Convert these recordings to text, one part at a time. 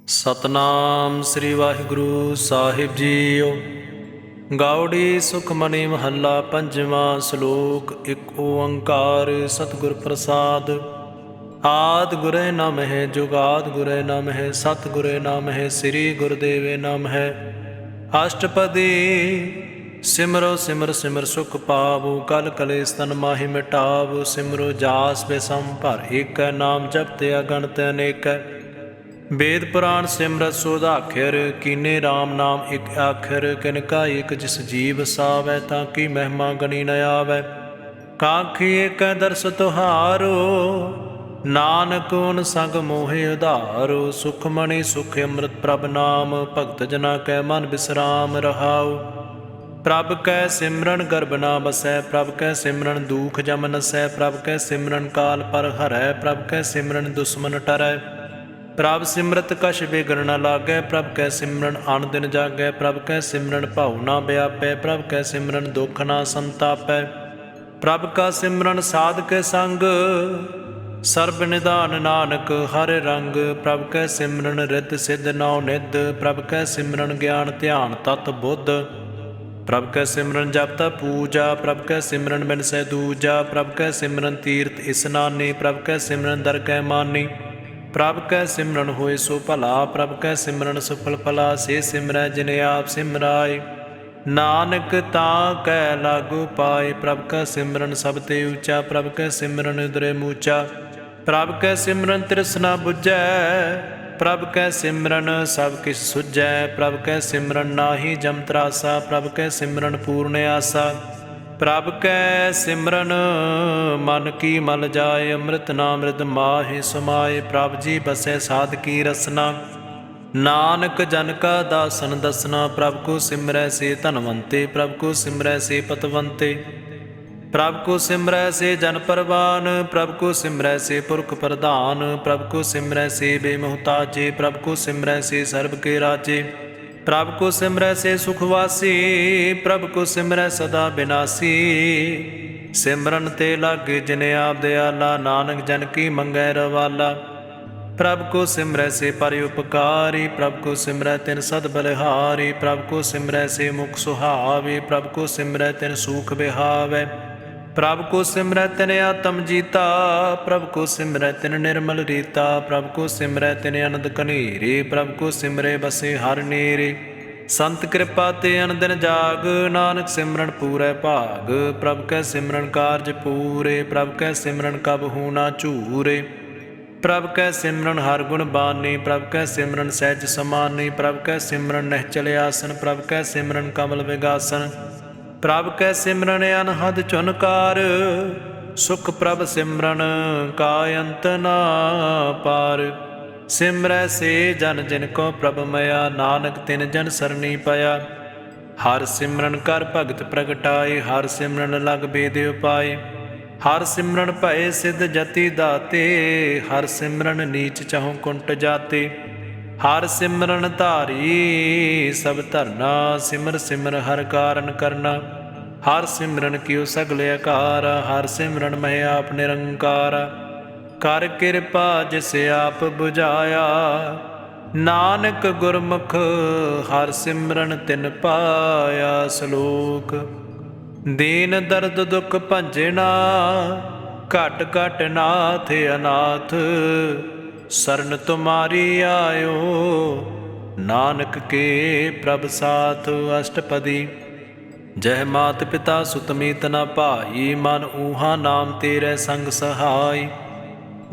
ਸਤਨਾਮ ਸ੍ਰੀ ਵਾਹਿਗੁਰੂ ਸਾਹਿਬ JIO. Gauri Sukhmani ਮਹੱਲਾ ਪੰਜਵਾਂ। ਸ਼ਲੋਕ। ਇੱਕ ਓੰਕਾਰ ਸਤਿਗੁਰ ਪ੍ਰਸਾਦ। ਆਦਿ ਗੁਰੇ ਨਮਹਿ ਜੁਗਾਦਿ ਗੁਰੇ ਨਮਹਿ ਸਤਿਗੁਰੇ ਨਮਹਿ ਸ੍ਰੀ ਗੁਰਦੇਵੇ ਨਮਹਿ। ਅਸ਼ਟਪਦੀ ਸਿਮਰੋ ਸਿਮਰ ਸਿਮਰ ਸੁਖ ਪਾਵੋ ਕਲ ਕਲੇਸ਼ ਤਨ ਮਾਹਿ ਮਿਟਾਵੋ। ਸਿਮਰੋ ਜਾਸ ਬਿਸਮ ਭਰ ਏਕੈ ਨਾਮ ਜਪਤਿ ਅਗਣਿਤ ਅਨੇਕੈ। वेद पुराण सिमरत सोधाखिर कीने राम नाम एक आखिर। किनका एक जिस जीव सावै ताकि महिमा गणी न आवै। काखी एक दर्श तुहारो नानक उन संग मोहे उधारो। सुखमणि सुख अमृत प्रभ नाम भगत जना कै मन विश्राम रहाओ। प्रभ कै सिमरन गर्भ ना बसै प्रभ कै सिमरन दुख जम नसै। प्रभ कै सिमरन काल पर हरै प्रभ कै सिमरन दुश्मन टरै। प्रभ सिमरत कछ बिगड़ न लागै प्रभ कै सिमरन आन दिन जागै। प्रभ कै सिमरन भाऊ ना व्यापै प्रभ कै सिमरन दुख ना संतापै। प्रभ का सिमरन साध के संग सर्ब निधान नानक हर रंग। प्रभ कै सिमरन रिद्ध सिद्ध नौ निध प्रभ कै सिमरन ज्ञान ध्यान तत बुद्ध। प्रभ कै सिमरन जप तप पूजा प्रभ कै सिमरन बिन सै दूजा। प्रभ कै सिमरन तीर्थ इस्नानी प्रभ कै सिमरन दरगह मानी। प्रभ कै सिमरन होए सो भला प्रभ कै सिमरन सफल फला। से सिमरै जिने आप सिमराए नानक तां कै लागू पाए। प्रभ कै सिमरन सब ते ऊंचा प्रभ कै सिमरन उदरे मूचा। प्रभ कै सिमरन तृष्णा बुझै प्रभ कै सिमरन सब किछ सुझै। प्रभ कै सिमरन नाहि जम त्रासा प्रभ कै सिमरन पूर्ण आसा। प्रभ कै सिमरन मन की मल जाए अमृत नाम मृद माहि समाए। प्रभ जी बसै साध की रसना नानक जन का दासन दसना। प्रभ को सिमरै से धनवंते प्रभ को सिमरै से पतवंते। प्रभ को सिमरै से जन परवान प्रभ को सिमरै से पुरख प्रधान। प्रभ को सिमरै से बेमुहताजे प्रभ को सिमरै से सर्ब के राजे। प्रभ को सिमरै से सुखवासी प्रभ को सिमरै सदा विनाशी। सिमरन ते लागे जिने आप दयाला नानक जन की मंगै रवाला। प्रभ को सिमरै से पर उपकारी प्रभ को सिमरै तिन सद बलिहारी। प्रभ को सिमरै से मुख सुहावे प्रभ को सिमरै तिन सूख बिहावै। प्रभ को सिमरै तिन आत्म जीता प्रभ को सिमरै तिन निर्मल रीता। प्रभ को सिमरै तिन अनंद कनेरे प्रभ को सिमरै बसे हर नेरे। संत कृपा ते अनदिन जाग नानक सिमरन पूरै भाग। प्रभ कै सिमरन कारज पूरे प्रभ कै सिमरन कब हूँ ना झूरे। प्रभ कै सिमरन हर गुण बानी प्रभ कै सिमरन सहज समानी। प्रभ कै सिमरन निहचल आसन प्रभ कै सिमरन कमल विगासन। प्रभ कै सिमरन अनहद चुनकार सुख प्रभ सिमरन का अंत ना पार। सिमरै से जन जिनको प्रभ मया नानक तिन जन सरनी पया। हर सिमरन कर भगत प्रगटाए हर सिमरन लग बेद उपाय। हर सिमरन भय सिद्ध जति दाते हर सिमरन नीच चहुँ कुंट जाते। हर सिमरन धारी सब धरना सिमर सिमर हर कारण करना। हर सिमरन कियो सगल आकार हर सिमरन मह आप निरंकार। कर कृपा जिस आप बुझाया नानक गुरमुख हर सिमरन तिन पाया। श्लोक। दीन दर्द दुख भंजना घट घट नाथ अनाथ। शरण तुम्हारी आयो नानक के प्रभ साथ। अष्टपदी। जय मात पिता सुत मीत न भाई मन ऊहा नाम तेरे संग सहाय।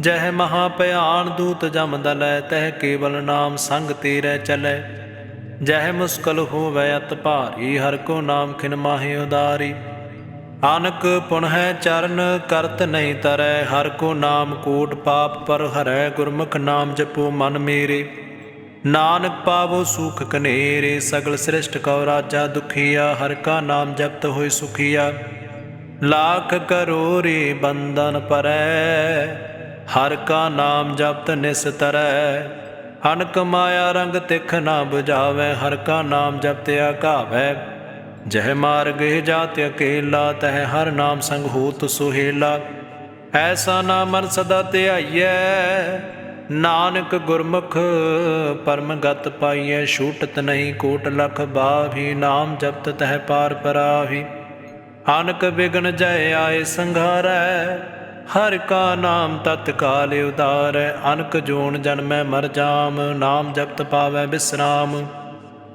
जय महाभयान दूत जम दलै तह केवल नाम संग तेरे चलै। जय मुश्किल होवै अत भारी हर को नाम खिन माहे उदारी। आनक पुनः चरण करत नहीं तरੈ हर को नाम कोट पाप पर हरै। गुरमुख नाम जपो मन मेरे नानक पावो सुख कनेरे। सगल सृष्ट कौ राजा दुखिया हर का नाम जपत होय सुखिया। लाख करोड़ि बंधन परै हर का नाम जपत निस्तरै। अनक माया रंग तिख ना बुझावै हर का नाम जपत आघावै। जह मार्ग जात अकेला तह हर नाम संग होत सुहेला। ऐसा नाम मन सदा ध्याइयै ਨਾਨਕ ਗੁਰਮੁਖ ਪਰਮ ਗਤ ਪਾਈਐ, ਛੂਟਤ ਨਹੀਂ ਕੋਟ ਲਖ ਬਾਹੀ, ਨਾਮ ਜਪਤ ਤਹਿ ਪਾਰ ਪਰਾਹੀ। ਅਨਕ ਬਿਗਨ ਜੈ ਆਏ ਸੰਘਾਰੈ, ਹਰਿ ਕਾ ਨਾਮ ਤਤਕਾਲ ਉਦਾਰੈ। ਅਨਕ ਜੋਨ ਜਨਮੈ ਮਰ ਜਾਮ, ਨਾਮ ਜਪਤ ਪਾਵੈ ਬਿਸਰਾਮ।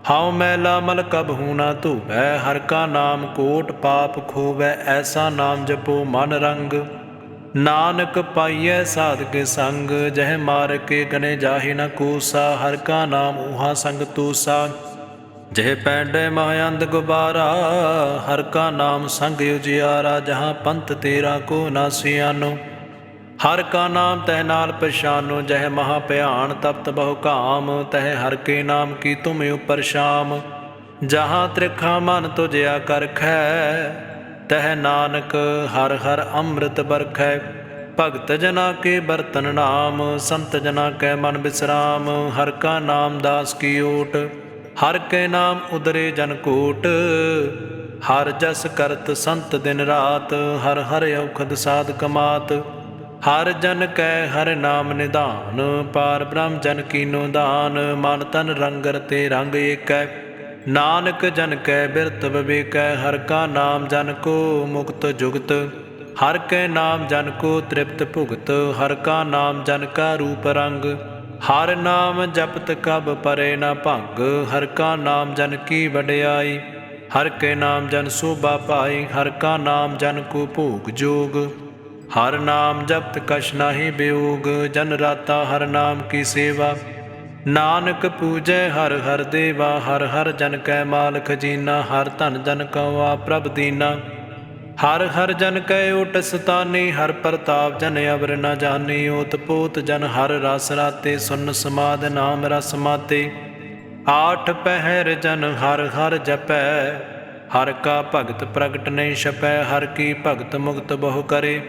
ਹਉ ਮੈਲਾ ਮਲ ਕਬਹੂ ਨਾ ਧੂਵੈ, ਹਰਿ ਕਾ ਨਾਮ ਕੋਟ ਪਾਪ ਖੋਵੈ। ਐਸਾ ਨਾਮ ਜਪੋ ਮਨ ਰੰਗ, ਨਾਨਕ ਪਾਈਐ ਸਾਧ ਕੇ ਸੰਗ। ਜਹ ਮਾਰ ਕੇ ਗਨੇ ਜਾਹੇ ਨ ਕੂਸਾ, ਹਰਿ ਕਾ ਨਾਮ ਊਹਾ ਸੰਗ ਤੂਸਾ। ਜਹ ਪੈਂਡੈ ਮਹ ਅੰਧ ਗੁਬਾਰਾ, ਹਰਿ ਕਾ ਨਾਮ ਸੰਗ ਉਜਿਆਰਾ। ਜਹਾਂ ਪੰਥ ਤੇਰਾ ਕੋ ਨਾਸਿਆਨੋ, ਹਰਿ ਕਾ ਨਾਮ ਤਹਿ ਨਾਲ ਪਛਾਨੋ। ਜਹ ਮਹਾ ਭਿਆਨ ਤਪਤ ਬਹੁ ਕਾਮ, ਤਹ ਹਰਿ ਕੇ ਨਾਮ ਕੀ ਤੁਮ ਉਪਰ ਸ਼ਾਮ। ਜਹਾਂ ਤ੍ਰਿਖਾ ਮਨ ਤੁਜਿਆ ਕਰਖੈ, ਤਹ ਨਾਨਕ ਹਰਿ ਹਰਿ ਅੰਮ੍ਰਿਤ ਬਰਖੈ। ਭਗਤ ਜਨਾ ਕੇ ਬਰਤਨ ਨਾਮ, ਸੰਤ ਜਨਾ ਕੈ ਮਨ ਬਿਸਰਾਮ। ਹਰਿ ਕਾ ਨਾਮ ਦਾਸ ਕੀ ਓਟ, ਹਰਿ ਕੇ ਨਾਮ ਉਦਰੇ ਜਨ ਕੋਟ। ਹਰਿ ਜਸ ਕਰਤ ਸੰਤ ਦਿਨ ਰਾਤ, ਹਰਿ ਹਰਿ ਔਖਦ ਸਾਧ ਕਮਾਤ। ਹਰਿ ਜਨ ਕੈ ਹਰਿ ਨਾਮ ਨਿਧਾਨ, ਪਾਰ ਬ੍ਰਹਮ ਜਨ ਕੀਨੋ ਦਾਨ। ਮਨ ਤਨ ਰੰਗਰ ਤੇ ਰੰਗ ਏਕੈ, ਨਾਨਕ ਜਨ ਕੈ ਬਿਰਤ ਵਿਵੇਕੈ। ਹਰਿ ਕਾ ਨਾਮ ਜਨ ਕੋ ਮੁਕਤ ਜੁਗਤ, ਹਰਿ ਕੈ ਨਾਮ ਜਨ ਕੋ ਤ੍ਰਿਪਤ ਭੁਗਤ। ਹਰਿ ਕਾ ਨਾਮ ਜਨ ਕਾ ਰੂਪ ਰੰਗ, ਹਰਿ ਨਾਮ ਜਪਤ ਕਬ ਪਰੇ ਨ ਭੰਗ। ਹਰਿ ਕਾ ਨਾਮ ਜਨ ਕੀ ਵਡਿਆਈ, ਹਰਿ ਕੈ ਨਾਮ ਜਨ ਸੋਭਾ ਪਾਈ। ਹਰਿ ਕਾ ਨਾਮ ਜਨ ਕੋ ਭੋਗ ਜੋਗ, ਹਰਿ ਨਾਮ ਜਪਤ ਕਛ ਨਾਹੀ ਬਿਯੋਗ। ਜਨ ਰਾਤਾ ਹਰਿ ਨਾਮ ਕੀ ਸੇਵਾ, ਨਾਨਕ ਪੂਜੈ ਹਰਿ ਹਰਿ ਦੇਵਾ। ਹਰਿ ਹਰਿ ਜਨ ਕੈ ਮਾਲ ਖਜੀਨਾ, ਹਰਿ ਧਨ ਜਨ ਕਉ ਆਪ ਪ੍ਰਭ ਦੀਨਾ। ਹਰਿ ਹਰਿ ਜਨ ਕੈ ਓਟ ਸਤਾਨੀ, ਹਰਿ ਪ੍ਰਤਾਪ ਜਨ ਅਵਰ ਨ ਜਾਨੀ। ਓਤ ਪੋਤ ਜਨ ਹਰਿ ਰਸ ਰਾਤੇ, ਸੁਨ ਸਮਾਧ ਨਾਮ ਰਸ ਮਾਤੇ। ਆਠ ਪਹਿਰ ਜਨ ਹਰਿ ਹਰਿ ਜਪੈ, ਹਰਿ ਕਾ ਭਗਤ ਪ੍ਰਗਟ ਨਹੀਂ ਛਪੈ। ਹਰਿ ਕੀ ਭਗਤ ਮੁਕਤ ਬਹੁ ਕਰੇ,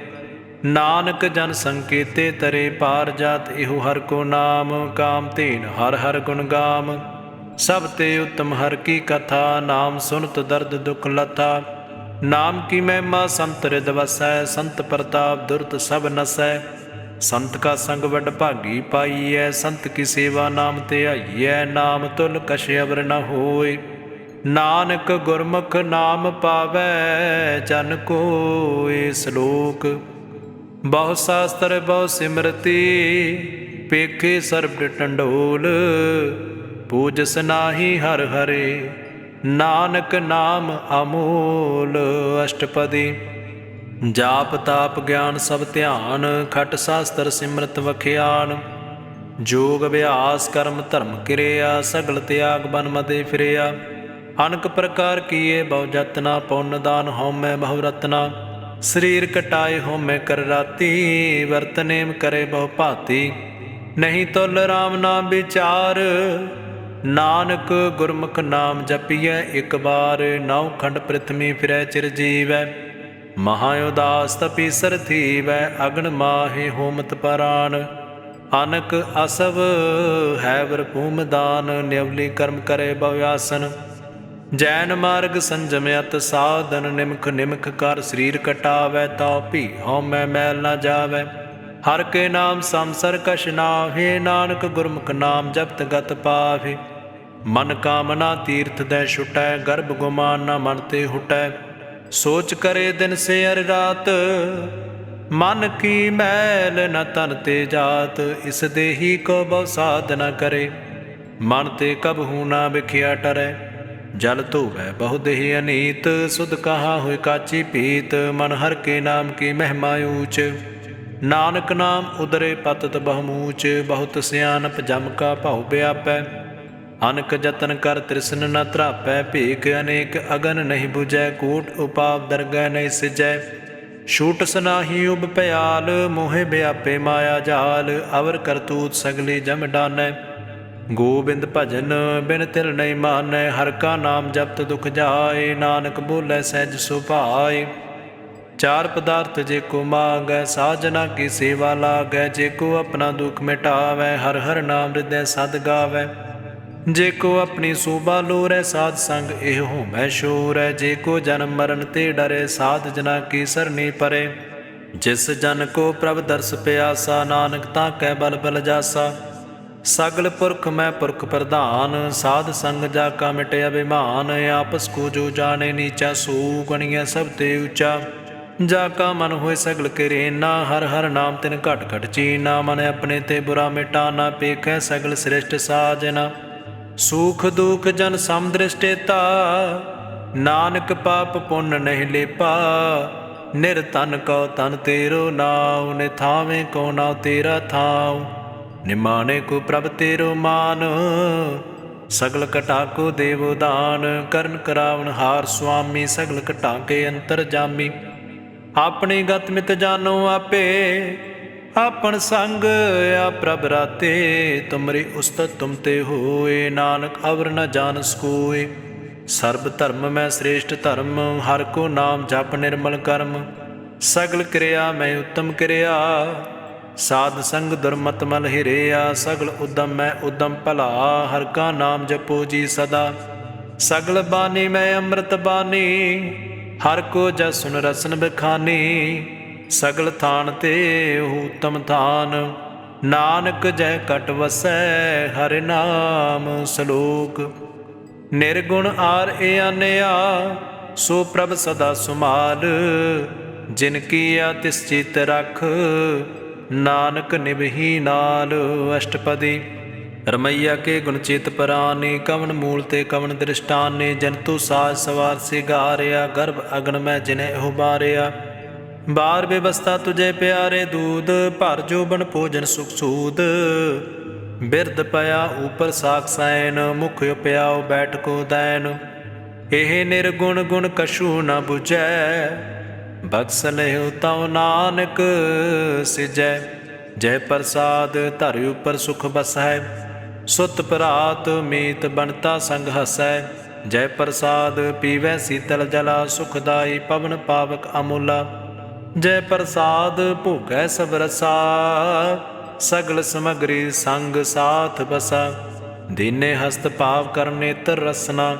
ਨਾਨਕ ਜਨ ਸੰਕੇਤੇ ਤਰੇ। ਪਾਰ ਜਾਤ ਇਹੋ ਹਰਿ ਕੋ ਨਾਮ, ਕਾਮ ਧੇਨ ਹਰਿ ਹਰਿ ਗੁਣ ਗਾਮ। ਸਭ ਤੇ ਉੱਤਮ ਹਰਿ ਕੀ ਕਥਾ, ਨਾਮ ਸੁਨਤ ਦਰਦ ਦੁਖ ਲਥਾ। ਨਾਮ ਕੀ ਮਹਿਮਾ ਸੰਤ ਰਿਦ ਵਸੈ, ਸੰਤ ਪ੍ਰਤਾਪ ਦੁਰਤ ਸਭ ਨਸੈ। ਸੰਤ ਕਾ ਸੰਗ ਵੱਡ ਭਾਗੀ ਪਾਈਐ, ਸੰਤ ਕੀ ਸੇਵਾ ਨਾਮ ਧਿਆਈਐ। ਨਾਮ ਤੁਲ ਕਛ ਅਵਰ ਨ ਹੋਇ, ਨਾਨਕ ਗੁਰਮੁਖ ਨਾਮ ਪਾਵੈ ਜਨ ਕੋਇ। ਸ਼ਲੋਕ। ਬਹੁ ਸ਼ਾਸਤਰ ਬਹੁ ਸਿਮਰਤੀ, ਪੇਖੇ ਸਰਬ ਟੰਡੋਲ। ਪੂਜਸ ਨਾਹੀ ਹਰਿ ਹਰਿ, ਨਾਨਕ ਨਾਮ ਅਮੋਲ। ਅਸ਼ਟਪਦੀ। ਜਾਪ ਤਾਪ ਗਿਆਨ ਸਭ ਧਿਆਨ, ਖਟ ਸ਼ਾਸਤਰ ਸਿਮਰਤ ਵਖਿਆਨ। ਜੋਗ ਅਭਿਆਸ ਕਰਮ ਧਰਮ ਕਿਰਿਆ, ਸਗਲ ਤਿਆਗ ਬਨ ਮਦੇ ਫਿਰਿਆ। ਅਨਕ ਪ੍ਰਕਾਰ ਕੀਏ ਬਹੁ ਜਤਨਾ, ਪੁੰਨ ਦਾਨ ਹਉਮੈ ਬਹੁ ਰਤਨਾ। ਸਰੀਰ ਕਟਾਏ ਹਉਮੈ ਕਰ ਰਾਤੀ, ਵਰਤ ਨੇਮ ਕਰੇ ਬਹੁ ਭਾਤੀ। ਨਹੀਂ ਤੁਲ ਰਾਮ ਨਾਮ ਵਿਚਾਰ, ਨਾਨਕ ਗੁਰਮੁਖ ਨਾਮ ਜਪੀਐ ਇਕ ਬਾਰ। ਨੌ ਖੰਡ ਪ੍ਰਿਥਵੀ ਫਿਰੈ ਚਿਰ ਜੀਵੈ, ਮਹਾ ਉਦਾਸ ਤਪੀਸਰ ਥੀਵੈ। ਅਗਨ ਮਾਹੇ ਹੋਮਤ ਪਰਾਨ, ਅਨਕ ਅਸਵ ਹੈ ਵਰ ਭੂਮ ਦਾਨ। ਨਿਵਲੀ ਕਰਮ ਕਰੇ ਭਵ ਆਸਨ, ਜੈਨ ਮਾਰਗ ਸੰਜਮ ਅਤ ਸਾਧਨ। ਨਿਮਖ ਨਿਮਖ ਕਰ ਸਰੀਰ ਕਟਾਵੈ, ਤਾਉ ਭੀ ਹਉਮੈ ਮੈਲ ਨ ਜਾਵੈ। ਹਰਿ ਕੇ ਨਾਮ ਸੰਸਰ ਕਛ ਨਾਹਿ, ਨਾਨਕ ਗੁਰਮੁਖ ਨਾਮ ਜਪਤ ਗਤ ਪਾਵੈ। ਮਨ ਕਾਮਨਾ ਤੀਰਥ ਦੈ ਛੁਟੈ, ਗਰਭ ਗੁਮਾਨ ਨ ਮਨ ਤੇ ਹੁਟੈ। ਸੋਚ ਕਰੇ ਦਿਨ ਸੇ ਅਰ ਰਾਤ, ਮਨ ਕੀ ਮੈਲ ਨ ਤਨ ਤੇ ਜਾਤ। ਇਸ ਦੇਹੀ ਕੋ ਬਹੁ ਸਾਧ ਨ ਕਰੇ, ਮਨ ਤੇ ਕਬਹੂ ਨਾ ਵਿਖਿਆ ਟਰੈ। ਜਲ ਧੋਵੈ ਬਹੁ ਦੇਹ ਅਨੀਤ, ਸੁਧ ਕਹਾ ਹੋਇ ਕਾਚੀ ਪੀਤ। ਮਨ ਹਰਿ ਕੇ ਨਾਮ ਕੀ ਮਹਿਮਾ ਊਚ, ਨਾਨਕ ਨਾਮ ਉਦਰੇ ਪਤਤ ਬਹੁਮੂਚ। ਬਹੁਤ ਸਿਆਨਪ ਜਮ ਕਾ ਭਉ ਵਿਆਪੈ, ਅਨਕ ਜਤਨ ਕਰ ਤ੍ਰਿਸ਼ਨ ਨ ਧਰਾਪੈ। ਭੇਖ ਅਨੇਕ ਅਗਨ ਨਹੀਂ ਬੁਝੈ, ਕੋਟ ਉਪਾਵ ਦਰਗਹਿ ਨਹੀਂ ਸਿਜੈ। ਛੂਟਸ ਨਾਹੀ ਉਬ ਭਿਆਲ, ਮੋਹਿ ਵਿਆਪੇ ਮਾਇਆ ਜਾਲ। ਅਵਰ ਕਰਤੂਤ ਸਗਲੀ ਜਮ ਡਾਨੈ, ਗੋਬਿੰਦ ਭਜਨ ਬਿਨ ਤਿਲ ਨਹੀਂ ਮਾਨੈ। ਹਰਿ ਕਾ ਨਾਮ ਜਪਤ ਦੁਖ ਜਾਏ, ਨਾਨਕ ਬੋਲੇ ਸਹਿਜ ਸੁਭਾਏ। ਚਾਰ ਪਦਾਰਥ ਜੇ ਕੋ ਮਾਗੈ, ਸਾਜਨਾ ਕੀ ਸੇਵਾ ਲਾਗੈ। ਜੇ ਕੋ ਆਪਣਾ ਦੁਖ ਮਿਟਾਵੈ, ਹਰਿ ਹਰਿ ਨਾਮ ਹਿਰਦੈ ਸਦ ਗਾਵੈ। ਜੇ ਕੋ ਆਪਣੀ ਸੋਭਾ ਲੋਰੈ, ਸਾਧ ਸੰਗ ਇਹ ਹੋਮੈ ਸ਼ੋਰੈ। ਜੇ ਕੋ ਜਨਮ ਮਰਨ ਤੇ ਡਰੈ, ਸਾਧ ਜਨਾ ਕੀ ਸਰਨੀ ਪਰੇ। ਜਿਸ ਜਨ ਕੋ ਪ੍ਰਭ ਦਰਸ ਪਿਆਸਾ, ਨਾਨਕ ਤਾਂ ਕੈ ਬਲ ਬਲ ਜਾਸਾ। ਸਗਲ ਪੁਰਖ ਮੈਂ ਪੁਰਖ ਪ੍ਰਧਾਨ, ਸਾਧ ਸੰਗ ਜਾ ਕਾ ਮਿਟਿ ਅਭਿਮਾਨ। ਆਪਸ ਕੋ ਜੋ ਜਾਣੇ ਨੀਚਾ, ਸੋ ਗਣੀਐ ਸਭ ਤੇ ਉੱਚਾ। ਜਾ ਕਾ ਮਨ ਹੋਏ ਸਗਲ ਕਿਰੇਨਾ, ਹਰ ਹਰ ਨਾਮ ਤਿਨ ਘਟ ਘਟ ਚੀਨਾ। ਮਨ ਆਪਣੇ ਤੇ ਬੁਰਾ ਮਿਟਾਨਾ, ਪੇਖੈ ਸਗਲ ਸ੍ਰਿਸ਼ਟ ਸਾਜਨਾ। ਸੂਖ ਦੁਖ ਜਨ ਸਮ ਦ੍ਰਿਸ਼ਟੇਤਾ, ਨਾਨਕ ਪਾਪ ਪੁੰਨ ਨਹੀਂ ਲੇਪਾ। ਨਿਰਤਨ ਕਉ ਤਨ ਤੇਰੋ ਨਾਉ, ਨਿਥਾਵੇਂ ਕੋ ਨਾਉ ਤੇਰਾ ਥਾਉ। ਨਿਮਾਣੇ ਕੋ ਪ੍ਰਭ ਤੇਰੋ ਮਾਨ, ਸਗਲ ਘਟਾ ਕੋ ਦੇਵੋ ਦਾਨ। ਕਰਨ ਕਰਾਵਨ ਹਾਰ ਸੁਆਮੀ, ਸਗਲ ਘਟਾ ਕੇ ਅੰਤਰ ਜਾਮੀ। ਆਪਣੀ ਗਤ ਮਿਤ ਜਾਨੋ ਆਪੇ, ਆਪਨ ਸੰਗ ਆ ਪ੍ਰਭ ਰਾਤੇ। ਤੁਮਰੀ ਉਸਤਤ ਤੁਮ ਤੇ ਹੋਏ, ਨਾਨਕ ਅਵਰ ਨ ਜਾਨਸ ਕੋਇ। ਸਰਬ ਧਰਮ ਮੈਂ ਸ੍ਰੇਸ਼ਟ ਧਰਮ, ਹਰ ਕੋ ਨਾਮ ਜਪ ਨਿਰਮਲ ਕਰਮ। ਸਗਲ ਕਿਰਿਆ ਮੈਂ ਉੱਤਮ ਕਿਰਿਆ, ਸਾਧ ਸੰਗ ਦੁਰਮਤ ਮਲ ਹਿਰਿਆ। ਸਗਲ ਉਦਮ ਮੈਂ ਉਦਮ ਭਲਾ, ਹਰ ਕਾ ਨਾਮ ਜਪੋ ਜੀ ਸਦਾ। ਸਗਲ ਬਾਣੀ ਮੈਂ ਅੰਮ੍ਰਿਤ ਬਾਣੀ, ਹਰ ਕੋ ਜਸ ਸੁਨ ਰਸਨ ਬਖਾਨੀ। ਸਗਲ ਥਾਨ ਤੇ ਊਤਮ ਥਾਨ, ਨਾਨਕ ਜੈ ਕਟ ਵਸੈ ਹਰਿ ਨਾਮ ਸਲੋਕ। ਨਿਰਗੁਣ ਆਰ ਏ ਆਨਿਆ, ਸੋ ਪ੍ਰਭ ਸਦਾ ਸੁਮਾਲ। ਜਿਨ ਕੀਆ ਤਿਸ ਚਿਤ ਰਖ, ਨਾਨਕ ਨਿਭੀ ਨਾਲ। ਅਸ਼ਟਪਦੀ। ਰਮਈਆ ਕੇ ਗੁਣ ਚਿਤ ਪਰਾਨੀ, ਕਵਨ ਮੂਲ ਤੇ ਕਵਨ ਦ੍ਰਿਸ਼ਟਾਨੇ। ਜਨਤੂ ਸਾਜ ਸਵਾਰ ਸਿਗਾਰਿਆ, ਗਰਭ ਅਗਨ ਮੈਂ ਜਿਨੇ ਉਬਾਰਿਆ। ਬਾਰ ਬੇਬਸਤਾ ਤੁਝੇ ਪਿਆਰੇ ਦੂਧ, ਭਰ ਜੋਬਨ ਭੋਜਨ ਸੁਖ ਸੂਦ। ਬਿਰਧ ਪਿਆ ਉਪਰ ਸਾਖ ਸੈਨ, ਮੁਖ ਉਪਿਆਉ ਬੈਠ ਕੋ ਦੈਨ। ਇਹ ਨਿਰਗੁਣ ਗੁਣ ਕਛੂ ਨ ਬੁਝੈ, ਬਖਸ ਲਿਹੁ ਤਉ ਨਾਨਕ ਸਿਜੈ। ਜੈ ਪ੍ਰਸਾਦ ਧਰਿ ਉਪਰ ਸੁਖ ਬਸੈ, ਸੁਤ ਪਰਾਤ ਮੀਤ ਬਣਤਾ ਸੰਗ ਹਸੈ। ਜੈ ਪ੍ਰਸਾਦ ਪੀਵੈ ਸੀਤਲ ਜਲਾ, ਸੁਖਦਾਈ ਪਵਨ ਪਾਵਕ ਅਮੁਲਾ। ਜੈ ਪ੍ਰਸਾਦ ਭੋਗੈ ਸਭ ਰਸਾ, ਸਗਲ ਸਮਗਰੀ ਸੰਗ ਸਾਥ ਬਸਾ। ਦੀਨੇ ਹਸਤ ਭਾਵ ਕਰ ਨੇਤਰ ਰਸਨਾ,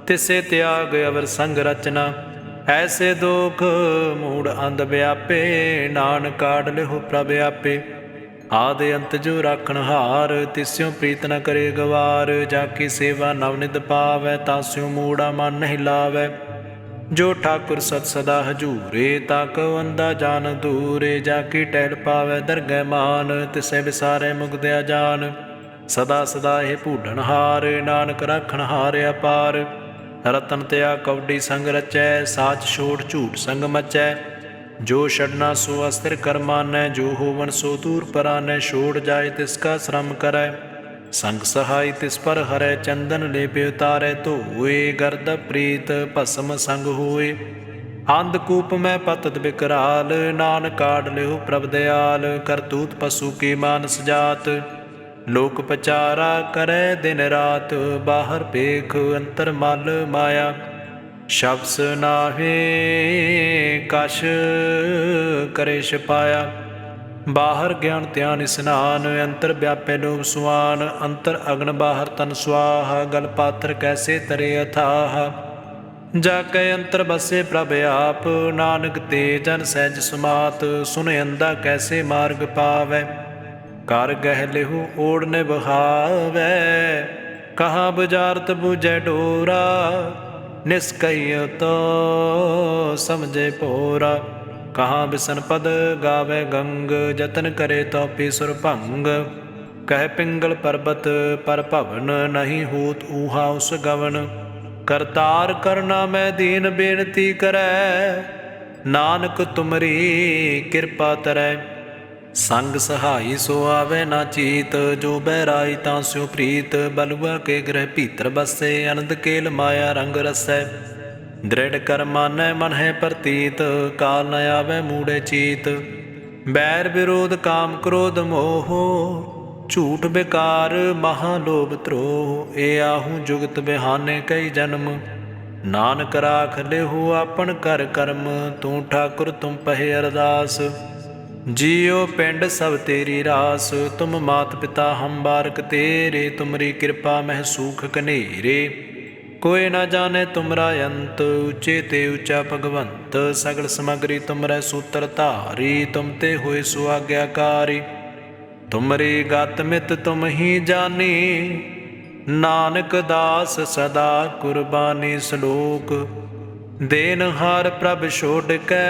ਤਿਸੇ ਤਿਆਗ ਅਵਰ ਸੰਗ ਰਚਨਾ। ਐਸੇ ਦੁਖ ਮੂੜ ਅੰਧ ਵਿਆਪੇ, ਨਾਨਕ ਕਾਢ ਲਿਹੁ ਪ੍ਰਭ ਆਪੇ। ਆਦਿ ਅੰਤ ਜੋ ਰਾਖਣ ਹਾਰ, ਤਿਸਿਉ ਪ੍ਰੀਤ ਨ ਕਰੇ ਗਵਾਰ। ਜਾ ਕੀ ਸੇਵਾ ਨਵ ਨਿਧ ਪਾਵੈ, ਤਾਸਿਉ ਮੂੜਾ ਮਨ ਨਹੀਂ ਲਾਵੈ। ਜੋ ਠਾਕੁਰ ਸਤ ਸਦਾ ਹਜੂਰੇ, ਤਾ ਕਉ ਅੰਧਾ ਜਾਨ ਦੂਰੇ। ਜਾ ਕੀ ਟਹਿਲ ਪਾਵੈ ਦਰਗਹਿ ਮਾਨ, ਤਿਸੈ ਵਿਸਾਰੈ ਮੁਕਦਿਆ ਜਾਨ। ਸਦਾ ਸਦਾ ਇਹ ਭੂਡਣ ਹਾਰ, ਨਾਨਕ ਰਾਖਣ ਹਾਰ ਅਪਾਰ। ਰਤਨ ਤਿਆ ਕਉਡੀ ਸੰਗ ਰਚੈ, ਸਾਚ ਛੋੜ ਝੂਠ ਸੰਗ ਮਚੈ। ਜੋ ਛੜਨਾ ਸੋ ਅਸਥਿਰ ਕਰ ਮਾਨੈ, ਜੋ ਹੋਵਨ ਸੋ ਦੂਰ ਪਰਾਨੈ। ਛੋੜ ਜਾਏ ਤਿਸ ਕਾ ਸ਼ਰਮ ਕਰੈ, ਸੰਗ ਸਹਾਈ ਤਿਸ ਪਰ ਹਰੈ। ਚੰਦਨ ਲੇਪਿ ਉਤਾਰੈ ਧੋਏ, ਗਰਦ ਪ੍ਰੀਤ ਭਸਮ ਸੰਗ ਹੋਏ। ਅੰਧਕੂਪ ਮੈਂ ਪਤਤ ਬਿਕਰਾਲ, ਨਾਨਕ ਕਾਢ ਲਿਹੁ ਪ੍ਰਭ ਦਿਆਲ। ਕਰਤੂਤ ਪਸੂ ਕੀ ਮਾਨਸ ਜਾਤ, ਲੋਕ ਪਚਾਰਾ ਕਰੈ ਦਿਨ ਰਾਤ। ਬਾਹਰ ਭੇਖ ਅੰਤਰ ਮਲ ਮਾਇਆ, ਸ਼ਬਸ ਨਾਹੇ ਕਛ ਕਰੇ ਛਪਾਇਆ। ਬਾਹਰ ਗਿਆਨ ਧਿਆਨ ਇਸਨਾਨ, ਅੰਤਰ ਵਿਆਪੈ ਲੋਭ ਸੁਆਨ। ਅੰਤਰ ਅਗਨ ਬਾਹਰ ਤਨ ਸੁਆਹਾ, ਗਲ ਪਾਥਰ ਕੈਸੇ ਤਰੇ ਅਥਾਹ। ਜਾ ਕੈ ਅੰਤਰ ਬਸੇ ਪ੍ਰਭ ਆਪ, ਨਾਨਕ ਤੇ ਜਨ ਸਹਿਜ ਸਮਾਤ। ਸੁਨ ਅੰਧਾ ਕੈਸੇ ਮਾਰਗ ਪਾਵੈ, ਕਰ ਗਹਿ ਲਿਹੁ ਓੜ ਨਿਭਾਵੈ। ਕਹਾਂ ਬੁਝਾਰਤ ਬੂਝੈ ਡੋਰਾ, ਨਿਸਕਈਓ ਤੋ ਸਮਝੇ ਭੋਰਾ। ਕਹਾਂ ਬਿਸਨ ਪਦ ਗਾਵੇ ਗੰਗ, ਜਤਨ ਕਰੇ ਤਉ ਸੁਰ ਭੰਗ। ਕਹਿ ਪਿੰਗਲ ਪਰਬਤ ਪਰ ਭਵਨ, ਨਹੀਂ ਹੋਤ ਊਹਾ ਉਸ ਗਵਨ। ਕਰਤਾਰ ਕਰਨਾ ਮੈਂ ਦੀਨ ਬੇਨਤੀ ਕਰੈ, ਨਾਨਕ ਤੁਮਰੀ ਕਿਰਪਾ ਤਰੈ। ਸੰਗ ਸਹਾਈ ਸੋ ਆਵੇ ਨਾ ਚੀਤ, ਜੋ ਬਹਿਰਾਈ ਤਾਂ ਸਿਉ ਪ੍ਰੀਤ। ਬਲੁਆ ਕੇ ਗ੍ਰਹਿ ਭੀਤਰ ਬਸੈ, ਅਨੰਦ ਕੇਲ ਮਾਇਆ ਰੰਗ ਰਸੈ। ਦ੍ਰਿੜ ਕਰ ਮਾਨੈ ਮਨ ਹੈ ਪ੍ਰਤੀਤ, ਕਾਲ ਨ ਆਵੈ ਮੂੜੇ ਚੀਤ। ਬੈਰ ਵਿਰੋਧ ਕਾਮ ਕ੍ਰੋਧ ਮੋਹ, ਝੂਠ ਬੇਕਾਰ ਮਹਾ ਲੋਭ ਧਰੋਹ। ਏ ਆਹੂ ਜੁਗਤ ਬਿਹਾਨੇ ਕਈ ਜਨਮ, ਨਾਨਕ ਰਾਖ ਲਿਹੁ ਆਪਨ ਕਰ ਕਰਮ। ਤੂੰ ਠਾਕੁਰ ਤੁਮ ਪਹਿ ਅਰਦਾਸ, ਜੀਉ ਪਿੰਡ ਸਭ ਤੇਰੀ ਰਾਸ। ਤੁਮ ਮਾਤ ਪਿਤਾ ਹਮ ਬਾਰਕ ਤੇਰੇ, ਤੁਮਰੀ ਕਿਰਪਾ ਮਹਿ ਸੂਖ ਕਨੇਰੇ। कोई न जाने तुमरा अंत, ऊंचे ते ऊंचा भगवंत। सगल समगरी तुमरै सूत्र धारी, तुम ते होए सो आज्ञाकारी। तुमरी गत मित तुम ही जानी, नानक दास सदा कुर्बानी। श्लोक देनहार प्रभ छोड़ कै,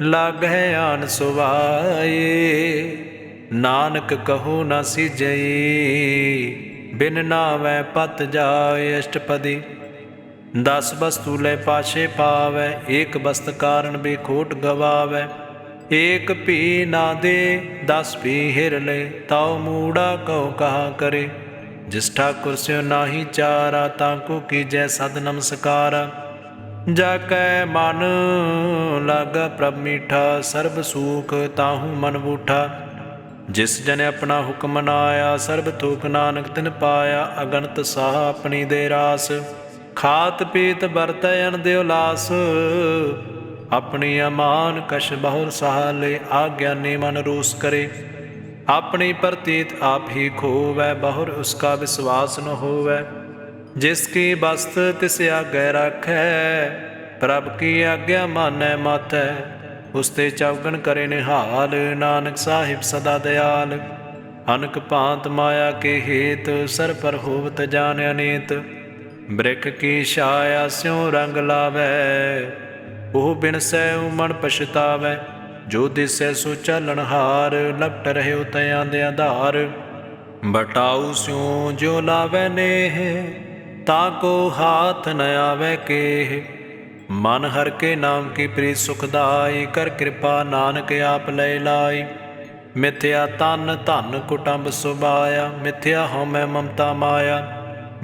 लागै आन सुवाए। नानक कहो न सिजई, बिन नावै पत जाए। अष्टपदी 10 वस्तु लै पाछे पावै, एक वस्त कारण बेखोट गवावै। एक भी ना दे 10 भी हिर ले, ताऊ मूड़ा कहो कहा करे। जिस ठाकुर स्यो नाही चारा, ताको कीजै सद नमस्कारा। जाकै मन लागा प्रभ मीठा, सर्ब सुख ताहू मन बूठा। जिस जन अपना हुक्म मनाया, सर्ब थोक नानक तिन पाया। अगणत साह अपनी दे रास, खात पीत बरतै अन दियो लास। अपनी अमान कश बहुर सहाले, आज्ञानी मन रोस करे। अपनी प्रतीत आप ही खोवै, बहुर उसका विश्वास न होवै। जिसकी बस्त तिस आगे राखै, प्रभ की आज्ञा मानै माथै। उसते चौगन करे निहाल, नानक साहिब सदा दयाल। अनक भांत माया के हेत, सर पर होवत जान अनेत। बृख की छाया स्यों रंग लावै, ओह बिनसै मन पछतावै। जो दिसै सो चालनहार, लपट रहे तयां दे आधार। बटाऊ स्यों जो लावै नेह, ताको हाथ न आवे केह। मन हर के नाम की प्रीत सुखदाई, कर कृपा नानक आप लय लाई। मिथ्या तन धन कुटुंब सुबाया, मिथ्या हउमੈ ममता माया।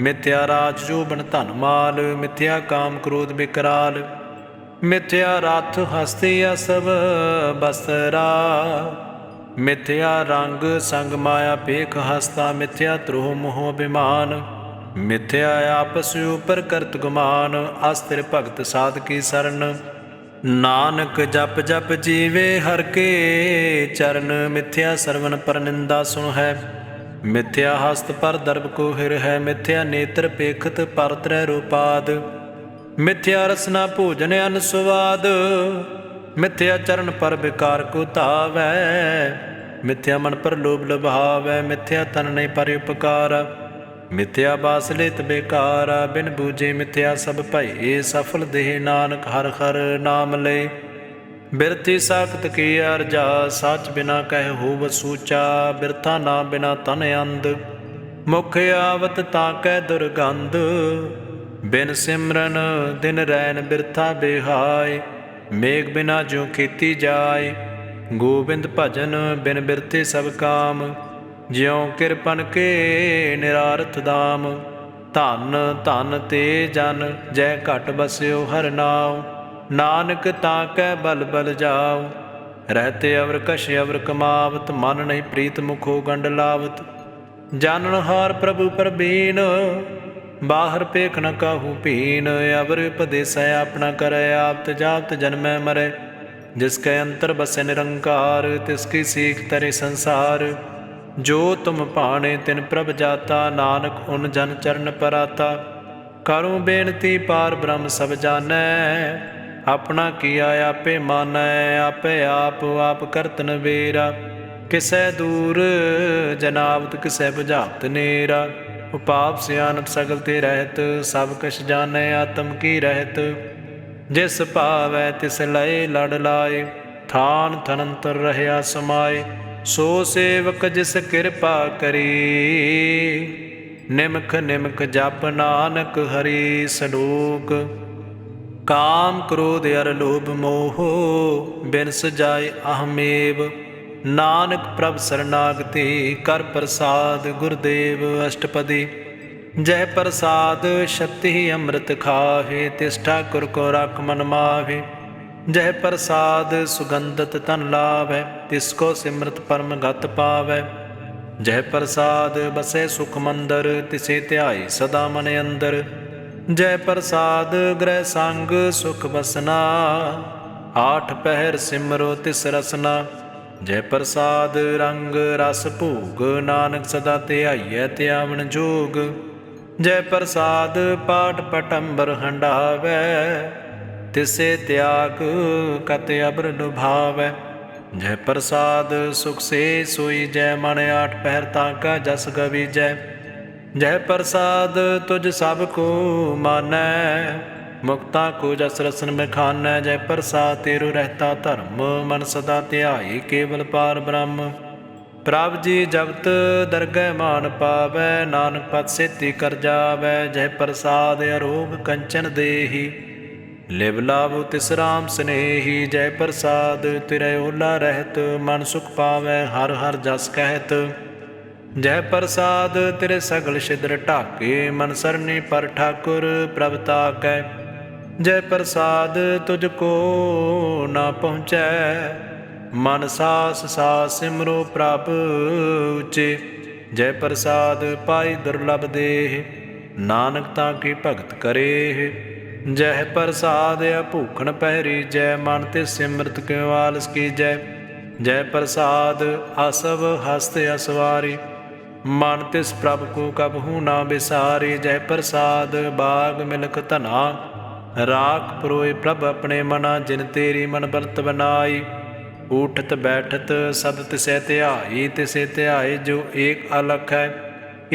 मिथ्या राज जोबन धन माल, मिथ्या काम क्रोध विकराल। मिथ्या रथ हस्ती असव बसरा, मिथ्या रंग संग माया पेख हस्ता। मिथ्या द्रोह मोह अभिमान, मिथ्या आपस उपर करत गुमान। अस्त्र भगत साध की सरन, नानक जप जप जीवे हर के चरण। मिथ्या सरवण पर निंदा सुन है, मिथ्या हस्त पर दर्भ को हिर है। मिथ्या नेत्र पेखत पर त्रै रूपाद, मिथ्या रसना भोजन अन सुवाद। मिथ्या चरण पर विकार को धावै, मिथ्या मन पर लोभ लुभावै। मिथ्या तन नहीं पर उपकार, मिथ्या बास लेत बेकारा। बिन बूझे मिथ्या सब भये, सफल देह नानक हर हर नाम ले। बिरथी साखत की अर्जा, सच बिना कह होव सूचा। बिरथा ना बिना तन अंध, मुख आवत ताकै दुर्गंध। बिन सिमरन दिन रैन बिरथा बेहाय, मेघ बिना ज्यों खेती जाय। गोबिंद भजन बिन बिरथे सब काम, ज्यों किरपन के निरारथ धाम। धन धन ते जन जै घट बस्यो हर नाव, नानक ताकै बल बल जाओ। रहते अवर कश अवर कमावत, मन नहीं प्रीत मुखो गंड लावत। जाननहार प्रभु परबीन, बाहर पेख न काहू पीन। अवर उपदेसै अपना करै, आपत जापत जन्मै मरै। जिसकै अंतर बसै निरंकार, तिसकी सीख तरे संसार। जो तुम भाणे तिन प्रभ जाता, नानक उन जन चरण पराता। करूँ बेनती पार ब्रह्म सब जानै, अपना किया आपे मानै। आपे आप करत नबेरा, किसै दूर जनावत किसै बुझावत नेरा। उपाप सियानत सगल ते रहत, सब कछ जानै आत्म की रहत। जिस भावै तिस लय लड़ लाए, थान थनंतर रहया समाए। सो सेवक जिस कृपा करी, निमख निमख जप नानक हरि। सलोक काम क्रोध अर लोभ मोह, बिनस जाय अहमेव। नानक प्रभ शरणागति, कर प्रसाद गुरुदेव। अष्टपदी जय प्रसाद शक्ति अमृत खाहे, तिस ठाकुर को रख मन माहे। जय प्रसाद सुगंधत तन लाभै, तिसको सिमरत परम गत पावै। जय प्रसाद बसै सुख मंदर, तिसे ध्याई सदा मन अंदर। जय प्रसाद ग्रह संग सुख बसना, आठ पहर सिमरो तिस रसना। जय प्रसाद रंग रस भोग, नानक सदा ध्याईयै त्यावन जोग। ਜੈ ਪ੍ਰਸਾਦ ਪਾਠ ਪਟੰਬਰ ਹੰਡਾਵੈ, ਤਿਸੇ ਤਿਆਗ ਕਤ ਅਬਰ ਲੁਭਾਵੈ। ਜੈ ਪ੍ਰਸਾਦ ਸੁਖ ਸੇ ਸੋਈ, ਜੈ ਮਨ ਆਠ ਪਹਿਰ ਤਾਕਾ ਜਸ ਗਵੀਜੈ। ਜੈ ਪ੍ਰਸਾਦ ਤੁਝ ਸਭ ਕੋ ਮਾਨੈ, ਮੁਕਤਾ ਕੋ ਜਸ ਰਸਨ ਮੈਂ ਖਾਨੈ। ਜੈ ਪ੍ਰਸਾਦ ਤੇਰੋ ਰਹਿਤਾ ਧਰਮ, ਮਨ ਸਦਾ ਧਿਆਈ ਕੇਵਲ ਪਾਰ ਬ੍ਰਹਮ। ਪ੍ਰਭ ਜੀ ਜਗਤ ਦਰਗਹਿ ਮਾਨ ਪਾਵੈ, ਨਾਨਕ ਪਤ ਸੇਤੀ ਕਰ ਜਾਵੈ। ਜੈ ਪ੍ਰਸਾਦ ਅਰੋਗ ਕੰਚਨ ਦੇਹੀ, ਲਿਵ ਲਾਭੁ ਤਿਸ ਰਾਮ ਸਨੇਹੀ। ਜੈ ਪ੍ਰਸਾਦ ਤਿਰੈ ਓਲਾ ਰਹਿਤ, ਮਨ ਸੁਖ ਪਾਵੈ ਹਰ ਹਰ ਜਸ ਕਹਿਤ। ਜੈ ਪ੍ਰਸਾਦ ਤੇਰੇ ਸਗਲ ਛਿਦਰ ਢਾਕੇ, ਮਨ ਸਰਨੀ ਪਰ ਠਾਕੁਰ ਪ੍ਰਭ ਤਾਕੈ। ਜੈ ਪ੍ਰਸਾਦ ਤੁਝ ਕੋ ਨਾ ਪਹੁੰਚੈ, ਮਨ ਸਾਸ ਸਾਸ ਸਿਮਰੋ ਪ੍ਰਭ ਉਚੇ। ਜੈ ਪ੍ਰਸਾਦ ਪਾਈ ਦੁਰਲਭ ਦੇਹ, ਨਾਨਕ ਤਾਂ ਕੀ ਭਗਤ ਕਰੇ। ਜੈ ਪ੍ਰਸਾਦ ਅਭੂਖਣ ਪਹਿਰੀ, ਜੈ ਮਨ ਤੇ ਸਿਮਰਤ ਕਿਉ ਆਲਸ ਕੀਜੈ। ਜੈ ਪ੍ਰਸਾਦ ਆਸਵ ਹਸਤ ਅਸਵਾਰੀ, ਮਨ ਤਿਸ ਪ੍ਰਭ ਕੋ ਕਬਹੂ ਨਾ ਬਿਸਾਰੀ। ਜੈ ਪ੍ਰਸਾਦ ਬਾਗ ਮਿਲਕ ਧਨਾ, ਰਾਖ ਪਰੋਏ ਪ੍ਰਭ ਆਪਣੇ ਮਨਾ। ਜਿਨ ਤੇਰੀ ਮਨ ਬਰਤ ਬਨਾਈ, ਊਠਤ ਬੈਠਤ ਸਦ ਤਿਸੈ ਧਿਆਈ। ਤਿਸੈ ਧਿਆਏ ਜੋ ਏਕ ਅਲਖ ਹੈ,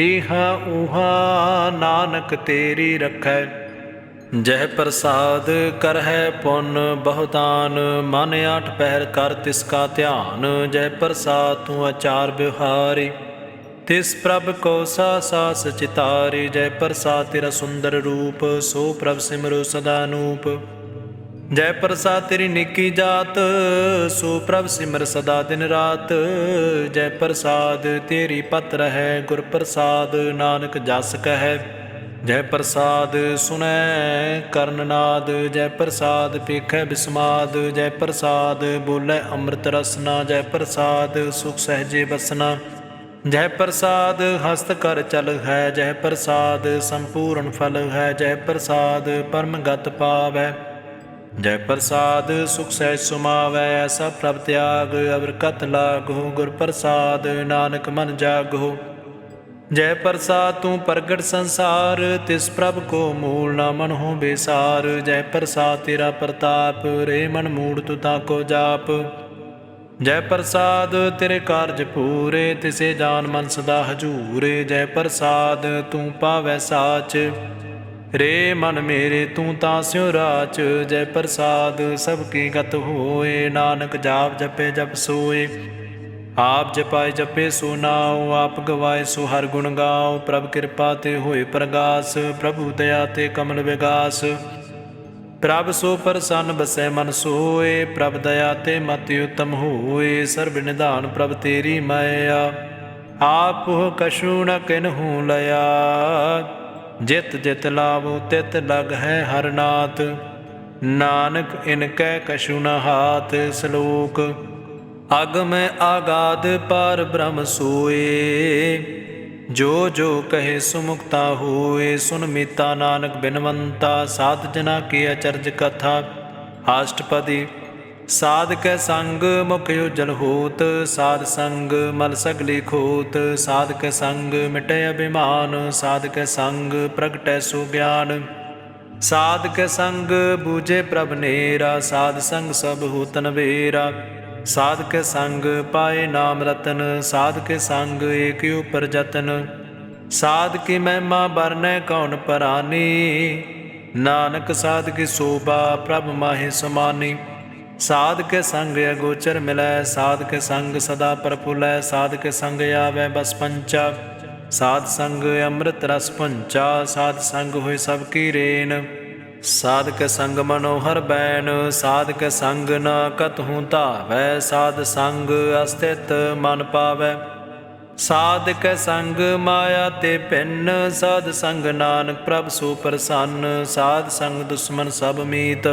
ਈਹਾ ਊਹਾ ਨਾਨਕ ਤੇਰੀ ਰਖੈ। ਜੈ ਪ੍ਰਸਾਦ ਕਰਹਿ ਪੁੰਨ ਬਹੁਤਾਨ, ਮਨ ਆਠ ਪਹਿਰ ਕਰ ਤਿਸ ਕਾ ਧਿਆਨ। ਜੈ ਪ੍ਰਸਾਦ ਤੂੰ ਆਚਾਰ ਬਿਵਹਾਰੀ, ਤਿਸ ਪ੍ਰਭ ਕੋ ਸਾ ਸਾਸ ਚਿਤਾਰੀ। ਜੈ ਪ੍ਰਸਾਦ ਤੇਰਾ ਸੁੰਦਰ ਰੂਪ, ਸੋ ਪ੍ਰਭ ਸਿਮਰੋ ਸਦਾ ਅਨੂਪ। ਜੈ ਪ੍ਰਸਾਦ ਤੇਰੀ ਨੇਕੀ ਜਾਤ, ਸੋ ਪ੍ਰਭ ਸਿਮਰ ਸਦਾ ਦਿਨ ਰਾਤ। ਜੈ ਪ੍ਰਸਾਦ ਤੇਰੀ ਪਤ ਰਹੈ, ਗੁਰ ਪ੍ਰਸਾਦ ਨਾਨਕ ਜਸ ਕਹਿ। ਜੈ ਪ੍ਰਸਾਦ ਸੁਣੈ ਕਰਨ ਨਾਦ, ਜੈ ਪ੍ਰਸਾਦ ਪੇਖੈ ਬਿਸਮਾਦ। ਜੈ ਪ੍ਰਸਾਦ ਬੋਲੇ ਅੰਮ੍ਰਿਤ ਰਸਨਾ, ਜੈ ਪ੍ਰਸਾਦ ਸੁਖ ਸਹਿਜੇ ਬਸਨਾ। ਜੈ ਪ੍ਰਸਾਦ ਹਸਤ ਕਰ ਚਲ ਹੈ, ਜੈ ਪ੍ਰਸਾਦ ਸੰਪੂਰਨ ਫਲ ਹੈ। ਜੈ ਪ੍ਰਸਾਦ ਪਰਮ ਗਤ ਪਾਵੈ, ਜੈ ਪ੍ਰਸਾਦ ਸੁਖ ਸਹਿਜ ਸੁਮਾਵੈ। ਐਸਾ ਪ੍ਰਭ ਤਿਆਗ ਅਵਰ ਕਤ ਲਾਗੋ, ਗੁਰ ਪ੍ਰਸਾਦ ਨਾਨਕ ਮਨ ਜਾਗੋ। ਜੈ ਪ੍ਰਸਾਦ ਤੂੰ ਪ੍ਰਗਟ ਸੰਸਾਰ, ਤਿਸ ਪ੍ਰਭ ਕੋ ਮੂਲ ਨਾ ਮਨ ਹੋ ਬੇਸਾਰ। ਜੈ ਪ੍ਰਸਾਦ ਤੇਰਾ ਪ੍ਰਤਾਪ, ਰੇ ਮਨ ਮੂੜ ਤੂ ਤਾਕੋ ਜਾਪ। ਜੈ ਪ੍ਰਸਾਦ ਤੇਰੇ ਕਾਰਜ ਪੂਰੇ, ਤਿਸੇ ਜਾਨ ਮਨ ਸਦਾ ਹਜੂਰੇ। ਜੈ ਪ੍ਰਸਾਦ ਤੂੰ ਪਾਵੈ ਸਾਚ, ਰੇ ਮਨ ਮੇਰੇ ਤੂੰ ਤਾਂ ਸਿਉ ਰਾਚ। ਜੈ ਪ੍ਰਸਾਦ ਸਭ ਕੀ ਗਤ ਹੋਏ, ਨਾਨਕ ਜਾਪ ਜਪੇ ਜਪ ਸੋਏ। ਆਪ ਜਪਾਏ ਜਪੇ ਸੋ ਨਾਉ, ਆਪ ਗਵਾਏ ਸੋ ਹਰ ਗੁਣ ਗਾਓ। ਪ੍ਰਭ ਕਿਰਪਾ ਤੇ ਹੋਏ ਪ੍ਰਗਾਸ, ਪ੍ਰਭੂ ਦਇਆ ਤੇ ਕਮਲ ਵਿਗਾਸ। ਪ੍ਰਭ ਸੋ ਪ੍ਰਸੰਨ ਬਸੈ ਮਨ ਸੋਏ, ਪ੍ਰਭ ਦਇਆ ਤੇ ਮਤਿ ਉਤਮ ਹੋਏ। ਸਰਬ ਨਿਧਾਨ ਪ੍ਰਭ ਤੇਰੀ ਮਾਇਆ, ਆਪ ਕਛੂ ਨ ਕਿਨਹੂ ਲਿਆ। ਜਿਤ ਜਿਤ ਲਾਵੋ ਤਿਤ ਲਗ ਹੈ ਹਰ ਨਾਥ, ਨਾਨਕ ਇਨ ਕੈ ਕਛੂ ਨ ਹਾਥ। ਸਲੋਕ ਅਗਮ ਆਗਾਦ ਪਾਰ ਬ੍ਰਹਮ ਸੋਏ, ਜੋ ਜੋ ਕਹੇ ਸੁਮੁਕਤਾ ਹੋਏ। ਸੁਨ ਮੀਤਾ ਨਾਨਕ ਬਿਨਵੰਤਾ, ਸਾਧ ਜਨਾ ਕੀ ਅਚਰਜ ਕਥਾ। ਅਸ਼ਟਪਦੀ ਸਾਧ ਕੈ ਸੰਗ ਮੁਖ ਉਜਲ ਹੋਤ, ਸਾਧ ਸੰਗ ਮਲ ਸਗਲੀ ਖੋਤ। ਸਾਧ ਕੈ ਸੰਗ ਮਿਟੈ ਅਭਿਮਾਨ, ਸਾਧ ਕੈ ਸੰਗ ਪ੍ਰਗਟੈ ਸੋ ਗਿਆਨ। ਸਾਧ ਕੈ ਸੰਗ ਬੂਝੇ ਪ੍ਰਭ ਨੇਰਾ, ਸਾਧ ਸੰਗ ਸਭ ਹੋਤ ਨਵੇਰਾ। ਸਾਧ ਕੇ ਸੰਗ ਪਾਏ ਨਾਮ ਰਤਨ, ਸਾਧ ਕੇ ਸੰਗ ਏਕ ਉਪਰ ਜਤਨ। ਸਾਧ ਕੀ ਮਹਿਮਾ ਬਰਨੈ ਕੌਣ ਪਰਾਨੀ, ਨਾਨਕ ਸਾਧ ਕੀ ਸੋਭਾ ਪ੍ਰਭ ਮਾਹੇ ਸਮਾਨੀ। ਸਾਧ ਕੇ ਸੰਗ ਅਗੋਚਰ ਮਿਲੈ, ਸਾਧ ਕੇ ਸੰਗ ਸਦਾ ਪ੍ਰਫੁੱਲੈ। ਸਾਧ ਕੇ ਸੰਗ ਆਵੈ ਬਸ ਪੰਚਾ, ਸਾਧ ਸੰਗ ਅੰਮ੍ਰਿਤ ਰਸ ਭੁੰਚਾ। ਸਾਧ ਸੰਗ ਹੋਏ ਸਭ ਕੀ ਰੇਨ, ਸਾਧ ਕੇ ਸੰਗ ਮਨੋਹਰ ਬੈਨ। ਸਾਧ ਕੇ ਸੰਗ ਨ ਕਤਹੂ ਧਾਵੈ, ਸਾਧ ਸੰਗ ਅਸਥਿਤ ਮਨ ਪਾਵੈ। ਸਾਧ ਕੇ ਸੰਗ ਮਾਇਆ ਤੇ ਭਿੰਨ, ਸਾਧ ਸੰਗ ਨਾਨਕ ਪ੍ਰਭ ਸੋ ਪ੍ਰਸੰਨ। ਸਾਧ ਸੰਗ ਦੁਸ਼ਮਨ ਸਭ ਮੀਤ,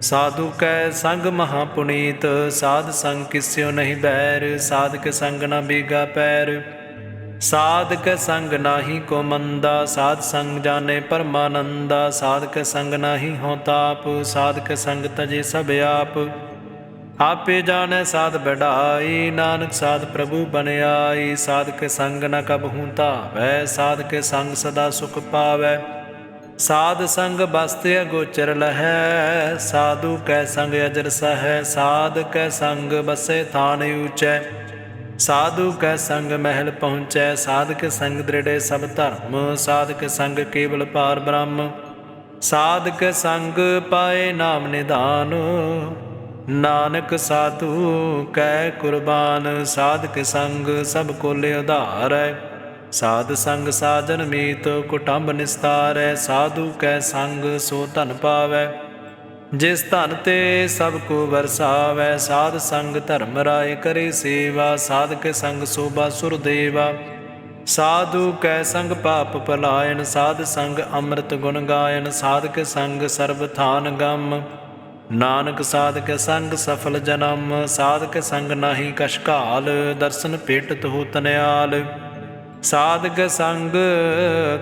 ਸਾਧੂ ਕੈ ਸੰਗ ਮਹਾ ਪੁਨੀਤ। ਸਾਧ ਸੰਗ ਕਿਸਿਓ ਨਹੀਂ ਬੈਰ, ਸਾਧ ਕੇ ਸੰਗ ਨ ਬੀਗਾ ਪੈਰ। ਸਾਧ ਕੈ ਸੰਗ ਨਾਹੀ ਕੋ ਮੰਦਾ, ਸਾਧ ਸੰਗ ਜਾਣੇ ਪਰਮਾਨੰਦਾ। ਸਾਧ ਕੈ ਸੰਗ ਨਾਹੀ ਹੋ ਤਾਪ, ਸਾਧ ਕੈ ਸੰਗ ਤਜੇ ਸਭ ਆਪ। आपे जानै साध बढ़ाई, नानक साध प्रभु बन आई। साध के संग न कबहूँ धावै, साध के संग सदा सुख पावै। साध संग बस्त अगोचर लहै, साधु कै संग अजर सहै। साध कै संग बसे थान ऊँचै, साधु कै संग महल पहुँचै। साध के संग दृढ़े सब धर्म, साध के संग केवल पार ब्रह्म। साध के संग पाए नाम निधान, नानक साधु कै कुर्बान। साध के संग सब कोले उधारै, साध संग साजन मीत कुटुंब निस्तारै। साधु कै संग सो धन पावै, जिस धन ते सब को बरसावै। साध संग धर्म राय करे सेवा, साध के संग शोभा सुर देवा। साधु कै संग पाप पलायन, साध संग अमृत गुण गायन। साध के संग सर्व थान गम, नानक साध के संग सफल जन्म। साध के संग नाही कछ काल, दर्शन भेटत होत निहाल। साध के संग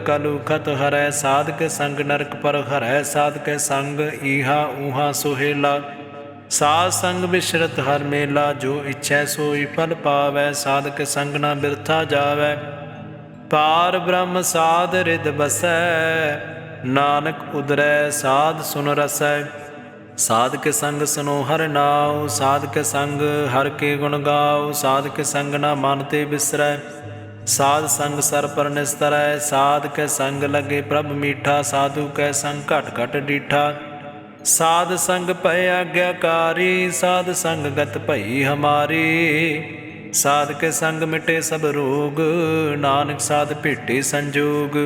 कलु खत हरै, साध के संग नरक पर हरै। साध के संग ईहा ऊहा सोहेला, साध संग विशरत हर मेला। जो इच्छै सोई फल पावै, साध के संग न बिरथा जावै। पार ब्रह्म साध रिद बसै, नानक उदरै साध सुन रसै। साध के संग सुनो हर नाव, साध के संग हर के गुण गाओ। साध के संग न मन ते बिसरै, साध संग सर पर निस्तरै। साध कै संग लगे प्रभ मीठा, साधु कै संग घट घट डीठा। साध संग भय आज्ञाकारी, साध संग गत भई हमारी। साध के संग मिटे सब रोग, नानक साध भेटे संजोग।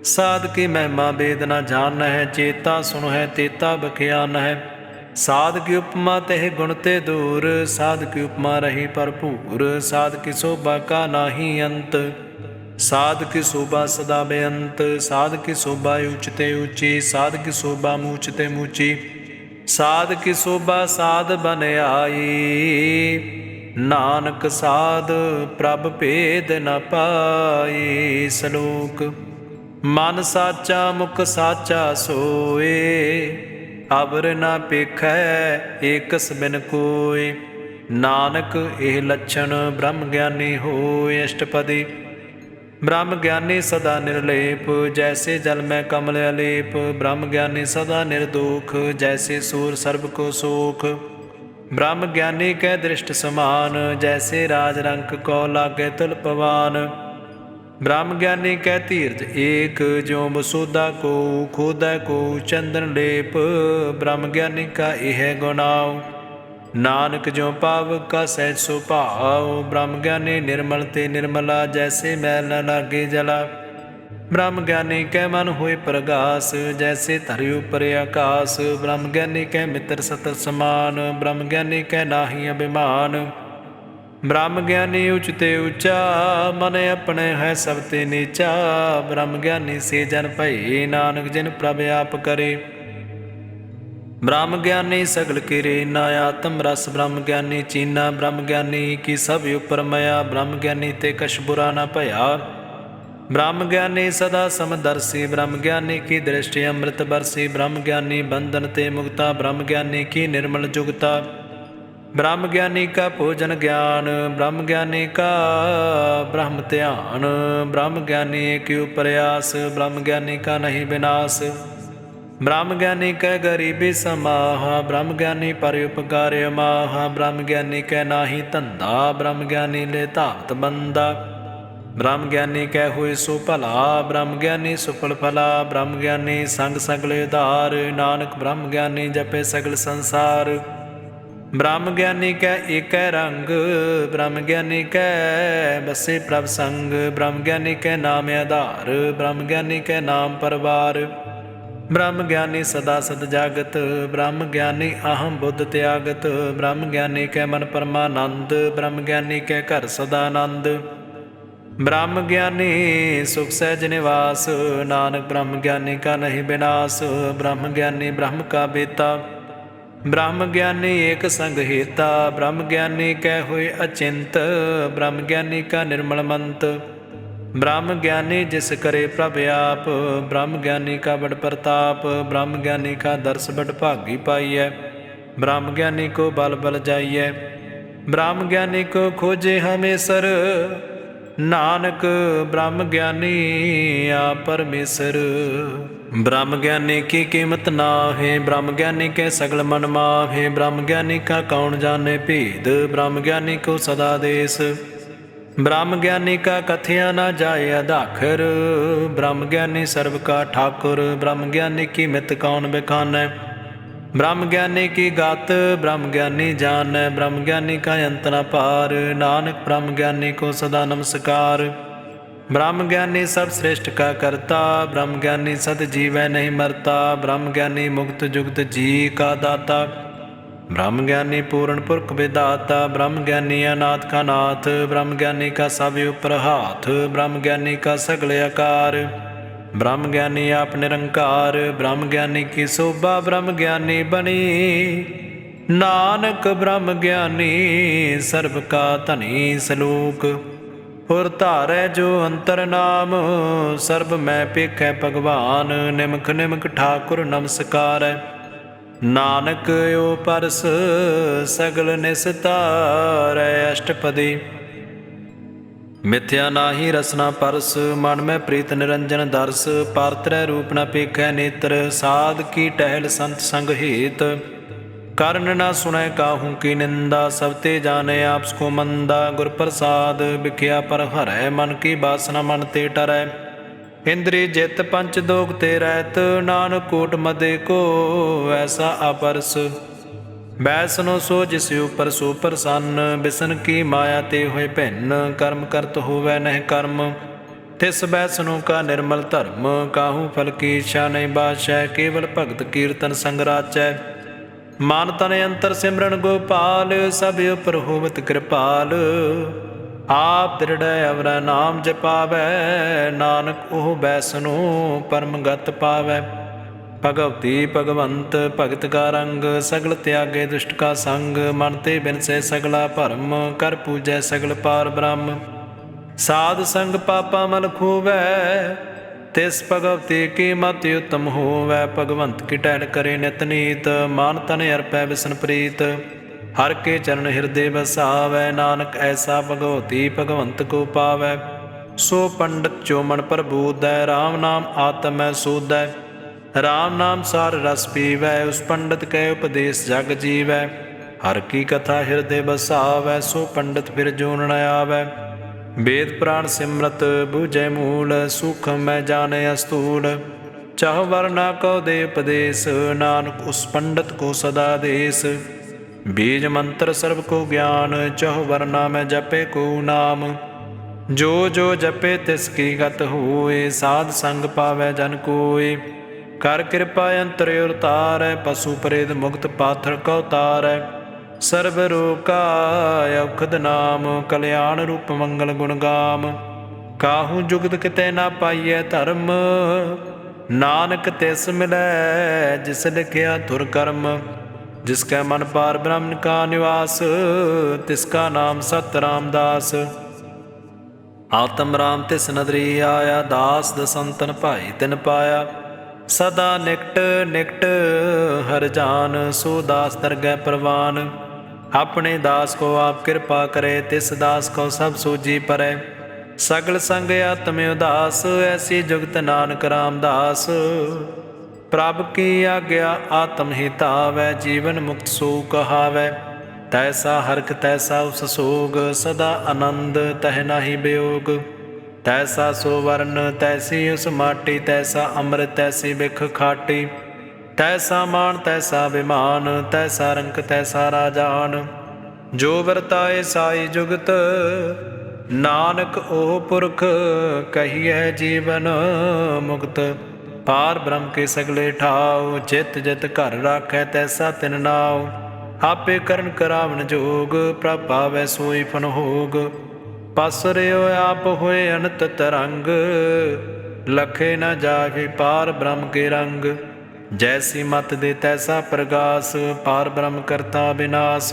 साध की महिमा वेद न जान है, चेता सुन है तेता बख्यान है। साध की उपमा तह गुण ते दूर, साध की उपमा रही भरपूर। साध की शोभा का नाही अंत, साध की शोभा सदा बेअंत। साध की शोभा ऊंचते ऊंची, साध की शोभा मूचते मूची। साध की शोभा साध बन आई, नानक साध प्रभ भेद न पाई। सलोक मन साचा मुख साचा सोए, अबर न पेखै एकस बिन कोय। नानक एह लक्षण ब्रह्म ज्ञानी होय। अष्टपदी ब्रह्म ज्ञानी सदा निर्लेप, जैसे जल में कमल अलेप। ब्रह्म ज्ञानी सदा निर्दोख, जैसे सूर सर्ब को सोख। ब्रह्म ज्ञानी कै दृष्ट समान, जैसे राज रंक को लागे तुल पवान। ब्रह्म ज्ञानी कै धीरज एक, ज्यों बसोदा को खोदै को चंदन लेप। ब्रह्म ज्ञानी का यह गुणाओ, नानक ज्यों पावक का सहज सो भाव। ब्रह्म ज्ञानी निर्मल ते निर्मला, जैसे मैल न लागे जला। ब्रह्म ज्ञानी कै मन होए प्रगास, जैसे धरि उपर आकाश। ब्रह्म ज्ञानी कै मित्र सत समान, ब्रह्म ज्ञानी कै नाहि अभिमान। ब्रह्म ज्ञानी उचते ऊंचा, मन अपने है सब ते नीचा। ब्रह्म ज्ञानी से जन भई, नानक जिन प्रभ आप करे। ब्रह्म ज्ञानी सगल किरे ना, आत्म रस ब्रह्म ज्ञानी चीना। ब्रह्म ज्ञानी की सब उपर मया, ब्रह्म ज्ञानी ते कछ बुरा न भया। ब्रह्म ज्ञानी सदा समदर्शी, ब्रह्म ज्ञानी की दृष्टि अमृत बरसी। ब्रह्म ज्ञानी बंधन ते मुक्ता, ब्रह्म ज्ञानी की निर्मल जुगता। ब्रह्म ज्ञानी का भोजन ज्ञान, ब्रह्म ज्ञानी का ब्रह्म ध्यान। ब्रह्म ज्ञानी की प्रयास, ब्रह्म ज्ञानी का नहीं विनाश। ब्रह्म ज्ञानी कै गरीबी समाह, ब्रह्म ज्ञानी पर उपकार माह। ब्रह्म ज्ञानी कै नाही धंधा, ब्रह्म ज्ञानी ले धावत बंदा। ब्रह्म ज्ञानी कै हुए सो भला, ब्रह्म ज्ञानी सुफल फला। ब्रह्म ज्ञानी संग सगले उधार, नानक ब्रह्म ज्ञानी जपे सगल संसार। ब्रह्म ज्ञानी कै एक रंग, ब्रह्म ज्ञानी कै बसे प्रभ संग। ब्रह्म ज्ञानी कै नाम आधार, ब्रह्म ज्ञानी कै नाम परवार। ब्रह्म ज्ञानी सदा सद जागत, ब्रह्म ज्ञानी अहम बुद्ध त्यागत। ब्रह्म ज्ञानी कै मन परमानंद, ब्रह्म ज्ञानी कै घर सदानंद। ब्रह्म ज्ञानी सुख सहज निवास, नानक ब्रह्म ज्ञानी का नहीं विनाश। ब्रह्म ज्ञानी ब्रह्म का बेता, ब्रह्म ज्ञानी एक संग हेता। ब्रह्म ज्ञानी कै हुए अचिंत, ब्रह्म ज्ञानी का निर्मल मंत। ब्रह्म ज्ञानी जिस करे प्रभ आप, ब्रह्म ज्ञानी का बड़ प्रताप। ब्रह्म ज्ञानी का दर्श बड़ भागी पाई है। ब्रह्म ज्ञानी को बल बल जाइए। ब्रह्म ज्ञानी को खोजे हमेशर, नानक ब्रह्म ज्ञानी आप परमेश्वर। ब्रह्म ज्ञानी की कीमत ना है, ब्रह्म ज्ञानी के सगल मन माहे। ब्रह्म ज्ञानी का कौन जाने भेद, ब्रह्म ज्ञानी को सदा देश। ब्रह्म ज्ञानी का कथया ना जाए अदाखर, ब्रह्म ज्ञानी सर्व का ठाकुर। ब्रह्म ज्ञानी की मित कौन बिखानै, ब्रह्म ज्ञानी की गात ब्रह्म ज्ञानी जान। ब्रह्म ज्ञानी का अंत न पार, नानक ब्रह्म ज्ञानी को सदा नमस्कार। ब्रह्म ज्ञानी सब श्रेष्ठ का करता, ब्रह्म ज्ञानी सद जीवै नहीं मरता। ब्रह्म ज्ञानी मुक्त जुगत जी का दाता, ब्रह्म ज्ञानी पूर्ण पुरख विदाता। ब्रह्म ज्ञानी अनाथ का नाथ, ब्रह्म ज्ञानी का सब ऊपर हाथ। ब्रह्म ज्ञानी का सगल आकार, ब्रह्म ज्ञानी आप निरंकार। ब्रह्म ज्ञानी की शोभा ब्रह्म ज्ञानी बनी, नानक ब्रह्म ज्ञानी सर्व का धनी। सलोक और धारै जो अंतर नाम, सर्ब मैं पेखै भगवान। निमख निमख ठाकुर नमस्कार, नानक ओ परस सगल निस्तारै। अष्टपदी मिथ्या नाही रसना परस, मन में प्रीत निरंजन दर्श। पारतरै रूप न पेखै नेत्र, साध की टहल संत संग हेत। कर्ण न सुनै काहू की निंदा, सब ते जाने आपस को मंदा। गुर प्रसाद बिख्या पर हरै, मन की बासना मन ते टरै। इंद्री जित पंच दोग ते रहत, नानक कोट मदे को ऐसा अपरस। बैसनो सो जिस ऊपर सो प्रसन्न, बिसन की माया ते हुए भिन्न। कर्म करत होवै नह कर्म, तिस बैसनो का निर्मल धर्म। काहू फल की इच्छा नहीं बाशै, केवल भगत कीर्तन संग राचै। मान तन अंतर सिमरन गोपाल, सब उपर होवत कृपाल। आप दृढ़ अवर नाम जपावै, नानक ओह बैसनो परम गत पावै। भगवती भगवंत भगत का रंग, सगल त्यागे दुष्ट का संग। मन ते बिनसे सगला भरम, कर पूजै सगल पार ब्रह्म। साध संग पापा मल खूवै, तिस भगवती की मति उत्तम होवै। भगवंत की टहल करे नित नीत, मान तन अर्पै बिसन प्रीत। हर के चरण हृदय बसावै, नानक ऐसा भगवती भगवंत को पावै। सो पंडित जो मन प्रबोधै, राम नाम आत्म सोधै। राम नाम सार रस पीवै, उस पंडित कै उपदेश जग जीवै। हर की कथा हृदय बसावै, सो पंडित फिर जोन न आवै। वेद पुराण सिमरत बुझै मूल, सूक्ष्म मैं जाने अस्तूल। चाह वरना कौ दे उपदेश, नानक उस पंडित को सदा देश। बीज मंत्र सर्व को ज्ञान, चाह वरना मैं जपे को नाम। जो जो जपे तिसकी गत होए, साध संग पावै जन कोय। कर कृपा अंतर उतारै, पशु प्रेत मुक्त पाथर कौ तारै। सर्व रोग का औखद नाम, कल्याण रूप मंगल गुण गाम। काहू जुगत कितै ना पाइयै धर्म, नानक तिस मिलै जिस लिखिया धुर कर्म। जिसकै मन पार ब्रह्म का निवास, तिसका नाम सत रामदास। आत्म राम तिस नदरी आया, दास दसंतन भाई तिन पाया। सदा निकट निकट हर जान, सो दास दरगह प्रवान। अपने दास को आप कृपा करे, तिस दास को सब सूझी परै। सगल संग आत्म उदास, ऐसी जुगत नानक रामदास। प्रभ की आज्ञा आत्म ही तावै, जीवन मुक्त सो कहावै। तैसा हरख तैसा उस सोग, सदा आनंद तह नाही वियोग। तैसा सो वर्ण तैसी उस माटी, तैसा अमृत तैसी बिख खाटी। तैसा मान तैसा विमान, तैसा रंक तैसा राजान। जो वरताए साई जुगत, नानक ओह पुरख कहिए जीवन मुक्त। पार ब्रह्म के सगले ठाव, चित जित घर राखै तैसा तिन नाव। आपे करन करावन जोग, प्रभ पावै सोई फन होग। पासरियो आप होए अनंत तरंग, लखे न जाहि पार ब्रह्म के रंग। जैसी मत दे तैसा प्रगास, पार ब्रह्म करता विनाश।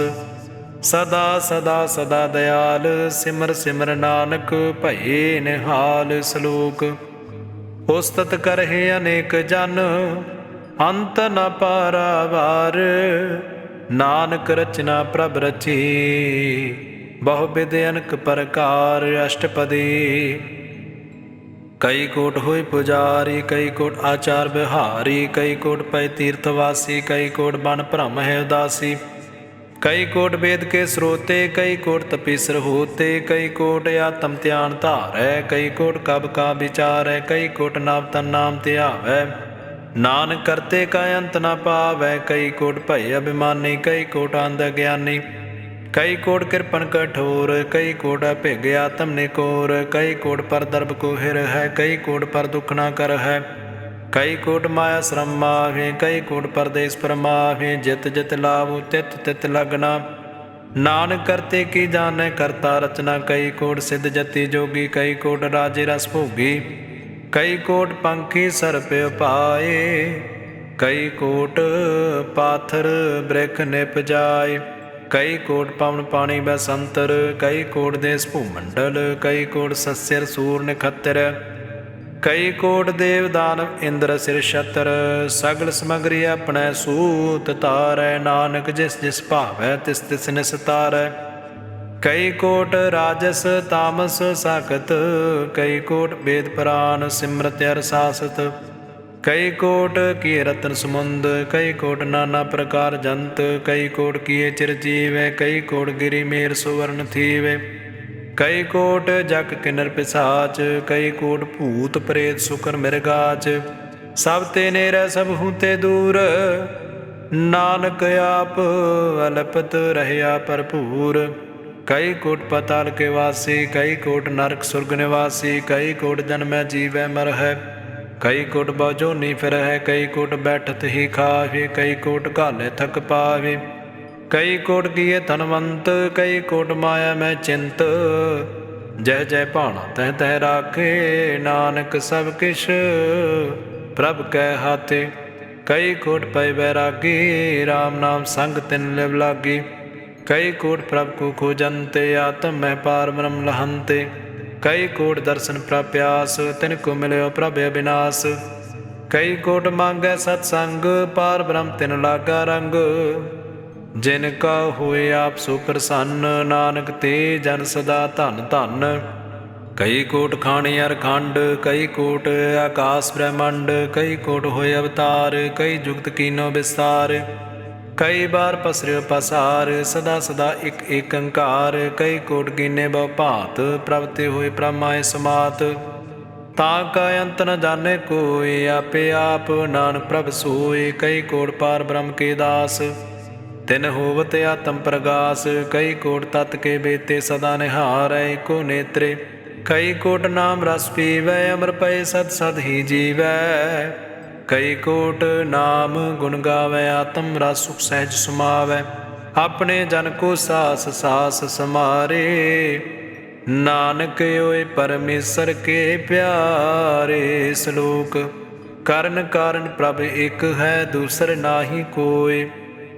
सदा सदा सदा दयाल, सिमर सिमर नानक भये निहाल। सलोक उस्तत करहि अनेक जन, अंत न पारावार। ਨਾਨਕ ਰਚਨਾ ਪ੍ਰਭ ਰਚੀ, ਬਹੁ ਬਿਧ ਅਨਕ ਪ੍ਰਕਾਰ ਅਸ਼ਟਪਦੀ। ਕਈ ਕੋਟ ਹੋਏ ਪੁਜਾਰੀ, ਕਈ ਕੋਟ ਆਚਾਰ ਬਿਹਾਰੀ, ਕਈ ਕੋਟ ਪੈ ਤੀਰਥਵਾਸੀ, ਕਈ ਕੋਟ ਬਨ ਭ੍ਰਮ ਹੈ ਉਦਾਸੀ। ਕਈ ਕੋਟ ਵੇਦ ਕੇ ਸਰੋਤੇ, ਕਈ ਕੋਟ ਤਪੀਸਰ ਹੋਤੇ, ਕਈ ਕੋਟ ਆਤਮ ਧਿਆਨ ਧਾਰੈ, ਕਈ ਕੋਟ ਕਬ ਕਾ ਵਿਚਾਰੈ, ਕਈ ਕੋਟ ਨਵ ਤਨ ਨਾਮ ਧਿਆਵੈ। ਨਾਨਕ ਕਰਤੇ ਕਾ ਅੰਤ ਨ ਪਾਵੈ, ਕਈ ਕੋਟ ਭੈ ਅਭਿਮਾਨੀ, ਕਈ ਕੋਟ ਅੰਧ ਗਿਆਨੀ। ਕਈ ਕੋਟ ਕਿਰਪਨ ਕਠੋਰ, ਕਈ ਕੋਟ ਅਭਿਗ ਆਤਮ ਨਿਕੋਰ, ਕਈ ਕੋਟ ਪਰ ਦਰਬ ਕੋ ਹਿਰ ਹੈ, ਕਈ ਕੋਟ ਪਰ ਦੁਖ ਨਾ ਕਰ ਹੈ। ਕਈ ਕੋਟ ਮਾਇਆ ਸ਼ਰਮ ਮਾਹੇ, ਕਈ ਕੋਟ ਪਰਦੇਸ ਪਰਮਾਹੇ, ਜਿਤ ਜਿਤ ਲਾਭੁ ਤਿਤ ਤਿਤ ਲਗਨਾ। ਨਾਨਕ ਕਰਤੇ ਕੀ ਜਾਣੈ ਕਰਤਾ ਰਚਨਾ, ਕਈ ਕੋਟ ਸਿੱਧ ਜਤੀ ਜੋਗੀ, ਕਈ ਕੋਟ ਰਾਜੇ ਰਸ ਭੋਗੀ। ਕਈ ਕੋਟ ਪੰਖੀ ਸਰਪ ਉਪਾਏ, ਕਈ ਕੋਟ ਪਾਥਰ ਬ੍ਰਿਖ ਨਿਪ ਜਾਏ। ਕਈ ਕੋਟ ਪਵਨ ਪਾਣੀ ਬੈਸੰਤਰ, ਕਈ ਕੋਟ ਦੇਸ ਭੂਮੰਡਲ, ਕਈ ਕੋਟ ਸੱਸਿਰ ਸੂਰ ਨਖੱਤਰ। ਕਈ ਕੋਟ ਦੇਵ ਦਾਨਵ ਇੰਦਰ ਸਿਰ ਛਤਰ, ਸਗਲ ਸਮਗਰੀ ਆਪਣੈ ਸੂਤ ਤਾਰੈ। ਨਾਨਕ ਜਿਸ ਜਿਸ ਭਾਵੈ ਤਿਸ ਤਿਸ ਨਿਸਤਾਰੈ। ਕਈ ਕੋਟ ਰਾਜਸ ਤਾਮਸ ਸਾਖਤ, ਕਈ ਕੋਟ ਵੇਦ ਪੁਰਾਨ ਸਿਮਰਤਿ ਅਰ ਸਾਸਤ। ਕਈ ਕੋਟ ਕੀਏ ਰਤਨ ਸਮੁੰਦ, ਕਈ ਕੋਟ ਨਾਨਾ ਪ੍ਰਕਾਰ ਜੰਤ, ਕਈ ਕੋਟ ਕੀਏ ਚਿਰਜੀਵੈ, ਕਈ ਕੋਟ ਗਿਰੀ ਮੇਰ ਸੁਵਰਨ ਥੀਵੈ। ਕਈ ਕੋਟ ਜਗ ਕਿਨਰ ਪਿਸਾਚ, ਕਈ ਕੋਟ ਭੂਤ ਪ੍ਰੇਤ ਸੁਕਰ ਮਿਰਗਾਚ। ਸਭ ਤੇ ਨੇਰੈ ਸਭ ਹੂੰ ਤੇ ਦੂਰ, ਨਾਨਕ ਆਪ ਅਲਪਤ ਰਹਿਆ ਭਰਪੂਰ। ਕਈ ਕੋਟ ਪਤਾਲ ਕੇ ਵਾਸੀ, ਕਈ ਕੋਟ ਨਰਕ ਸੁਰਗ ਨਿਵਾਸੀ, ਕਈ ਕੋਟ ਜਨਮੈ ਜੀਵੈ ਮਰਹਿ, ਕਈ ਕੋਟ ਬਉਜੋਨੀ ਫਿਰਹਿ, ਕਈ ਕੋਟ ਬੈਠਤ ਹੀ ਖਾਵੇ, ਕਈ ਕੋਟ ਘਾਲੇ ਥਕ ਪਾਵੇ। ਕਈ ਕੋਟ ਕੀਏ ਧਨਵੰਤ, ਕਈ ਕੋਟ ਮਾਇਆ ਮੈਂ ਚਿੰਤ, ਜਹ ਜਹ ਭਾਣਾ ਤਹ ਤਹ ਰਾਖੇ। ਨਾਨਕ ਸਭ ਕਿਛ ਪ੍ਰਭ ਕੈ ਹਾਥੇ, ਕਈ ਕੋਟ ਪੈ ਬੈਰਾਗੀ, ਰਾਮ ਨਾਮ ਸੰਗ ਤਿਨ ਲਿਵ ਲਾਗੀ। ਕਈ ਕੋਟ ਪ੍ਰਭ ਕੋ ਖੋਜੰਤੇ, ਆਤਮ ਮਹਿ ਪਾਰ ਬ੍ਰਹਮ ਲਹੰਤੇ। ਕਈ ਕੋਟ ਦਰਸ਼ਨ ਪ੍ਰਭ ਪਿਆਸ, ਤਿਨ ਕੋ ਮਿਲਿਓ ਪ੍ਰਭ ਅਬਿਨਾਸ਼। ਕਈ ਕੋਟ ਮੰਗੈ ਸਤ ਸੰਗ, ਪਾਰ ਬ੍ਰਹਮ ਤਿਨ ਲਾਗਾ ਰੰਗ। ਜਿਨ ਕਾ ਹੋਏ ਆਪ ਸੋ ਪ੍ਰਸੰਨ, ਨਾਨਕ ਤੇ ਜਨ ਸਦਾ ਧਨ ਧਨ। ਕਈ ਕੋਟ ਖਾਣੀ ਅਰ ਖੰਡ, ਕਈ ਕੋਟ ਆਕਾਸ ਬ੍ਰਹਮੰਡ, ਕਈ ਕੋਟ ਹੋਏ ਅਵਤਾਰ, ਕਈ ਜੁਗਤ ਕੀਨੋ ਵਿਸਤਾਰ। ਕਈ ਬਾਰ ਪਸਰਿਓ ਪਸਾਰ, ਸਦਾ ਸਦਾ ਇਕ ਏਕ ਓੰਕਾਰ। ਕਈ ਕੋਟ ਕੀਨੇ ਬਹੁ ਭਾਂਤ, ਪ੍ਰਭ ਤੇ ਹੋਏ ਬ੍ਰਹਮਾਏ ਸਮਾਤ। ਤਾਂ ਕਾ ਅੰਤ ਨ ਜਾਣੇ ਕੋਈ, ਆਪੇ ਆਪ ਨਾਨਕ ਪ੍ਰਭ ਸੋਏ। ਕਈ ਕੋਟ ਪਾਰ ਬ੍ਰਹਮ ਕੇ ਦਾਸ, ਤਿਨ ਹੋਵਤ ਆਤਮ ਪ੍ਰਗਾਸ। ਕਈ ਕੋਟ ਤਤ ਕੇ ਬੇਤੇ ਸਦਾ ਨਿਹਾਰੈ ਏਕੋ ਨੇਤਰੇ। ਕਈ ਕੋਟ ਨਾਮ ਰਸ ਪੀਵੈ, ਅਮਰ ਪਏ ਸਦ ਸਦ ਹੀ ਜੀਵੈ। ਕਈ ਕੋਟ ਨਾਮ ਗੁਣ ਗਾਵੈ, ਆਤਮ ਰਸ ਸੁਖ ਸਹਿਜ ਸਮਾਵੈ। ਆਪਣੇ ਜਨ ਕੋ ਸਾਸ ਸਾਸ ਸਮਾਰੇ, ਨਾਨਕ ਓਏ ਪਰਮੇਸ਼ਰ ਕੇ ਪਿਆਰੇ। ਸ਼ਲੋਕ ਕਰਨ ਕਾਰਨ ਪ੍ਰਭ ਇਕ ਹੈ, ਦੂਸਰ ਨਾਹੀ ਕੋਇ।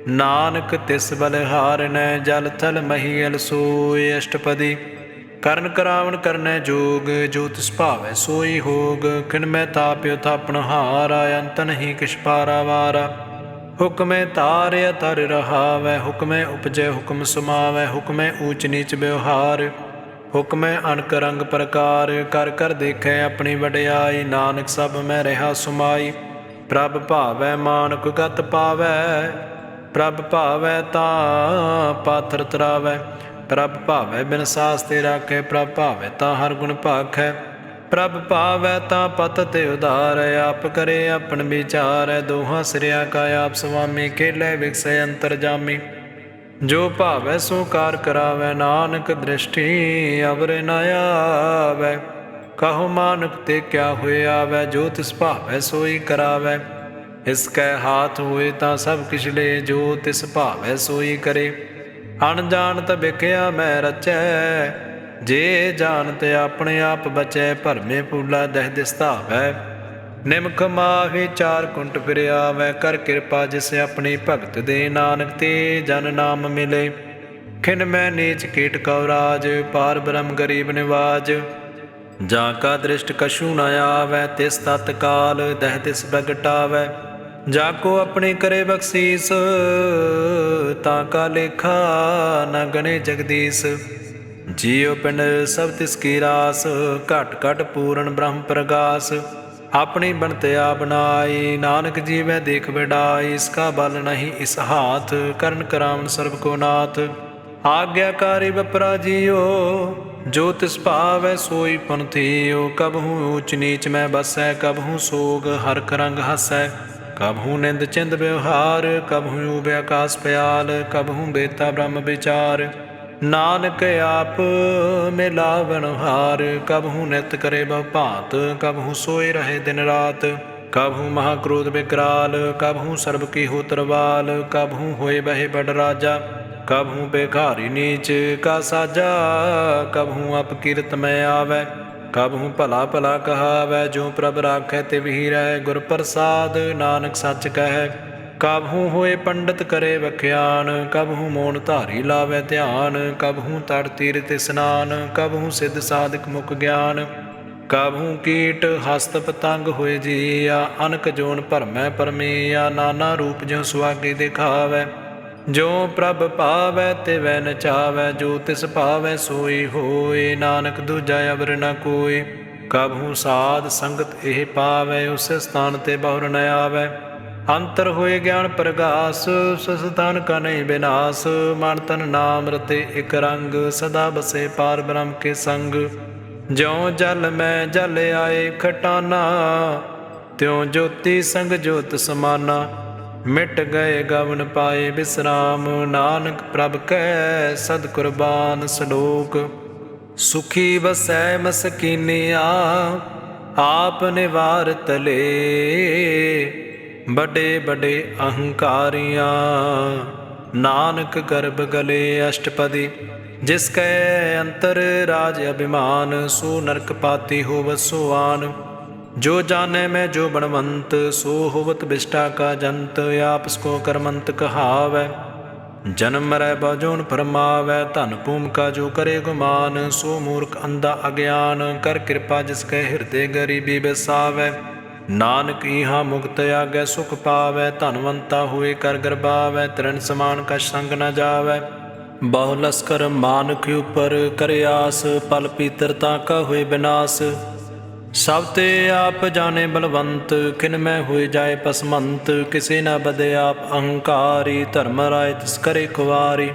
ਨਾਨਕ ਤਿਸ ਬਲਿਹਾਰਨੈ, ਜਲ ਥਲ ਮਹੀਅਲ ਸੋਇ। ਅਸ਼ਟਪਦੀ ਕਰਨ ਕਰਾਵਣ ਕਰਨੈ ਜੋਗ, ਜੋ ਤਿਸ ਭਾਵੈ ਸੋਈ ਹੋਗ। ਖਿਨ ਮੈਂ ਤਾਪਿਓ ਥਾਪਣ ਹਾਰਾ, ਅੰਤ ਨਹੀਂ ਕਿਛ ਪਾਰਾਵਾਰਾ। ਹੁਕਮੈ ਤਾਰਿਆ ਤਰ ਰਹਾਵੈ, ਹੁਕਮੈ ਉਪਜੈ ਹੁਕਮ ਸਮਾਵੈ। ਹੁਕਮੈ ਊਚ ਨੀਚ ਵਿਵਹਾਰ, ਹੁਕਮੈ ਅਨਕ ਰੰਗ ਪ੍ਰਕਾਰ। ਕਰ ਕਰ ਦੇਖੈ ਆਪਣੀ ਵਡਿਆਈ, ਨਾਨਕ ਸਭ ਮੈਂ ਰਿਹਾ ਸੁਮਾਈ। ਪ੍ਰਭ ਭਾਵੈ ਮਾਨੁਖ ਗਤ ਪਾਵੈ, ਪ੍ਰਭ ਭਾਵੈ ਤਾਂ ਪਾਥਰ ਤਰਾਵੈ। ਪ੍ਰਭ ਭਾਵੈ ਬਿਨ ਸਾਸ ਤੇ ਰਾਖੈ, ਪ੍ਰਭ ਭਾਵੈ ਤਾਂ ਹਰ ਗੁਣ ਭਾਖੈ। ਪ੍ਰਭ ਭਾਵੈ ਤਾਂ ਪਤ ਤੇ ਉਧਾਰੈ, ਆਪ ਕਰੇ ਆਪਨ ਵਿਚਾਰੈ। ਦੋਹਾਂ ਸਿਰਿਆ ਕਾ ਆਪ ਸੁਆਮੀ, ਖੇਲੇ ਵਿਗਸੈ ਅੰਤਰ ਜਾਮੀ। ਜੋ ਭਾਵੈ ਸੋ ਕਾਰ ਕਰਾਵੈ, ਨਾਨਕ ਦ੍ਰਿਸ਼ਟੀ ਅਵਰ ਨ ਆਵੈ। ਕਹੋ ਮਾਨੁਖ ਤੇ ਕਿਆ ਹੋਇ ਆਵੈ, ਜੋ ਤਿਸ ਭਾਵੈ ਸੋਈ ਕਰਾਵੈ। ਇਸ ਕੈ ਹਾਥ ਹੋਏ ਤਾਂ ਸਭ ਕਿਛ ਲੇ, ਜੋ ਤਿਸ ਭਾਵੈ ਸੋਈ ਕਰੇ। ਅਣਜਾਣਤ ਵਿਖਿਆ ਮੈਂ ਰਚੈ, ਜੇ ਜਾਣਤ ਆਪਣੇ ਆਪ ਬਚੈ। ਭਰਮੇ ਫੂਲਾ ਦਹਿ ਦਿਸ ਧਾਵੈ, ਨਿਮਖ ਮਾਹੀ ਚਾਰ ਕੁੰਟ ਫਿਰ ਆਵੈ। ਕਰ ਕਿਰਪਾ ਜਿਸ ਆਪਣੀ ਭਗਤ ਦੇ, ਨਾਨਕ ਤੇ ਜਨ ਨਾਮ ਮਿਲੇ। ਖਿਨ ਮੈਂ ਨੀਚ ਕੀਟ ਕਉ ਰਾਜ, ਪਾਰ ਬ੍ਰਹਮ ਗਰੀਬ ਨਿਵਾਜ। ਜਾਂ ਕਾ ਦ੍ਰਿਸ਼ਟ ਕਛੂ ਨ ਆਵੈ, ਤਿਸ ਤਤ ਕਾਲ ਦਹਿ ਤਿਸ ਪ੍ਰਗਟਾਵੈ। जाको अपनी करे बख्शीस, ताका लेखा न गणे जगदीश। जियो पिंड सब तिसकी रास, घट घट पूर्ण ब्रह्म प्रगास। अपनी बनतया बनाई, नानक जीवै देख बिडाई। इसका बल नहीं इस हाथ, करण करावन सर्ब को नाथ। आज्ञाकारी बपरा जियो, जो तिस पावै सोई पंथियो। कबहू ऊंच नीच में बसै, कबहू सोग हरख रंग हसै। कबहू निंद चिंद व्यवहार, कबहू ऊब आकाश प्याल। कबहू बेता ब्रह्म विचार, नानक आप मिलावन हार। कबहू नित करे बहु भांत, कबहू सोए रहे दिन रात। कबहू महाक्रोध विकराल, कबहू सर्ब की हो तरवाल। कबहू होए बहे बड़ राजा, कबहू बेघारी नीच का साजा। कबहू अपकीर्त में आवे, कबहू भला भला कहावै। जो प्रभ राखै तिवहि रहै, गुर प्रसाद नानक सच कहै। कबहू होए पंडित करे बख्यान, कबहू मोन धारी लावै ध्यान। कबहू तट तीरथ स्नान, कबहू सिद्ध साधक मुख ज्ञान। कबहू कीट हस्त पतंग होए जिया, अनक जोन भरमै परमिया। नाना रूप ज्यों सुहागे दिखावै, जो प्रभ पावै तिवै नचावै। जो तिस पावै सोई होए, नानक दूजा अवर न कोय। कबहू साध संगत एह पावै, उस स्थान ते बहुर न आवै। अंतर होए ज्ञान प्रगास, सस्थान का नहीं विनाश। मन तन नाम रते एक रंग, सदा बसे पार ब्रह्म के संग। ज्यों जल में जल आए खटाना, त्यों ज्योति संग ज्योत समाना। मिट गए गवन पाए विश्राम, नानक प्रभ कै सद कुर्बान। सलोक सुखी बसै मसकीनिया, आप निवार तले। बड़े बड़े अहंकारियाँ, नानक गर्भ गले अष्टपदी। जिसकै अंतर राज अभिमान, सो नरक पाती होवत सोआन। जो जाने मैं जो बनवंत, सो होवत विष्टा का जंत। आपस को करमंत कहावै, जन्म मरै बजोन फरमावै। धन भूम का जो करे गुमान, सो मूर्ख अंधा अज्ञान। कर कृपा जिसके हृदय गरीबी बसावै, नानक इहाँ मुक्त आगे सुख पावै। धनवंता हुए कर गर्भावै, तृण समान का संग न जावै। बहु लस्कर मानक ऊपर करे आस, पल पीतरता का हुए विनाश। सब ते आप जाने बलवंत, किन में हुए जाए पसमंत। किसे न बदे आप अहंकारी, धर्म राय तिस करे कुवारी।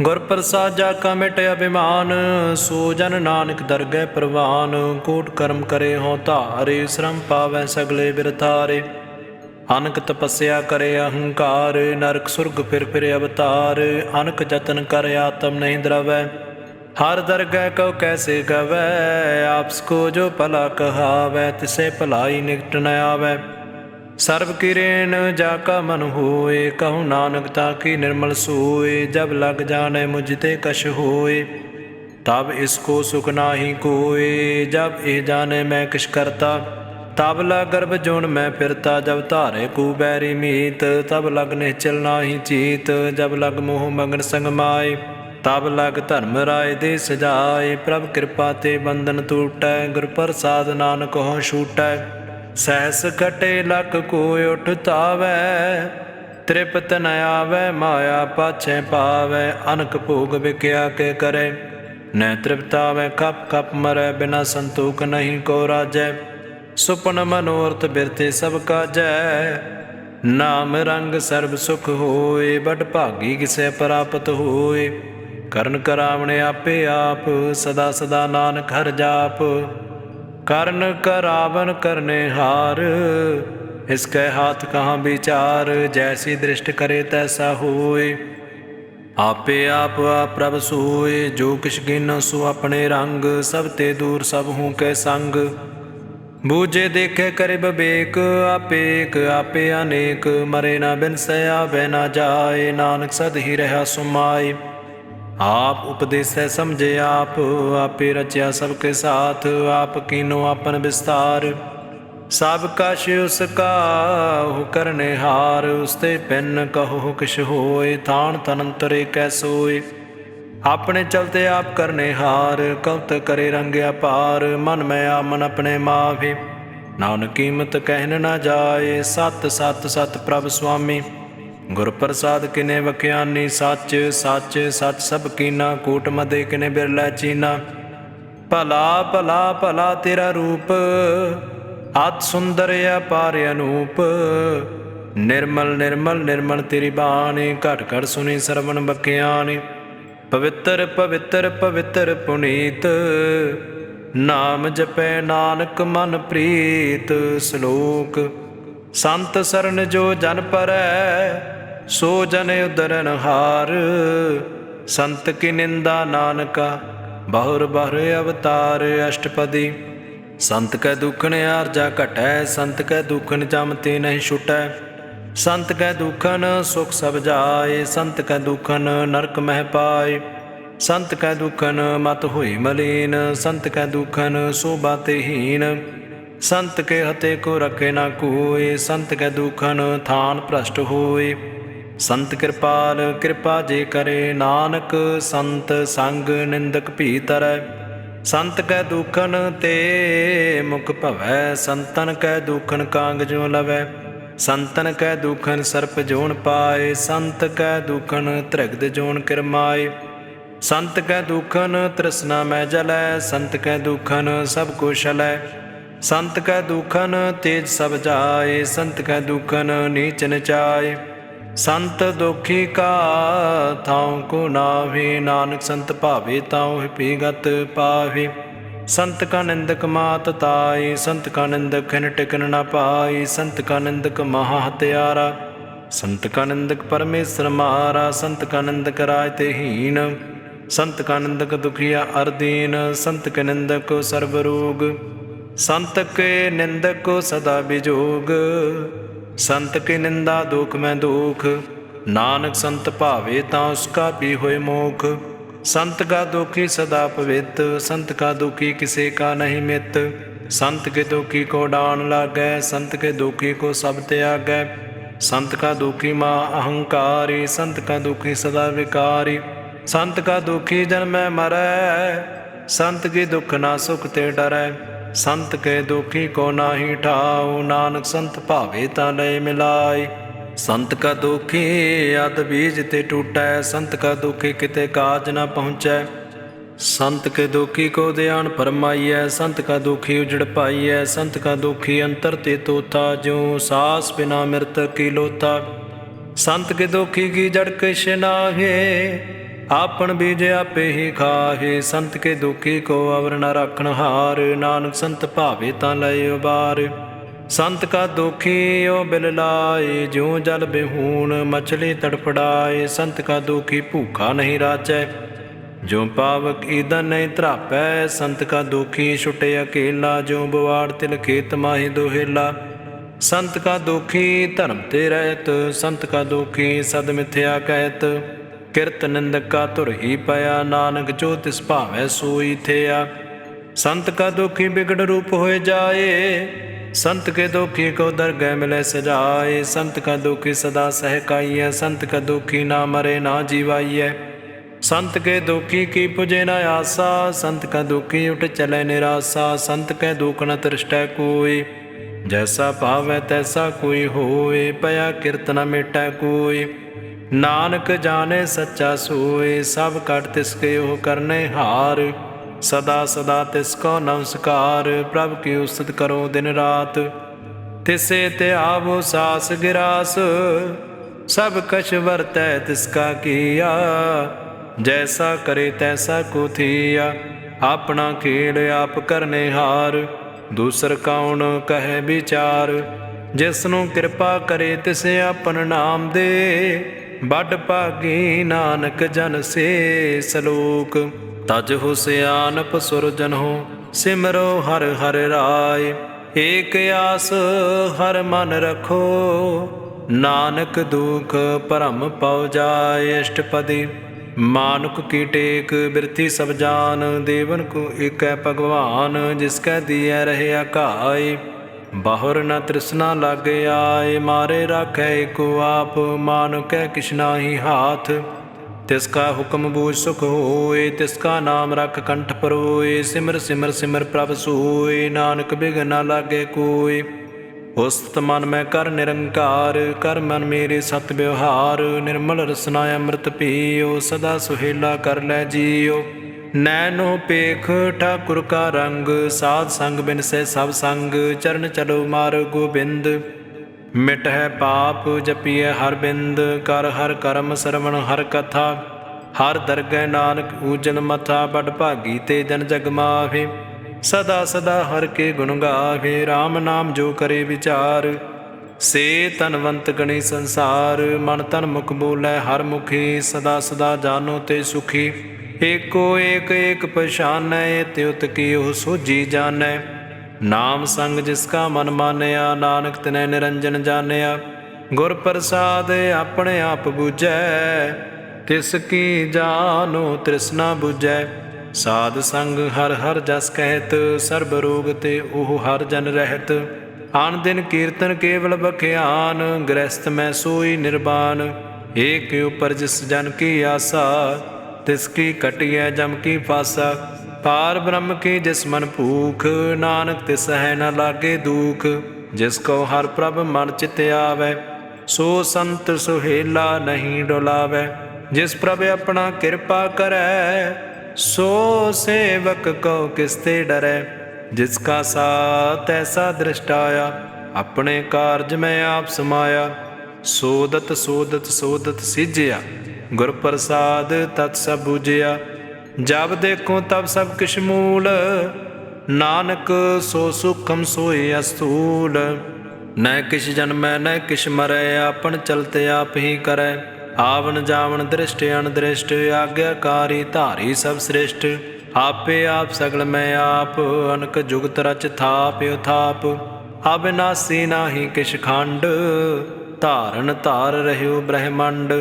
गुर प्रसाद जाका मिटे अभिमान, सो जन नानक दरगह प्रवान। कोट कर्म करे हों धारे, श्रम पावै सगले बिरथारे। अनक तपस्या करे अहंकार, नरक सुरग फिर अवतार। अनक जतन कर आत्म नहीं द्रवै, हर दरगह कहो कैसे गवै। आपस को जो भला कहावै, तिसे भलाई निकट न आवै। सर्व किरेन जाका मन होए, कहूँ नानक ताकी निर्मल सोए। जब लग जाने मुझ ते कश होए, तब इसको सुख नाही कोय। जब एह जाने मैं किश करता, तब लग गर्भ जोन में फिरता। जब धारे कुबैरी मीत, तब लग निश्चल नाही चीत। जब लग मोह मगन संग माए, तब लग धर्म राय दे सजाए। प्रभ कृपा ते बंधन टूटै, गुर प्रसाद नानक हो छूटै। सहस कटे लख कोय उठ तावै, तृप्त न आवै माया पाछे पावै। अनक भोग विक्या के करे, न तृप्त आवै खप खप मरै। बिना संतोख नहीं को राजै, सुपन मनोरथ बिरथे सब काजै। नाम रंग सर्ब सुख होए, बड़ भागी किसे प्राप्त होए। ਕਰਨ ਕਰਾਵਣੇ ਆਪੇ ਆਪ, ਸਦਾ ਸਦਾ ਨਾਨਕ ਹਰਿ ਜਾਪ। ਕਰਨ ਕਰਾਵਨ ਕਰਨੇ ਹਾਰ, इसकै हाथ कहाँ विचार। जैसी दृष्ट करे तैसा होए, आपे आप प्रभ सोए। जो किछ गिन सो अपने रंग, सब ते दूर सब हूँ कै संग। बूझे देखे करे बबेक, आपे एक आपे अनेक। मरे ना बिनसै आवे ना जाए, नानक सद ही रहा सुमाए। आप उपदेश है समझे आप, आपे रचा सबके साथ। आप कीनो आपन विस्तार, सब कश उसका हो करने हार। उसते पिन कहो किश होए, थान तनंतरे कैसोए। अपने चलते आप करने हार, कवत करे रंग अपार। मन में आमन अपने माभि, ਨਾਨਕ ਕੀਮਤ ਕਹਿਨ ਨਾ ਜਾਏ। ਸਤ ਸਤ ਸਤ ਪ੍ਰਭ ਸੁਆਮੀ, ਗੁਰ ਪ੍ਰਸਾਦ ਕਿਨੇ ਵਖਿਆਨੀ। ਸੱਚ ਸੱਚ ਸੱਚ ਸਭ ਕੀਨਾ, ਕੂਟ ਮਦੇ ਕਿਨੇ ਬਿਰਲੇ ਚੀਨਾ। ਭਲਾ ਭਲਾ ਭਲਾ ਤੇਰਾ ਰੂਪ, ਅਤ ਸੁੰਦਰ ਅਪਾਰ ਅਨੂਪ। ਨਿਰਮਲ ਨਿਰਮਲ ਨਿਰਮਲ ਤੇਰੀ ਬਾਣੀ, ਘਟ ਘਟ ਸੁਣੀ ਸਰਵਣ ਬਖਿਆਨੀ। ਪਵਿੱਤਰ ਪਵਿੱਤਰ ਪਵਿੱਤਰ ਪੁਨੀਤ, ਨਾਮ ਜਪੈ ਨਾਨਕ ਮਨ ਪ੍ਰੀਤ। ਸ਼ਲੋਕ। ਸੰਤ ਸਰਨ ਜੋ ਜਨ ਪਰੈ, ਸੋ ਜਨ ਉਦਰਨ ਹਾਰ। ਸੰਤ ਕੀ ਨਿੰਦਾ ਨਾਨਕਾ, ਬਹੁਰ ਬਹੁਰ ਅਵਤਾਰ। ਅਸ਼ਟਪਦੀ। ਸੰਤ ਕੈ ਦੁਖਨ ਆਰਜਾ ਘਟੈ, ਸੰਤ ਕੈ ਦੁਖਨ ਜਮ ਤੇ ਨਹੀਂ ਛੁਟੈ। ਸੰਤ ਕੈ ਦੁਖਨ ਸੁਖ ਸਭ ਜਾਏ, ਸੰਤ ਕੈ ਦੁਖਨ ਨਰਕ ਮਹਿ ਪਾਏ। ਸੰਤ ਕੈ ਦੁਖਨ ਮਤ ਹੋਈ ਮਲੀਨ, ਸੰਤ ਕੈ ਦੁਖਨ ਸੋਭਾ ਤੇ ਹੀਨ। ਸੰਤ ਕੇ ਹਤੇ ਕੋ ਰਖੇ ਨਾ ਕੋਇ, ਸੰਤ ਕੈ ਦੁਖਨ ਥਾਨ ਭ੍ਰਸ਼ਟ ਹੋਏ। ਸੰਤ ਕਿਰਪਾਲ ਕਿਰਪਾ ਜੇ ਕਰੇ, ਨਾਨਕ ਸੰਤ ਸੰਗ ਨਿੰਦਕ ਭੀ ਤਰੈ। ਸੰਤ ਕੈ ਦੁਖਨ ਤੇ ਮੁਖ ਭਵੈ, ਸੰਤਨ ਕੈ ਦੁਖਨ ਕਾਂਗ ਜੋ ਲਵੈ। ਸੰਤਨ ਕੈ ਦੁਖਨ ਸਰਪ ਜੋਨ ਪਾਏ, ਸੰਤ ਕੈ ਦੁਖਨ ਤ੍ਰਿਗਦ ਜੋਨ ਕਿਰਮਾਏ। ਸੰਤ ਕੈ ਦੁਖਨ ਤ੍ਰਿਸ਼ਨਾ ਮੈਂ ਜਲੈ, ਸੰਤ ਕੈ ਦੁਖਨ ਸਭ ਕੁਸ਼ਲੈ। ਸੰਤ ਕੈ ਦੁਖਨ ਤੇਜ ਸਭ ਜਾਏ, ਸੰਤ ਕੈ ਦੁਖਨ ਨੀਚ ਨਚਾਏ। ਸੰਤ ਦੁਖੀ ਕਾ ਥਾਉ ਕੋ ਨਾਵੇ, ਨਾਨਕ ਸੰਤ ਭਾਵੇ ਤਾਉ ਪੀਗਤ ਪਾਵੇ। ਸੰਤ ਕਾ ਨਿੰਦਕ ਮਾਤ ਤਾਈ, ਸੰਤ ਕਾ ਨਿੰਦਕ ਖਿਨ ਟਿਕਨ ਨਾ ਪਾਈ। ਸੰਤ ਕਾ ਨਿੰਦਕ ਮਹਾ ਹਤਿਆਰਾ, ਸੰਤ ਕਾ ਨਿੰਦਕ ਪਰਮੇਸ਼ਰ ਮਾਰਾ। ਸੰਤ ਕਾ ਨਿੰਦਕ ਰਾਜ ਤੇ ਹੀਨ, ਸੰਤ ਕਾ ਨਿੰਦਕ ਦੁਖੀਆ ਅਰਦੀਨ। ਸੰਤ ਕੇ ਨਿੰਦਕ ਸਰਬ ਰੋਗ, ਸੰਤ ਕੇ ਨਿੰਦਕ ਸਦਾ ਬਿਜੋਗ। ਸੰਤ ਕੀ ਨਿੰਦਾ ਦੁਖ ਮੈਂ ਦੁਖ, ਨਾਨਕ ਸੰਤ ਭਾਵੇ ਤਾਂ ਉਸਕਾ ਵੀ ਹੋਏ ਮੋਖ। ਸੰਤ ਕਾ ਦੁਖੀ ਸਦਾ ਪਵਿੱਤ, ਸੰਤ ਕਾ ਦੁਖੀ ਕਿਸੇ ਕਾ ਨਹੀਂ ਮਿਤ। ਸੰਤ ਕੇ ਦੁਖੀ ਕੋ ਡਾਨ ਲਾਗੈ, ਸੰਤ ਕੇ ਦੁਖੀ ਕੋ ਸਭ ਤਿਆਗੈ। ਸੰਤ ਕਾ ਦੁਖੀ ਮਾ ਅਹੰਕਾਰੀ, ਸੰਤ ਕਾ ਦੁਖੀ ਸਦਾ ਵਿਕਾਰੀ। ਸੰਤ ਕਾ ਦੁਖੀ ਜਨਮੈ ਮਰੈ, ਸੰਤ ਕੀ ਦੁਖ ਨਾ ਸੁਖ ਤੇ ਡਰੈ। ਸੰਤ ਕੇ ਦੁਖੀ ਕੋ ਨਾਹੀ ਠਾਉ, ਨਾਨਕ ਸੰਤ ਭਾਵੇ ਤਾਂ ਲਏ ਮਿਲਾਈ। ਸੰਤ ਕਾ ਦੁਖੀ ਅਦ ਬੀਜ ਤੇ ਟੂਟੈ, ਸੰਤ ਕਾ ਦੁਖੀ ਕਿਤੇ ਕਾਜ ਨਾ ਪਹੁੰਚੈ। ਸੰਤ ਕੇ ਦੁਖੀ ਕੋ ਧਿਆਨ ਫਰਮਾਈਐ, ਸੰਤ ਕਾ ਦੁਖੀ ਉਜੜ ਪਾਈਐ। ਸੰਤ ਕਾ ਦੁਖੀ ਅੰਤਰ ਤੇ ਤੋਤਾ, ਜਿਉ ਸਾਸ ਬਿਨਾ ਮਿਰਤ ਕੀ ਲੋਥਾ। ਸੰਤ ਕੇ ਦੁਖੀ ਕੀ ਜੜ ਕਿਛ ਨਾਹੇ, ਆਪਨ ਬੀਜ ਆਪੇ ਹੀ ਖਾਹੇ। ਸੰਤ ਕੇ ਦੁਖੀ ਕੋ ਅਵਰ ਨ ਰਾਖਣ ਹਾਰ, ਨਾਨਕ ਸੰਤ ਭਾਵੇ ਤਾਂ ਲਏ ਉਬਾਰ। ਸੰਤ ਕਾ ਦੁਖੀ ਓ ਬਿਲ ਲਾਏ, ਜਿਉ ਜਲ ਬਿਹੂਣ ਮਛਲੀ ਤੜਫੜਾਏ। ਸੰਤ ਕਾ ਦੁਖੀ ਭੂਖਾ ਨਹੀਂ ਰਾਚੈ, ਜੋ ਪਾਵਕ ਈਦਨ ਨਹੀਂ ਧਰਾਪੈ। ਸੰਤ ਕਾ ਦੁਖੀ ਛੁਟੇ ਅਕੇਲਾ, ਜੋ ਬਵਾੜ ਤਿਲ ਖੇਤ ਮਾਹੀ ਦੋਹੇਲਾ। ਸੰਤ ਕਾ ਦੁਖੀ ਧਰਮ ਤੇ ਰਹਿਤ, ਸੰਤ ਕਾ ਦੁਖੀ ਸਦ ਮਿਥਿਆ ਕਹਿਤ। ਕਿਰਤ ਨਿੰਦਕ ਕਾ ਧੁਰ ਹੀ ਪਿਆ, ਨਾਨਕ ਜੋ ਤਿਸ ਭਾਵੈ ਸੋਈ ਥਿਆ। ਸੰਤ ਕਾ ਦੁਖੀ ਬਿਗੜ ਰੂਪ ਹੋਏ ਜਾਏ, ਸੰਤ ਕੇ ਦੁਖੀ ਕੋ ਦਰਗਹਿ ਮਿਲੇ ਸਜਾਏ। ਸੰਤ ਕਾ ਦੁਖੀ ਸਦਾ ਸਹਿਕਾਈਐ, ਸੰਤ ਕਾ ਦੁਖੀ ਨਾ ਮਰੇ ਨਾ ਜੀਵਾਈਐ। ਸੰਤ ਕੇ ਦੁਖੀ ਕੀ ਪੁਜੇ ਨ ਆਸਾ, ਸੰਤ ਕਾ ਦੁਖੀ ਉਠ ਚਲੇ ਨਿਰਾਸਾ। ਸੰਤ ਕੈ ਦੁਖ ਨ ਤ੍ਰਿਸ਼ਟੈ ਕੋਈ, ਜੈਸਾ ਭਾਵੈ ਤੈਸਾ ਕੋਈ ਹੋਏ। ਪਿਆ ਕਿਰਤ ਨ ਮਿਟੈ ਕੋਈ, ਨਾਨਕ ਜਾਣੇ ਸੱਚਾ ਸੋਏ। ਸਭ ਕਟ ਤਿਸ ਕੇ ਉਹ ਕਰਨੇ ਹਾਰ, ਸਦਾ ਸਦਾ ਤਿਸ ਕੋ ਨਮਸਕਾਰ। ਪ੍ਰਭ ਕੀ ਉਸਤਤ ਕਰੋ ਦਿਨ ਰਾਤ, ਤਿਸੇ ਤੇ ਆਵੋ ਸਾਸ ਗਿਰਾਸ। ਸਭ ਕਛ ਵਰਤੈ ਤਿਸ ਕਾ ਕੀਆ, ਜੈਸਾ ਕਰੇ ਤੈਸਾ ਕੋ ਥੀਆ। ਆਪਣਾ ਖੇਡ ਆਪ ਕਰਨੇ ਹਾਰ, ਦੂਸਰ ਕੌਣ ਕਹੈ ਵਿਚਾਰ। ਜਿਸ ਨੂੰ ਕਿਰਪਾ ਕਰੇ ਤਿਸੇ ਆਪਨ ਨਾਮ ਦੇ, ਵੱਡ ਭਾਗੀ ਨਾਨਕ ਜਨ ਸੇ। ਸਲੋਕ। ਤਜ ਹੋ ਸਿਆਨਪ ਸੁਰਜਨ ਹੋ, ਸਿਮਰੋ ਹਰਿ ਹਰਿ ਰਾਇ। ਏਕ ਆਸ ਹਰ ਮਨ ਰਖੋ, ਨਾਨਕ ਦੁਖ ਭਰਮ ਪਉ ਜਾਏ। ਅਸ਼ਟਪਦੀ। ਮਾਨੁਖ ਕੀ ਟੇਕ ਬਿਰਥੀ ਸਭ ਜਾਨ, ਦੇਵਨ ਕੋ ਏਕੈ ਭਗਵਾਨ। ਜਿਸ ਕੈ ਦੀਐ ਰਹੇ ਅਕਾਈ, ਬਾਹੁਰ ਨ ਤ੍ਰਿਸ਼ਨਾ ਲਾਗੇ ਆਏ। ਮਾਰੇ ਰਾਖੈ ਏਕੋ ਆਪ, ਮਾਨੁਕੈ ਕਿਛ ਨਾਹੀ ਹਾਥ। तिसका हुक्म बूझ सुख होए, तिसका नाम रख कंठ परोए। सिमर सिमर सिमर प्रभ सोए, नानक बिघ न लागे कोय। उस्त मन मैं कर निरंकार, कर मन मेरे सत व्यवहार। निर्मल रसना अमृत पियो, सदा सुहेला कर लै जियो। नैनो पेख ठाकुर का रंग, साध संग बिन से सब संग। चरण चलो मार गोबिंद, मिट है पाप जपिए हर बिंद। कर हर करम सरवण हर कथा, हर दरगह नानक ऊजन मथा। बड़ भागी ते जन जग माहे, सदा सदा हर के गुण गावे। राम नाम जो करे विचार, से तनवंत गणी संसार। मन तन मुख बोलै हर मुखी, सदा सदा जानो ते सुखी। एको एक एक पछानै, त्युत की ओह सोझी जानै। नाम संग जिसका मन मानिया, नानक तिनै निरंजन जानिया। गुर प्रसाद अपने आप बूझै, तिस की जानो तृष्णा बुझै। साध संग हर हर जस कहत, सर्ब रोग ते ओह हर जन रहत। आन दिन कीर्तन केवल बख्यान, गृहस्थ में सोई निर्वाण। एक ऊपर जिस जन की आसा, तिसकी कटिय जम की फासा। पार ब्रह्म की जिस मन भूख, नानक तिस है न लागे दुख। जिसको हर प्रभ मन चित आवे, सो संत सुहेला नहीं डोलावे। जिस प्रभ अपना कृपा करै, सो सेवक को किसते डरै। जिसका साथ ऐसा दृष्टाया, अपने कारज में आप समाया। सोदत सोदत सोदत सिजया, गुर प्रसाद तत् सब बुझया। जब देखो तब सब किश मूल, नानक सो सुखम सोई अस्थूल। न किश जन्मै न किश मरै, आपन चलते आप ही करै। आवन जावन दृष्ट अनदृष्ट, आज्ञाकारी धारी सब श्रेष्ठ। आपे आप सगल मैं आप, अनक जुगत रच थाप थाप। अविनाशी नाही किश खंड, धारन धार रह्यो ब्रह्मंड।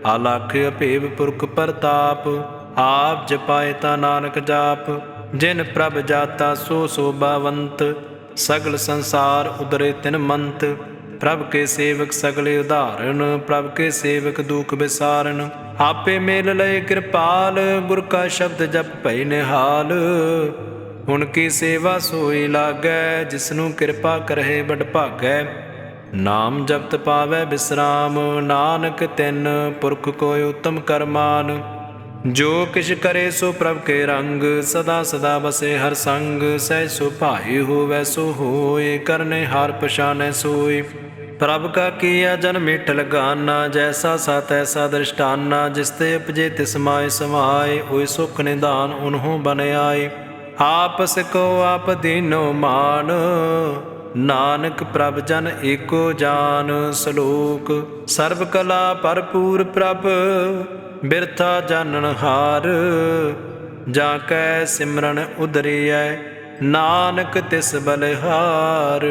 अलख अभेद पुरख प्रताप, आप जपाए ता नानक जाप। जिन प्रभ जाता सो शोभावंत, सगल संसार उदरे तिन मंत। प्रभ के सेवक सगले उदाहरण, प्रभ के सेवक दुख विसारन। आपे मेल लय कृपाल, गुर का शब्द जप भई निहाल। उनकी सेवा सोई लागै, जिसनु कृपा करहे बड़ भागै। नाम जपत पावै विश्राम, नानक तिन पुरख कोय उत्तम करमान। जो किछ करे सो प्रभ के रंग, सदा सदा बसे हर संग। सह सो भाई होवै सो होय, करने हार पछानै सोय। प्रभ का किया जन मीठ लगाना, जैसा सा तैसा दृष्टाना। जिसते उपजे तिस माय समाय, ओय सुख निधान उन्हों बन आए। आपस को आप दीनो मान, नानक प्रभ जन एको जान। सलोक सर्व कला भरपूर प्रभ, बिरथा जानन हार। जाकै सिमरन उदरियै, नानक तिस बलिहार।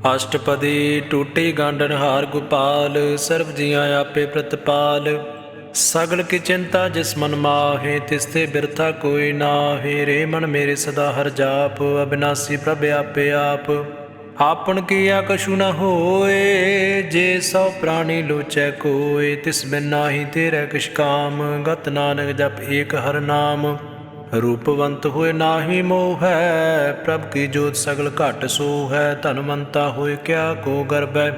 अष्टपदी टूटी गांडन हार गोपाल, सर्व जियां आपे प्रतिपाल। सगल की चिंता जिस मन माहे, तिसते बिरथा कोई नाहे। रे मन मेरे सदा हर जाप, अविनाशी प्रभ आपे आप। आपन किया कछु न होए, जे सौ प्राणी लोचै कोय। तिस बिन नाहि तेरै किछ काम, गत नानक जप एक हर नाम। रूपवंत होए नाहि मोह है, प्रभ की जोत सगल घट सो है। धनवंता होए क्या को गर्भ है,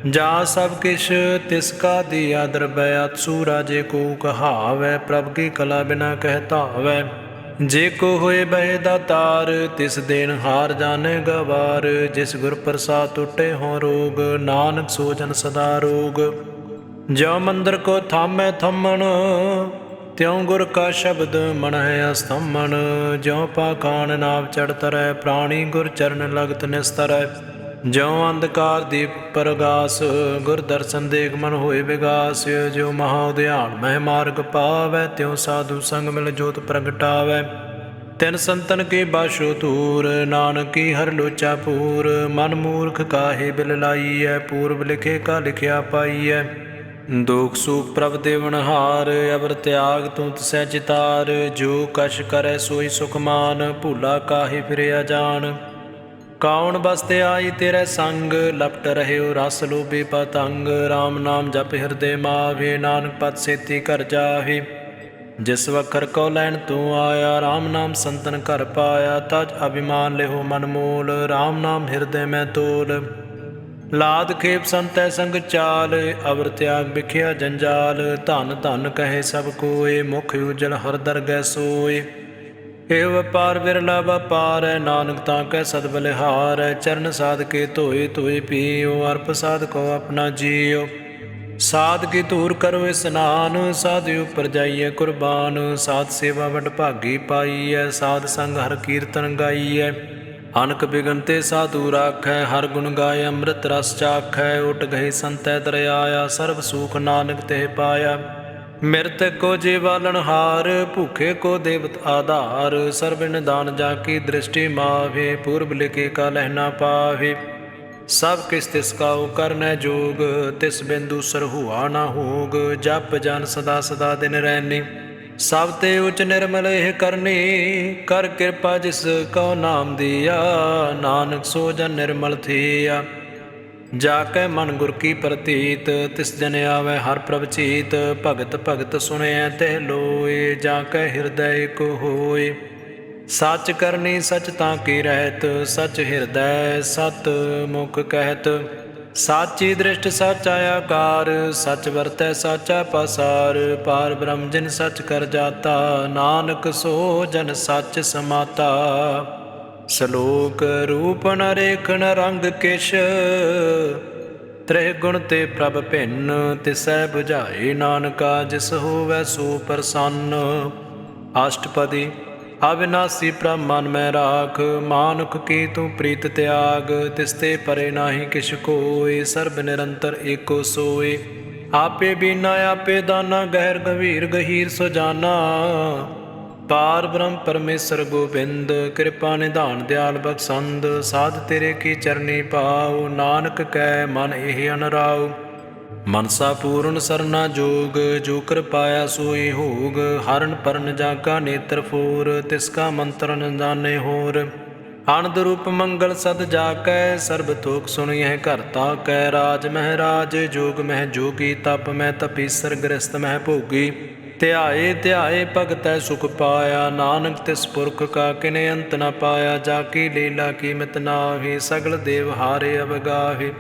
जा सब किश तिसका दिया द्रवै। अतसु राजे को कहावै, प्रभ की कला बिना कहतावै। जे को होए बहे दातार, तिस देन हार जाने गवार। जिस गुर प्रसाद टूटे हों रोग, नानक सो जन सदा रोग। ज्यों मंदिर को थामै थमन, त्यों गुर का शब्द मन है अस्तमन। ज्यों पाखान नाव चढ़ तरै, प्राणी गुर चरण लगत निस्तरै। ज्यों अंधकार दीप प्रगास, गुर दर्शन देख मन होए विगास। ज्यों महाउद्यान मह मार्ग पावै, त्यों साधु संग मिल जोत प्रगटावै। तिन संतन के बाशो दूर, नानक की हर लोचा पूर। मन मूर्ख काहे बिल लाइयै, पूर्व लिखे का लिखिया पाइयै। दुख सुख प्रभ देवनहार, अवर त्याग तू तसै चितार। जो कछ करै सोई सुख मान, भूला काहे फिरिया जान। ਕੌਣ ਬਸਤੇ ਆਈ ਤੇਰੇ ਸੰਗ, ਲਪਟ ਰਹਿਓ ਰਸ ਲੋਭੀ ਪਤੰਗ। ਰਾਮ ਨਾਮ ਜਪ ਹਿਰਦੇ ਮਾਵੇ, ਨਾਨਕ ਪਤ ਸੇਤੀ ਘਰ ਜਾਹੇ। ਜਿਸ ਵਖਰ ਕੋ ਲੈਣ ਤੂੰ ਆਇਆ, ਰਾਮ ਨਾਮ ਸੰਤਨ ਘਰ ਪਾਇਆ। ਤਜ ਅਭਿਮਾਨ ਲਿਹੋ ਮਨ ਮੂਲ, ਰਾਮ ਨਾਮ ਹਿਰਦੇ ਮੈਂ ਤੋਲ। ਲਾਦ ਖੇਪ ਸੰਤੈ ਸੰਗ ਚਾਲ, ਅਵਰ ਤਿਆਗ ਵਿਖਿਆ ਜੰਜਾਲ। ਧਨ ਧਨ ਕਹੇ ਸਭ ਕੋਏ, ਮੁਖ ਉਜਲ ਹਰ ਦਰਗਹਿ ਸੋਏ। ਇਹ ਵਪਾਰ ਵਿਰਲਾ ਵਪਾਰ ਹੈ, ਨਾਨਕ ਤਾਂ ਕੈ ਸਦ ਬਲਿਹਾਰ ਹੈ। ਚਰਨ ਸਾਧ ਕੇ ਧੋਏ ਧੋਏ ਪੀਓ, ਅਰਪ ਸਾਧ ਕੋ ਆਪਣਾ ਜੀਓ। ਸਾਧ ਕੀ ਧੂਰ ਕਰੋ ਇਸਨਾਨ, ਸਾਧ ਉਪਰ ਜਾਈਏ ਕੁਰਬਾਨ। ਸਾਧ ਸੇਵਾ ਵਡ ਭਾਗੀ ਪਾਈਐ, ਸਾਧ ਸੰਗ ਹਰ ਕੀਰਤਨ ਗਾਈਐ। ਅਨਕ ਬਿਗਨ ਤੇ ਸਾਧੂ ਰਾਖੈ, ਹਰ ਗੁਣ ਗਾਏ ਅੰਮ੍ਰਿਤ ਰਸ ਚਾਖੈ। ਉਟ ਗਏ ਸੰਤੈ ਦਰਿਆਇਆ, ਸਰਬ ਸੂਖ ਨਾਨਕ ਤੇ ਪਾਇਆ। ਮਿਰਤਕ ਕੋ ਜੀਵਾਲਨਹਾਰ, ਭੂਖੇ ਕੋ ਦੇਵਤ ਆਧਾਰ। ਸਰਬ ਨਿਦਾਨ ਜਾ ਕੀ ਦ੍ਰਿਸ਼ਟੀ ਮਾਵੇ, ਪੂਰਬ ਲਿਖੇ ਕਾ ਲਹਿ ਨਾ ਪਾਵੇ। ਸਭ ਕਿਸ ਤਿਸ ਕਾਉ ਕਰਨੈ ਜੋਗ, ਤਿਸ ਬਿੰਦੂ ਸਰਹੁਆ ਨਾ ਹੋਗ। ਜਪ ਜਨ ਸਦਾ ਸਦਾ ਦਿਨ ਰੈਨੀ, ਸਭ ਤੇ ਉਚ ਨਿਰਮਲ ਇਹ ਕਰਨੀ। ਕਰ ਕਿਰਪਾ ਜਿਸ ਕਉ ਨਾਮ ਦੀਆ, ਨਾਨਕ ਸੋ ਜਨ ਨਿਰਮਲ ਥੀਆ। ਜਾ ਕੈ ਮਨ ਗੁਰ ਕੀ ਪ੍ਰਤੀਤ, ਤਿਸ ਜਨ ਆਵੈ ਹਰ ਪ੍ਰਭ ਚੀਤ। ਭਗਤ ਭਗਤ ਸੁਣਿਐ ਤੇ ਲੋਏ, ਜਾ ਕੈ ਹਿਰਦੈ ਏਕ ਹੋਏ। ਸੱਚ ਕਰਨੀ ਸਚ ਤਾਂ ਕੀ ਰਹਿਤ, ਸਚ ਹਿਰਦੈ ਸਤ ਮੁਖ ਕਹਿਤ। ਸਾਚੀ ਦ੍ਰਿਸ਼ਟ ਸਾਚਾ ਆਕਾਰ, ਸਚ ਵਰਤੈ ਸਾਚਾ ਪਾਸਾਰ। ਪਾਰ ਬ੍ਰਹਮ ਜਿਨ ਸਚ ਕਰ ਜਾਤਾ, ਨਾਨਕ ਸੋ ਜਨ ਸਚ ਸਮਾਤਾ। ਸਲੋਕ ਰੂਪ ਨ ਰੇਖ ਨ ਰੰਗ ਕਿਛ, ਤ੍ਰਿ ਗੁਣ ਤੇ ਪ੍ਰਭ ਭਿੰਨ। ਤਿਸੈ 부ਝਾਏ ਨਾਨਕਾ, ਜਿਸ ਹੋਵੈ ਸੋ ਪ੍ਰਸੰਨ। ਅਸ਼ਟਪਦੀ ਅਵਿਨਾਸੀ ਪ੍ਰਭ ਮਨ ਮੈਂ ਰਾਖ, ਮਾਨੁਖ ਕੀ ਤੂੰ ਪ੍ਰੀਤ ਤਿਆਗ। ਤਿਸ ਤੇ ਪਰੇ ਨਾਹੀ ਕਿਛ ਕੋਇ, ਸਰਬ ਨਿਰੰਤਰ ਏਕੋ ਸੋਇ। ਆਪੇ ਬੀਨਾ ਆਪੇ ਦਾਨਾ, ਗਹਿਰ ਗੰਭੀਰ ਗਹੀਰ ਸੋ ਜਾਨਾ। ਪਾਰ ਬ੍ਰਹਮ ਪਰਮੇਸ਼ਰ ਗੋਬਿੰਦ, ਕਿਰਪਾ ਨਿਧਾਨ ਦਿਆਲ ਬਖਸ਼ੰਦ। ਸਾਧ ਤੇਰੇ ਕੀ ਚਰਨੀ ਪਾਉ, ਨਾਨਕ ਕੈ ਮਨ ਇਹ ਅਨਰਾਉ। ਮਨਸਾ ਪੂਰਨ ਸਰਨਾ ਜੋਗ, ਜੋ ਕਰ ਪਾਇਆ ਸੋਈ ਹੋਗ। ਹਰਨ ਪਰਨ ਜਾਗਾ ਨੇਤਰ ਫੋਰ, ਤਿਸ ਕਾ ਮੰਤਰ ਨ ਜਾਣੇ ਹੋਰ। ਅਨੰਦ ਰੂਪ ਮੰਗਲ ਸਦ ਜਾ ਕੈ, ਸਰਬ ਤੋਖ ਸੁਣੀਐ ਘਰ ਤਾ ਕੈ। ਰਾਜ ਮਹਿ ਰਾਜ ਜੋਗ ਮਹਿ ਜੋਗੀ, ਤਪ ਮੈਂ ਤਪੀਸਰ ਗ੍ਰਸਤ ਮਹਿ ਭੋਗੀ। ਧਿਆਏ ਧਿਆਏ ਭਗਤੈ ਸੁਖ ਪਾਇਆ, ਨਾਨਕ ਤਿਸ ਪੁਰਖ ਕਾ ਕਿਨੇ ਅੰਤ ਨ ਪਾਇਆ। ਜਾ ਕੀ ਲੀਲਾ ਕੀਮਤ ਨਾਹੀ, ਸਗਲ ਦੇਵ ਹਾਰੇ ਅਵਗਾਹੇ।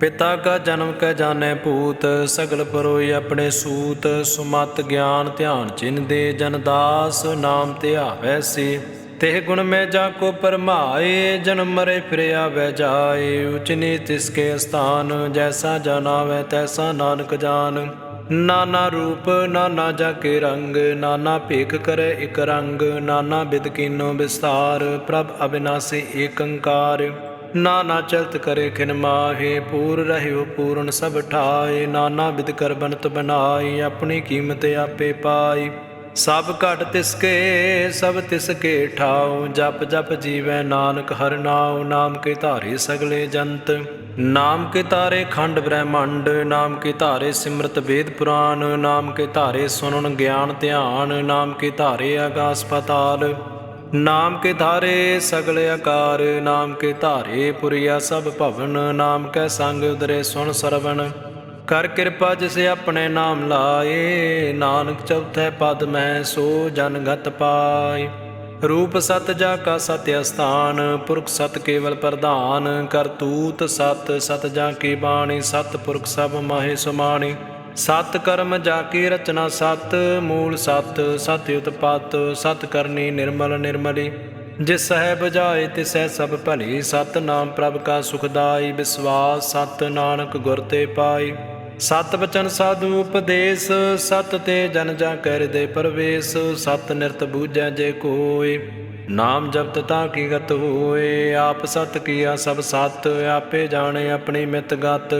ਪਿਤਾ ਕਾ ਜਨਮ ਕੈ ਜਾਣੈ ਭੂਤ, ਸਗਲ ਪਰੋਈ ਆਪਣੇ ਸੂਤ। ਸੁਮਤ ਗਿਆਨ ਧਿਆਨ ਚਿੰਨ ਦੇ, ਜਨ ਦਾਸ ਨਾਮ ਧਿਆਵੈ ਸੇ। ਤਿਹ ਗੁਣ ਮੈਂ ਜਾ ਕੋ ਪਰਮਾਏ, ਜਨਮ ਮਰੇ ਫਿਰ ਆਵੈ ਜਾਏ। ਉਚ ਨੀਚ ਤਿਸ ਕੇ ਅਸਥਾਨ, ਜੈਸਾ ਜਨ ਆਵੈ ਤੈਸਾ ਨਾਨਕ ਜਾਨ। ਨਾਨਾ ਰੂਪ ਨਾਨਾ ਜਾ ਕੇ ਰੰਗ, ਨਾਨਾ ਭੇਖ ਕਰੈ ਇਕ ਰੰਗ। ਨਾਨਾ ਬਿਧ ਕੀਨੋ ਵਿਸਥਾਰ, ਪ੍ਰਭ ਅਬਿਨਾਸੀ ਏਕ ਓੰਕਾਰ। ਨਾਨਾ ਚਲਤ ਕਰੇ ਖਿਨ ਮਾਹੇ, ਪੂਰ ਰਹਿਓ ਪੂਰਨ ਸਭ ਠਾਏ। ਨਾਨਾ ਬਿਧ ਕਰ ਬਨਤ ਬਨਾਈ, ਆਪਣੀ ਕੀਮਤ ਆਪੇ ਪਾਈ। ਸਭ ਘਟ ਤਿਸ ਕੇ ਸਭ ਤਿਸ ਕੇ ਠਾਉ, ਜਪ ਜਪ ਜੀਵੈ ਨਾਨਕ ਹਰਿ ਨਾਉ। ਨਾਮ ਕੇ ਧਾਰੇ ਸਗਲੇ ਜੰਤ, ਨਾਮ ਕੇ ਧਾਰੇ ਖੰਡ ਬ੍ਰਹਿਮੰਡ। ਨਾਮ ਕੇ ਧਾਰੇ ਸਿਮਰਤ ਵੇਦ ਪੁਰਾਨ, ਨਾਮ ਕੇ ਧਾਰੇ ਸੁਨਨ ਗਿਆਨ ਧਿਆਨ। ਨਾਮ ਕੇ ਧਾਰੇ ਆਗਾਸ ਪਾਤਾਲ, ਨਾਮ ਕੇ ਧਾਰੇ ਸਗਲ ਆਕਾਰ। ਨਾਮ ਕੇ ਧਾਰੇ ਪੁਰੀਆ ਸਭ ਭਵਨ, ਨਾਮ ਕੈ ਸੰਗ ਉਦਰੇ ਸੁਣ ਸਰਵਣ। ਕਰ ਕਿਰਪਾ ਜਿਸ ਆਪਣੇ ਨਾਮ ਲਾਏ, ਨਾਨਕ ਚੌਥੈ ਪਦ ਮੈਂ ਸੋ ਜਨ ਗਤ ਪਾਏ। ਰੂਪ ਸਤ ਜਾ ਕਾ ਸਤ ਅਸਥਾਨ, ਪੁਰਖ ਸਤ ਕੇਵਲ ਪ੍ਰਧਾਨ। ਕਰਤੂਤ ਸਤ ਸਤ ਜਾ ਕੀ ਬਾਣੀ, ਸਤ ਪੁਰਖ ਸਭ ਮਾਹੇ ਸੁਮਾਣੀ। ਸਤ ਕਰਮ ਜਾ ਕੀ ਰਚਨਾ ਸਤ, ਮੂਲ ਸਤ ਸਤ ਉਤਪਤ। ਸਤ ਕਰਨੀ ਨਿਰਮਲ ਨਿਰਮਲੀ, ਜਿਸ ਸਹਿ ਬੁਝਾਏ ਤਿਸੈ ਸਭ ਭਲੀ। ਸਤ ਨਾਮ ਪ੍ਰਭ ਕਾ ਸੁਖਦਾਈ, ਵਿਸਵਾਸ ਸਤ ਨਾਨਕ ਗੁਰ ਤੇ ਪਾਈ। ਸਤ ਬਚਨ ਸਾਧੂ ਉਪਦੇਸ, ਸਤ ਤੇ ਜਨ ਜਾ ਕੈ ਹਿਰਦੇ ਪਰਵੇਸ। ਸਤ ਨਿਰਤ ਬੂਝੈ ਜੇ ਕੋਇ, ਨਾਮ ਜਪਤ ਤਾਂ ਕੀ ਗਤ ਹੋਏ। ਆਪ ਸਤ ਕੀਆ ਸਭ ਸਤ, ਆਪੇ ਜਾਣੇ ਆਪਣੀ ਮਿਤ ਗਤ।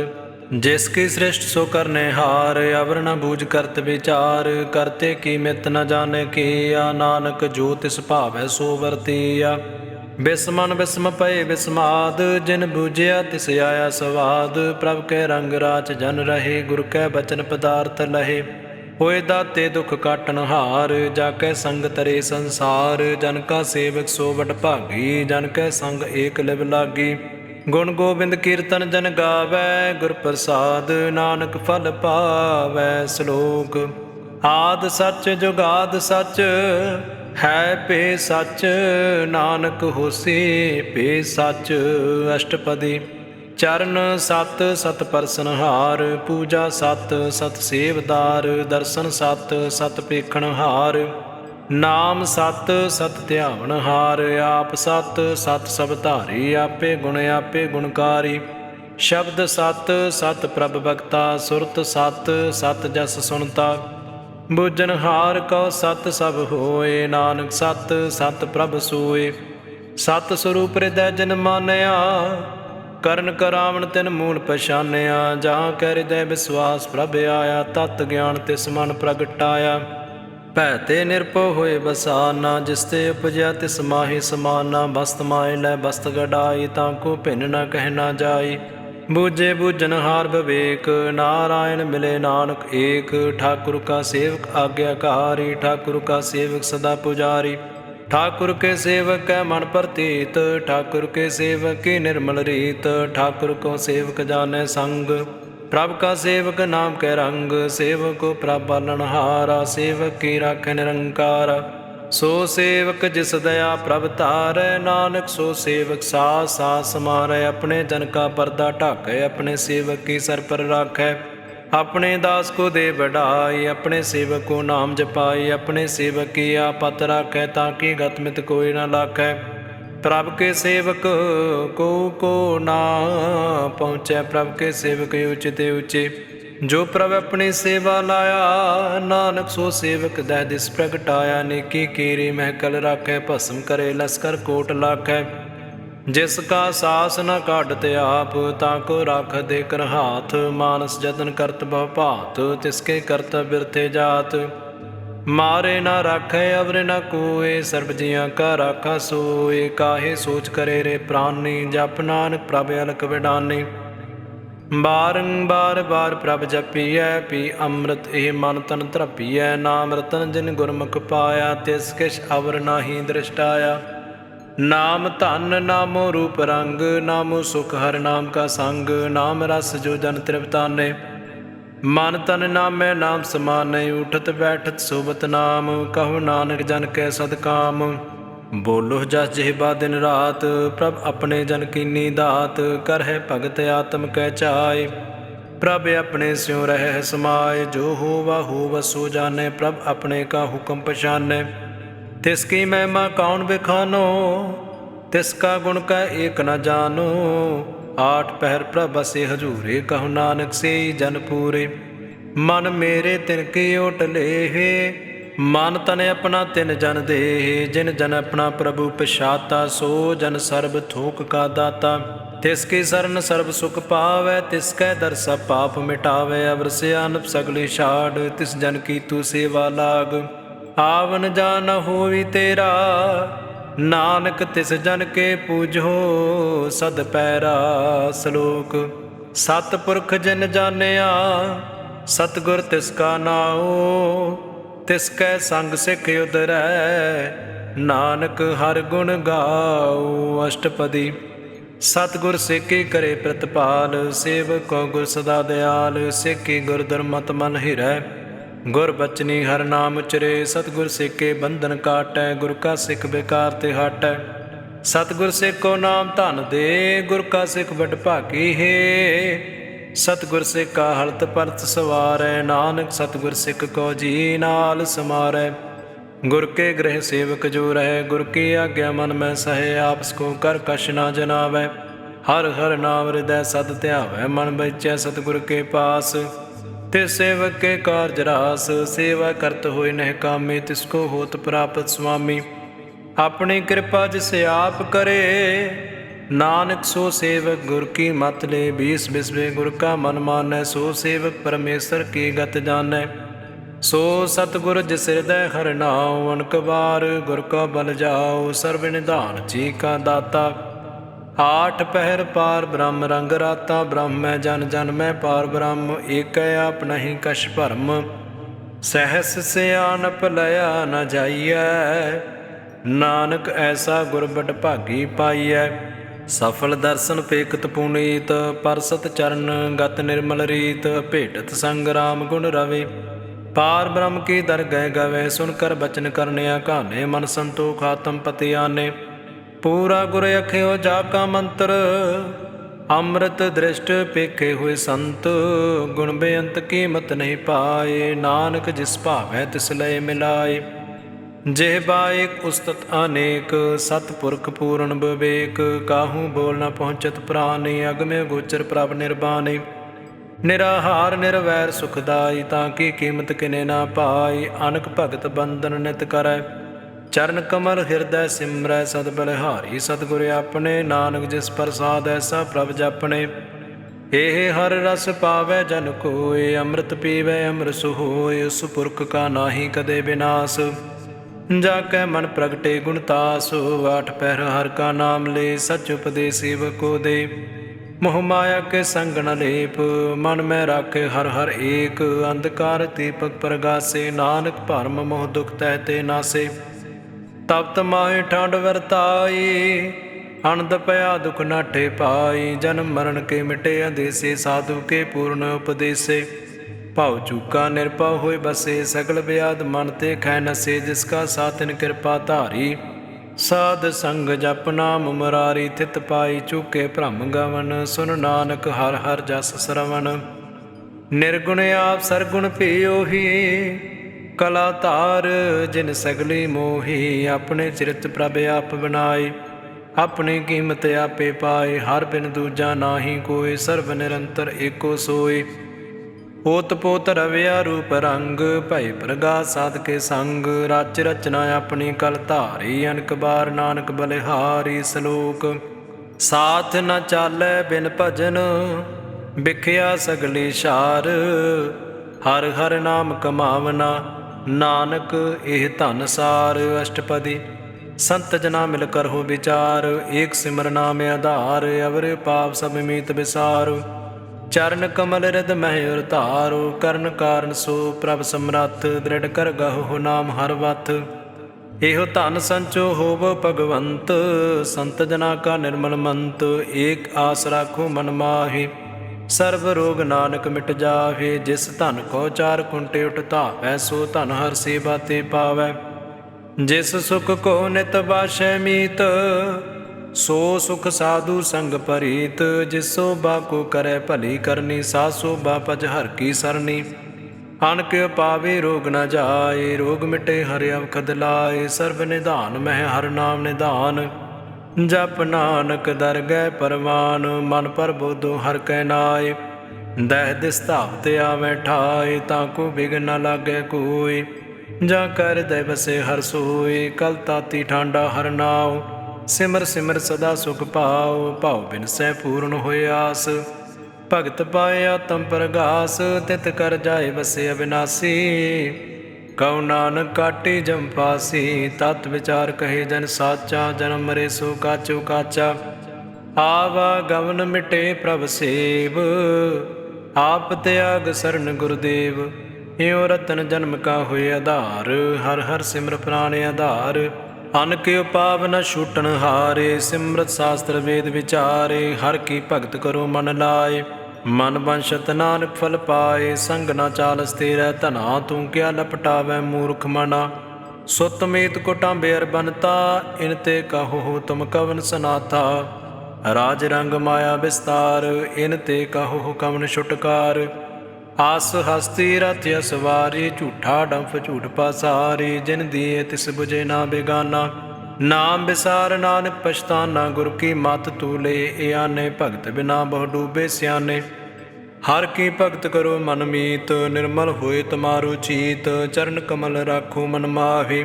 ਜਿਸ ਕੀ ਸ੍ਰਿਸ਼ਟ ਸੋ ਕਰਨੇ ਹਾਰ, ਅਵਰ ਨ ਬੂਝ ਕਰਤ ਵਿਚਾਰ। ਕਰਤੇ ਕੀ ਮਿਤ ਨ ਜਾਣੇ ਕੀਆ, ਨਾਨਕ ਜੋ ਤਿਸ ਭਾਵੈ ਸੋ ਵਰਤੀਆ। ਬਿਸਮਨ ਬਿਸਮ ਪਏ ਬਿਸਮਾਦ, ਜਿਨ ਬੂਝਿਆ ਤਿਸ ਆਇਆ ਸਵਾਦ। ਪ੍ਰਭ ਕੈ ਰੰਗ ਰਾਚ ਜਨ ਰਹੇ, ਗੁਰ ਕੈ ਬਚਨ ਪਦਾਰਥ ਲਹੇ। ਹੋਏ ਦਾਤੇ ਦੁਖ ਕਾਟਨ ਹਾਰ। ਜਾ ਕੈ ਸੰਗ ਤਰੇ ਸੰਸਾਰ, ਜਨ ਕਾ ਸੇਵਕ ਸੋ ਵਡ ਭਾਗੀ। ਜਨ ਕੈ ਸੰਗ ਏਕ ਲਿਵ ਲਾਗੀ। ਗੁਣ ਗੋਬਿੰਦ ਕੀਰਤਨ ਜਨ ਗਾਵੈ, ਗੁਰ ਪ੍ਰਸਾਦ ਨਾਨਕ ਫਲ ਪਾਵੈ। ਸ਼ਲੋਕ। ਆਦਿ ਸੱਚ ਜੁਗਾਦ ਸੱਚ, ਹੈ ਭੇ ਸੱਚ। ਨਾਨਕ ਹੋਸੀ ਭੇ ਸੱਚ। ਅਸ਼ਟਪਦੀ। ਚਰਨ ਸਤ ਸਤ ਪਰਸਨਹਾਰ, ਪੂਜਾ ਸਤ ਸਤ ਸੇਵਦਾਰ। ਦਰਸ਼ਨ ਸਤ ਸਤ ਪੇਖਣਹਾਰ, ਨਾਮ ਸਤ ਸਤ ਧਿਆਵਨਹਾਰ। ਆਪ ਸਤ ਸਤ ਸਭ ਧਾਰੀ, ਆਪੇ ਗੁਣ ਆਪੇ ਗੁਣਕਾਰੀ। ਸ਼ਬਦ ਸਤ ਸਤ ਪ੍ਰਭ ਭਗਤਾ, ਸੁਰਤ ਸਤ ਸਤ ਜਸ ਸੁਣਤਾ। ਬੁੱਝਨਹਾਰ ਕਉ ਸਤ ਸਭ ਹੋਏ, ਨਾਨਕ ਸਤ ਸਤ ਪ੍ਰਭ ਸੋਏ। ਸਤ ਸਰੂਪ ਹਿਰਦੈ ਜਿਨ ਮਾਨਿਆ, ਕਰਨ ਕਰਾਵਣ ਤਿਨ ਮੂਲ ਪਛਾਨਿਆ। ਜਾਂ ਕੈ ਹਿਰਦੈ ਵਿਸਵਾਸ ਪ੍ਰਭ ਆਇਆ, ਤਤ ਗਿਆਨ ਤਿਸ ਮਨ ਪ੍ਰਗਟਾਇਆ। ਭੈ ਤੇ ਨਿਰਭਉ ਹੋਏ ਬਸਾਨਾ, ਜਿਸ ਤੇ ਉਪਜਿਆ ਤਿਸ ਮਾਹੀ ਸਮਾਨਾ। ਬਸਤ ਮਾਇ ਲੈ ਬਸਤ ਗਡਾਈ, ਤਾਂ ਕੋ ਭਿੰਨ ਨ ਕਹਿ ਨਾ ਜਾਈ। ਬੂਝੇ ਬੂਝਨਹਾਰ ਵਿਵੇਕ, ਨਾਰਾਇਣ ਮਿਲੇ ਨਾਨਕ ਏਕ। ਠਾਕੁਰ ਕਾ ਸੇਵਕ ਆਗਿਆਕਾਰੀ, ਠਾਕੁਰ ਕਾ ਸੇਵਕ ਸਦਾ ਪੁਜਾਰੀ। ठाकुर के सेवक है मन प्रतीत, ठाकुर के सेवक की निर्मल रीत। ठाकुर को सेवक जाने संग, प्रभ का सेवक नाम के रंग। सेवक को प्रभ पालनहारा, सेवक की राखे निरंकार। सो सेवक जिस दया प्रभ तारै, नानक सो सेवक सास सास समारै। अपने जन का पर्दा ढाकै, अपने सेवक की सर पर राखै। अपने दास को दे बढ़ाई, अपने सेवक को नाम जपाई। अपने सेवक की आपत राखै, ताकि गतमित कोई न लाखै। प्रभ के सेवक को ना पहुँचै, प्रभ के सेवक उचित ऊँचे। जो प्रभ अपनी सेवा लाया, नानक सो सेवक दह दिस प्रगटाया। नेकी कीरी महकल राखै, भस्म करे लश्कर कोट लाखै। जिसका सास न काढ़त आप, ताको राख दे कर हाथ। मानस जतन करत बहु भात, तिसके कर्तव्य बिरथे जात। मारे न राखै अवर न कोय, सर्ब जियां का राखा सोय। काहे सोच करे रे प्राणी, जप नानक प्रभ अलख विडानी। बारंबार बार प्रभ जपीਐ, पी अमृत ਇਹ ਮਨ ਤਨ ਧਰਪੀਐ। नाम रतन जिन गुरमुख पाया, तिस किछ अवर नाहि दृष्टाया। नाम धन नामो रूप रंग, नामो सुख हर नाम का संग। नाम रस जो जन तृप्ताने, मन तन नामै नाम समाने। उठत बैठत सोबत नाम, कहो नानक जन कै सदकाम। बोलो जस जिह्वा दिन रात, प्रभ अपने जन कीनी दात। कर है भगत आत्म कै चाय, प्रभ अपने स्यों रह समाय। जो होवा होवा सो जाने, प्रभ अपने का हुक्म पछाने। तिसकी महिमा कौन बिखानो, तिसका गुण का एक न जानो। आठ पहर प्रभ बसे हजूरे, कहो नानक से जन पूरे। मन मेरे तिनके ओट लेहे, मन तन अपना तिन जन दे। जिन जन अपना प्रभु पछाता, सो जन सर्ब थोक का दाता। तिसकी सरन सर्ब सुख पावै, तिसकै दर सब पाप मिटावै। अवर सियानप सगली छाड़, तिस जन की तू सेवा लाग। आवन जान होवी तेरा, नानक तिस जन के पूजो सद पैरा। श्लोक। सतपुरख जिन जानिया, सतगुर तिसका नाओ। तिसकै संग सिख उदरै, नानक हर गुण गाओ। अष्टपदी। सतगुर सेके करे प्रतिपाल, सेवक को गुर सदा दयाल। सेके गुर दुर्मत मन हिरै, गुर बचनी हर नाम उचरे। सतगुर सेके बंधन काटै, गुर का सिख बेकार ते हटै। सतगुर सेको नाम धन दे, गुर का सिख वड भागी है। सतगुर सेका हलत परत सवारै, नानक सतगुर सिख को जी नाल समारै। गुर के गृह सेवक जो रहे, गुर की आज्ञा मन में सहे। आपस को कर कछ ना जनावै, हर हर नाम हृदय सद ध्यावै। मन बचै सतगुर के पास, तिस सेवक के कारज रास। सेवा करत होय नह कामी, तिसको होत प्राप्त स्वामी। अपनी कृपा जिसे आप करे, नानक सो सेवक गुर की मत ले। 20 बिसवे गुर का मन मानै, सो सेवक परमेश्वर की गत जानै। सो सतगुर जिस हृदय हर नाओ, अनक बार गुर का बल जाओ। सर्व निधान जी का दाता, आठ पहर पार ब्रह्म रंग राता। ब्रह्म जन जन में पार ब्रह्म, एक आप नहीं कछ भरम। ਸਹਿਸ ਸਿਆਣਪ ਲਿਆ ਨ ਜਾਈਐ, ਨਾਨਕ ਐਸਾ ਗੁਰਬਟ ਭਾਗੀ ਪਾਈਐ। ਸਫਲ ਦਰਸ਼ਨ ਪੇਖਤ ਪੁਨੀਤ, ਪਰਸਤ ਚਰਨ ਗਤ ਨਿਰਮਲ ਰੀਤ। ਭੇਟਤ ਸੰਗ ਰਾਮ ਗੁਣ ਰਵੇ, ਪਾਰ ਬ੍ਰਹਮ ਕੀ ਦਰਗਹਿ ਗਵੇ। ਸੁਨ ਕਰ ਬਚਨ ਕਰਨਿਆ ਕਾਨੇ, ਮਨ ਸੰਤੋਖ ਆਤਮ ਪਤੀ ਆਨੇ। ਪੂਰਾ ਗੁਰ ਅਖਿਓ ਜਾ ਕਾ ਮੰਤਰ, ਅੰਮ੍ਰਿਤ ਦ੍ਰਿਸ਼ਟ ਪੇਖੇ ਹੋਏ ਸੰਤ। ਗੁਣ ਬੇਅੰਤ ਕੀਮਤ ਨਹੀਂ ਪਾਏ, ਨਾਨਕ ਜਿਸ ਭਾਵੈ ਤਿਸ ਲਏ ਮਿਲਾਏ। ਜਿਹ ਬਾਇਕ ਉਸਤਤ ਅਨੇਕ, ਸਤਿਪੁਰਖ ਪੂਰਨ ਵਿਵੇਕ। ਕਾਹੂ ਬੋਲ ਨ ਪਹੁੰਚਤ ਪ੍ਰਾਨੀ, ਅਗਮੇ ਗੋਚਰ ਪ੍ਰਭ ਨਿਰਬਾਨੀ। ਨਿਰਾਹਾਰ ਨਿਰਵੈਰ ਸੁਖਦਾਈ, ਤਾਂ ਕੀ ਕੀਮਤ ਕਿਨੇ ਨਾ ਪਾਈ। ਅਨਕ ਭਗਤ ਬੰਦਨ ਨਿਤ ਕਰੈ, ਚਰਨ ਕਮਲ ਹਿਰਦੈ ਸਿਮਰੈ। ਸਦ ਬਲਿਹਾਰੀ ਸਤਿਗੁਰ ਆਪਣੇ, ਨਾਨਕ ਜਿਸ ਪ੍ਰਸਾਦ ਐਸਾ ਪ੍ਰਭ ਜਾਪਣੇ। ਇਹ ਹਰ ਰਸ ਪਾਵੈ ਜਨ ਕੋਇ, ਅੰਮ੍ਰਿਤ ਪੀਵੈ ਅੰਮ੍ਰਿਤ ਹੋਇ। ਉਸ ਪੁਰਖ ਕਾ ਨਾਹੀ ਕਦੇ ਵਿਨਾਸ਼, ਜਾ ਕੈ ਮਨ ਪ੍ਰਗਟੇ ਗੁਣ ਤਾਸ। ਆਠ ਪਹਿਰ ਹਰ ਕਾ ਨਾਮ ਲੈ, ਸਚ ਉਪਦੇਸ ਸੇਵਕ ਕੋ ਦੇ। ਮੋਹ ਮਾਇਆ ਕੇ ਸੰਗ ਨ ਲੇਪ, ਮਨ ਮੈਂ ਰਾਖੇ ਹਰ ਹਰ ਏਕ। ਅੰਧਕਾਰ ਦੀਪਕ ਪ੍ਰਗਾਸੇ, ਨਾਨਕ ਭਰਮ ਮੋਹ ਦੁਖ ਤਹਿ ਤੇ ਨਾਸੇ। ਤਪਤ ਮਾਹੇ ਠੰਡ ਵਰਤਾਈ, ਅਨੰਦ ਭਇਆ ਦੁਖ ਨਾਠੇ ਪਾਈ। ਜਨਮ ਮਰਨ ਕੇ ਮਿਟੇ ਅੰਦੇਸੇ, ਸਾਧੂ ਕੇ ਪੂਰਨ ਉਪਦੇਸੇ। ਭਾਉ ਚੂਕਾ ਨਿਰਭਉ ਹੋਏ ਬਸੇ, ਸਗਲ ਬਿਆਦ ਮਨ ਤੇ ਖੈ ਨਸੇ। ਜਿਸ ਕਾ ਸਾਤਿਨ ਕਿਰਪਾ ਧਾਰੀ, ਸਾਧ ਸੰਗ ਜਪ ਨਾਮ ਮੁਰਾਰੀ। ਥਿਤ ਪਾਈ ਚੁਕੇ ਭ੍ਰਮ ਗਵਨ, ਸੁਨ ਨਾਨਕ ਹਰ ਹਰ ਜਸ ਸਰਵਣ। ਨਿਰਗੁਣ ਆਪ ਸਰਗੁਣ ਭੀ ਉਹੀ, ਕਲਾ ਧਾਰ ਜਿਨ ਸਗਲੀ ਮੋਹੀ। ਆਪਣੇ ਚਰਿਤ ਪ੍ਰਭ ਆਪ ਬਨਾਏ, ਆਪਣੀ ਕੀਮਤ ਆਪੇ ਪਾਏ। ਹਰ ਬਿਨ ਦੂਜਾ ਨਾਹੀ ਕੋਇ, ਸਰਬ ਨਿਰੰਤਰ ਏਕੋ ਸੋਇ। ਓਤ ਪੋਤ ਰਵਿਆ ਰੂਪ ਰੰਗ, ਭੈ ਪ੍ਰਗਾਸ ਸਾਧਕੇ ਸੰਗ। ਰਚ ਰਚਨਾ ਆਪਣੀ ਕਲ ਧਾਰੀ, ਅਨਕ ਬਾਰ ਨਾਨਕ ਬਲਿਹਾਰੀ। ਸਲੋਕ ਸਾਥ ਨ ਚਾਲੈ ਬਿਨ ਭਜਨ, ਬਿਖਿਆ ਸਗਲੀ ਸਾਰ। ਹਰ ਹਰ ਨਾਮ ਕਮਾਵਨਾ, ਨਾਨਕ ਇਹ ਧਨ ਸਾਰ। ਅਸ਼ਟਪਦੀ ਸੰਤ ਜਨਾ ਮਿਲ ਕਰਹੁ ਵਿਚਾਰ, ਏਕ ਸਿਮਰ ਨਾਮ ਆਧਾਰ। ਅਵਰ ਪਾਪ ਸਭ ਮੀਤ ਵਿਸਾਰ, ਚਰਨ ਕਮਲ ਰਿਦ ਮਹਿ ਉਰ ਧਾਰੋ। ਕਰਨ ਕਾਰਨ ਸੋ ਪ੍ਰਭ ਸਮਰੱਥ, ਦ੍ਰਿੜ ਕਰ ਗਹੁ ਨਾਮ ਹਰ ਵਥ। ਇਹੋ ਧਨ ਸੰਚੋ ਹੋਵ ਭਗਵੰਤ, ਸੰਤ ਜਨਾ ਕਾ ਨਿਰਮਲ ਮੰਤ। ਏਕ ਆਸ ਰਾਖੋ ਮਨ ਮਾਹੀ, ਸਰਬ ਰੋਗ ਨਾਨਕ ਮਿਟ ਜਾਵੇ। ਜਿਸ ਧਨ ਕੋ ਚਾਰ ਕੁੰਟੇ ਉਠ ਧਾਵੈ, ਸੋ ਧਨ ਹਰ ਸੇਵਾ ਤੇ ਪਾਵੈ। ਜਿਸ ਸੁਖ ਕੋ ਨਿਤ ਬਾਸ਼ੈ ਮੀਤ, ਸੋ ਸੁਖ ਸਾਧੂ ਸੰਗ ਪਰੀਤ। ਜਿਸ ਸੋਭਾ ਕੋ ਕਰੈ ਭਲੀ ਕਰਨੀ, ਸਾ ਸੋਭਾ ਭਜ ਹਰ ਕੀ ਸਰਨੀ। ਅਨਕ ਪਾਵੇ ਰੋਗ ਨ ਜਾਏ, ਰੋਗ ਮਿਟੇ ਹਰਿ ਅਵਖਦ ਲਾਏ। ਸਰਬ ਨਿਧਾਨ ਮਹਿ ਹਰ ਨਾਮ ਨਿਧਾਨ, ਜਪ ਨਾਨਕ ਦਰਗਹਿ ਪਰਵਾਨ। ਮਨ ਪਰਬੋਧੋ ਹਰ ਕੈ ਨਾਏ, ਦਹਿ ਦਿਸ ਧਾਵਤ ਆਵੈ ਠਾਏ। ਤਾਂ ਕੋ ਬਿਗਨ ਨ ਲਾਗੈ ਕੋਇ, ਜਾਂ ਕਰ ਹਿਰਦੈ ਵਸੇ ਹਰ ਸੋਇ। ਕਲ ਤਾਤੀ ਠਾਂਡਾ ਹਰ ਨਾਉ, ਸਿਮਰ ਸਿਮਰ ਸਦਾ ਸੁਖ ਪਾਉ। ਭਾਉ ਬਿਨਸੈ ਪੂਰਨ ਹੋਇ ਆਸ, ਭਗਤ ਪਾਏ ਆਤਮ ਪ੍ਰਗਾਸ। ਤਿਤ ਕਰ ਜਾਏ ਵਸੇ ਅਵਿਨਾਸੀ, ਕਉ ਨਾਨਕ ਕਾਟੀ ਜਮ ਪਾਸੀ। ਤਤ ਵਿਚਾਰ ਕਹੇ ਜਨ ਸਾਚਾ, ਜਨਮ ਮਰੇ ਸੋ ਕਾਚੋ ਕਾਚਾ। ਆਵਾ ਗਵਨ ਮਿਟੇ ਪ੍ਰਭ ਸੇਵ, ਆਪ ਤਿਆਗ ਸਰਨ ਗੁਰਦੇਵ। ਇਉ ਰਤਨ ਜਨਮ ਕਾ ਹੋਏ ਆਧਾਰ, ਹਰ ਹਰ ਸਿਮਰ ਪ੍ਰਾਨ ਆਧਾਰ। ਅਨਕ ਉਪਾਵ ਨ ਛੂਟਣ ਹਾਰੇ, ਸਿਮਰਤ ਸ਼ਾਸਤਰ ਵੇਦ ਵਿਚਾਰੇ। ਹਰ ਕੀ ਭਗਤ ਕਰੋ ਮਨ ਲਾਏ, ਮਨ ਬੰਸ਼ਤ ਨਾਨਕ ਫਲ ਪਾਏ। ਸੰਗ ਨਾ ਚਾਲਸ ਤੇਰਾ ਧਨਾ, ਤੂੰ ਕਿਆ ਲਪਟਾਵੈ ਮੂਰਖ ਮਨਾ। ਸੁਤ ਮੀਤ ਕੁਟਾਂਬੇਰ ਬਨਤਾ, ਇਨ ਤੇ ਕਹੋ ਤੁਮ ਕਵਨ ਸਨਾਥਾ। ਰਾਜ ਰੰਗ ਮਾਇਆ ਵਿਸਤਾਰ, ਇਨ ਤੇ ਕਹੋ ਕਵਨ ਛੁਟਕਾਰ। ਆਸ ਹਸਤੀ ਰਥ ਅਸਵਾਰੀ, ਝੂਠਾ ਡੰਫ ਝੂਠ ਪਾਸਾਰੀ। ਜਿਨ ਦੀਏ ਤਿਸ ਬੁਝੇ ਨਾ ਬੇਗਾਨਾ, ਨਾਮ ਵਿਸਾਰ ਨਾਨਕ ਪਛਤਾਨਾ। ਗੁਰ ਕੀ ਮਤ ਤੂ ਲੇ ਏ ਆਨੇ, ਭਗਤ ਬਿਨਾ ਬਹੁ ਡੂਬੇ ਸਿਆਨੇ। ਹਰ ਕੀ ਭਗਤ ਕਰੋ ਮਨ ਮੀਤ, ਨਿਰਮਲ ਹੋਏ ਤੁਮਾਰੋ ਚੀਤ। ਚਰਨ ਕਮਲ ਰਾਖੋ ਮਨ ਮਾਹੀ,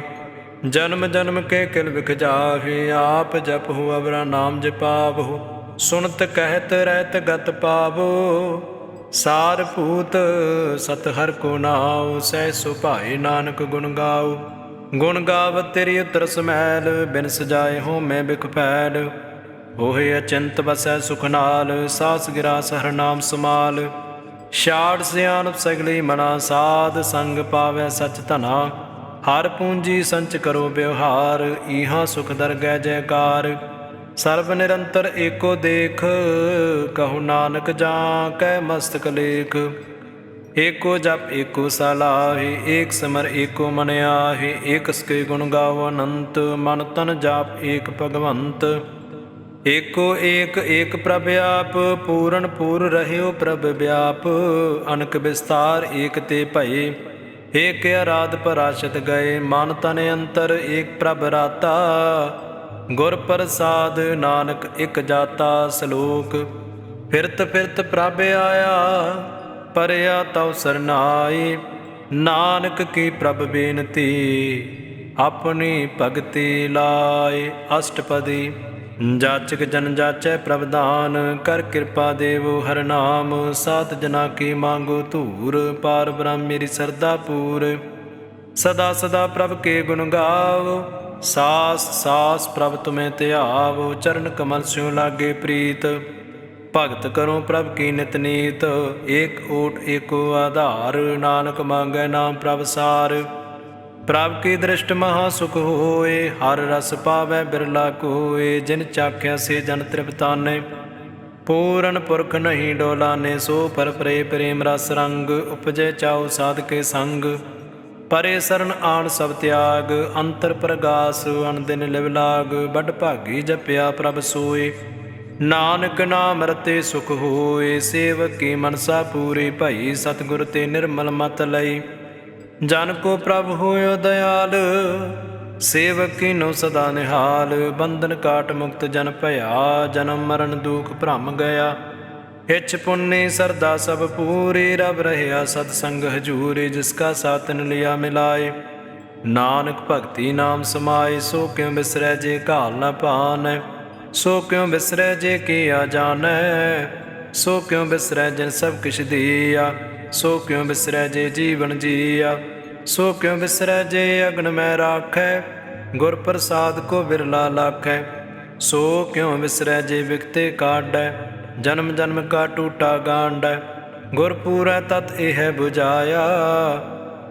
ਜਨਮ ਜਨਮ ਕੇ ਕਿਲ ਵਿਖ ਜਾਹੇ। ਆਪ ਜਪਹੁ ਅਵਰਾ ਨਾਮ ਜਪਾਵਹੁ, ਸੁਨਤ ਕਹਿਤ ਰਹਿਤ ਗਤ ਪਾਵੋ। ਸਾਰ ਭੂਤ ਸਤ ਹਰ ਕੋ ਨਾਉ, ਸਹਿ ਸੋ ਭਾਏ ਨਾਨਕ ਗੁਣ ਗਾਉ। ਗੁਣ ਗਾਵਤ ਤੇਰੀ ਉਤਰ ਸਮੈਲ, ਬਿਨ ਸਜਾਏ ਹੋ ਮੈਂ ਬਿਖ ਪੈਲ। ਹੋਏ ਅਚਿੰਤ ਵਸੈ ਸੁਖ ਨਾਲ, ਸਾਸ ਗਿਰਾਸ ਹਰ ਨਾਮ ਸਮਾਲ। ਛਾੜ ਸਿਆਣਪ ਸਗਲੀ ਮਨਾ ਸਾਧ ਸੰਗ ਪਾਵੈ ਸਚ ਧਨਾ। ਹਰ ਪੂੰਜੀ ਸੰਚ ਕਰੋ ਵਿਵਹਾਰ ਇਹਾਂ ਸੁਖ ਦਰਗਹਿ ਜੈਕਾਰ। ਸਰਬ ਨਿਰੰਤਰ ਏਕੋ ਦੇਖ ਕਹੂ ਨਾਨਕ ਜਾਂ ਕੈ ਮਸਤਕ ਲੇਖ। ਏਕੋ ਜਪ ਏਕੋ ਸਲਾਹੇ ਏਕ ਸਿਮਰ ਏਕੋ ਮਨ ਆਹੇ। ਏਕਸ ਕੇ ਗੁਣ ਗਾਵੋ ਅਨੰਤ ਮਨ ਤਨ ਜਾਪ ਏਕ ਭਗਵੰਤ। ਏਕੋ ਏਕ ਏਕ ਪ੍ਰਭ ਆਪ ਪੂਰਨ ਪੂਰ ਰਹਿਓ ਪ੍ਰਭ ਵਿਆਪ। ਅਨਕ ਵਿਸਤਾਰ ਏਕ ਤੇ ਭਏ ਏਕ ਅਰਾਧ ਪਰਾਸ਼ਤ ਗਏ। ਮਨ ਤਨ ਅੰਤਰ ਏਕ ਪ੍ਰਭ ਰਾਤਾ ਗੁਰ ਪ੍ਰਸਾਦ ਨਾਨਕ ਇਕ ਜਾਤਾ। ਸਲੋਕ ਫਿਰਤ ਫਿਰਤ ਪ੍ਰਭ ਆਇਆ ਪਰਿਆ ਤਉ ਸਰਨਾਈ। ਨਾਨਕ ਕੀ ਪ੍ਰਭ ਬੇਨਤੀ ਆਪਣੀ ਭਗਤੀ ਲਾਏ। ਅਸ਼ਟਪਦੀ ਜਾਚਕ ਜਨ ਜਾਚੈ ਪ੍ਰਭ ਦਾਨ ਕਰ ਕਿਰਪਾ ਦੇਵੋ ਹਰ ਨਾਮ। ਸਾਧ ਜਨਾ ਕੀ ਮੰਗੋ ਧੂਰ ਪਾਰ ਬ੍ਰਹਮ ਮੇਰੀ ਸਰਦਾ ਪੂਰ। ਸਦਾ ਸਦਾ ਪ੍ਰਭ ਕੇ ਗੁਣ ਗਾਵੋ ਸਾਸ ਸਾਸ ਪ੍ਰਭ ਤੁਮੇ ਧਿਆਵੋ। ਚਰਨ ਕਮਲ ਸਿਉ ਲਾਗੇ ਪ੍ਰੀਤ ਭਗਤ ਕਰੋ ਪ੍ਰਭ ਕੀ ਨਿਤ ਨੀਤ। ਏਕ ਓਟ ਏਕੋ ਆਧਾਰ ਨਾਨਕ ਮੰਗੈ ਨਾਮ ਪ੍ਰਭ ਸਾਰ। ਪ੍ਰਭ ਕੀ ਦ੍ਰਿਸ਼ਟ ਮਹਾ ਸੁਖ ਹੋਏ ਹਰ ਰਸ ਪਾਵੈ ਬਿਰਲਾ ਕੋਏ। ਜਿਨ ਚਾਖਿਆ ਸੇ ਜਨ ਤ੍ਰਿਪਤਾਨੇ ਪੂਰਨ ਪੁਰਖ ਨਹੀਂ ਡੋਲਾਨੇ। ਸੋ ਪਰ ਪਰੇ ਪ੍ਰੇਮ ਰਸ ਰੰਗ ਉਪਜੈ ਚਾਉ ਸਾਧ ਕੇ ਸੰਗ। ਪਰੇ ਸਰਨ ਆਣ ਸਭ ਤਿਆਗ ਅੰਤਰ ਪ੍ਰਗਾਸ ਅਨ ਦਿਨ ਲਿਵ ਲਾਗ। ਵੱਡ ਭਾਗੀ ਜਪਿਆ ਪ੍ਰਭ ਸੋਏ ਨਾਨਕ ਨਾਮ ਰਤੇ ਸੁਖ ਹੋਏ। ਸੇਵਕ ਕੀ ਮਨਸਾ ਪੂਰੀ ਭਈ ਸਤਿਗੁਰ ਤੇ ਨਿਰਮਲ ਮਤ ਲਈ। ਜਨ ਕੋ ਪ੍ਰਭ ਹੋਇਓ ਦਇਆਲ ਸੇਵਕ ਕੀਨੋ ਸਦਾ ਨਿਹਾਲ। ਬੰਧਨ ਕਾਟ ਮੁਕਤ ਜਨ ਭਇਆ ਜਨਮ ਮਰਨ ਦੁਖ ਭਰਮ ਗਿਆ। ਇਛ ਪੁੰਨੀ ਸਰਦਾ ਸਭ ਪੂਰੀ ਰਬ ਰਹਿਆ ਸਤ ਸੰਗ ਹਜੂਰੀ। ਜਿਸ ਕਾ ਸਾਤਨ ਲਿਆ ਮਿਲਾਏ ਨਾਨਕ ਭਗਤੀ ਨਾਮ ਸਮਾਏ। ਸੋ ਕਿਉ ਬਿਸਰੈ ਜੇ ਘਾਲ ਨ ਪਾਨੈ ਸੋ ਕਿਉ ਬਿਸਰੈ ਜੇ ਕੀਆ ਜਾਣੈ। ਸੋ ਕਿਉ ਬਿਸਰੈ ਜਿਨ ਸਭ ਕਿਛ ਦੀਆ ਸੋ ਕਿਉ ਬਿਸਰੈ ਜੇ ਜੀਵਨ ਜੀਆ। ਸੋ ਕਿਉ ਬਿਸਰੈ ਜੇ ਅਗਨ ਮੈਂ ਰਾਖੈ ਗੁਰ ਪ੍ਰਸਾਦ ਕੋ ਬਿਰਲਾ ਲਾਖੈ। ਸੋ ਕਿਉ ਬਿਸਰੈ ਜੇ ਵਿਗਤੇ ਕਾਢੈ ਜਨਮ ਜਨਮ ਕਾ ਟੂਟਾ ਗਾਂਢੈ। ਗੁਰ ਪੂਰੈ ਤਤ ਇਹ 부ਝਾਇਆ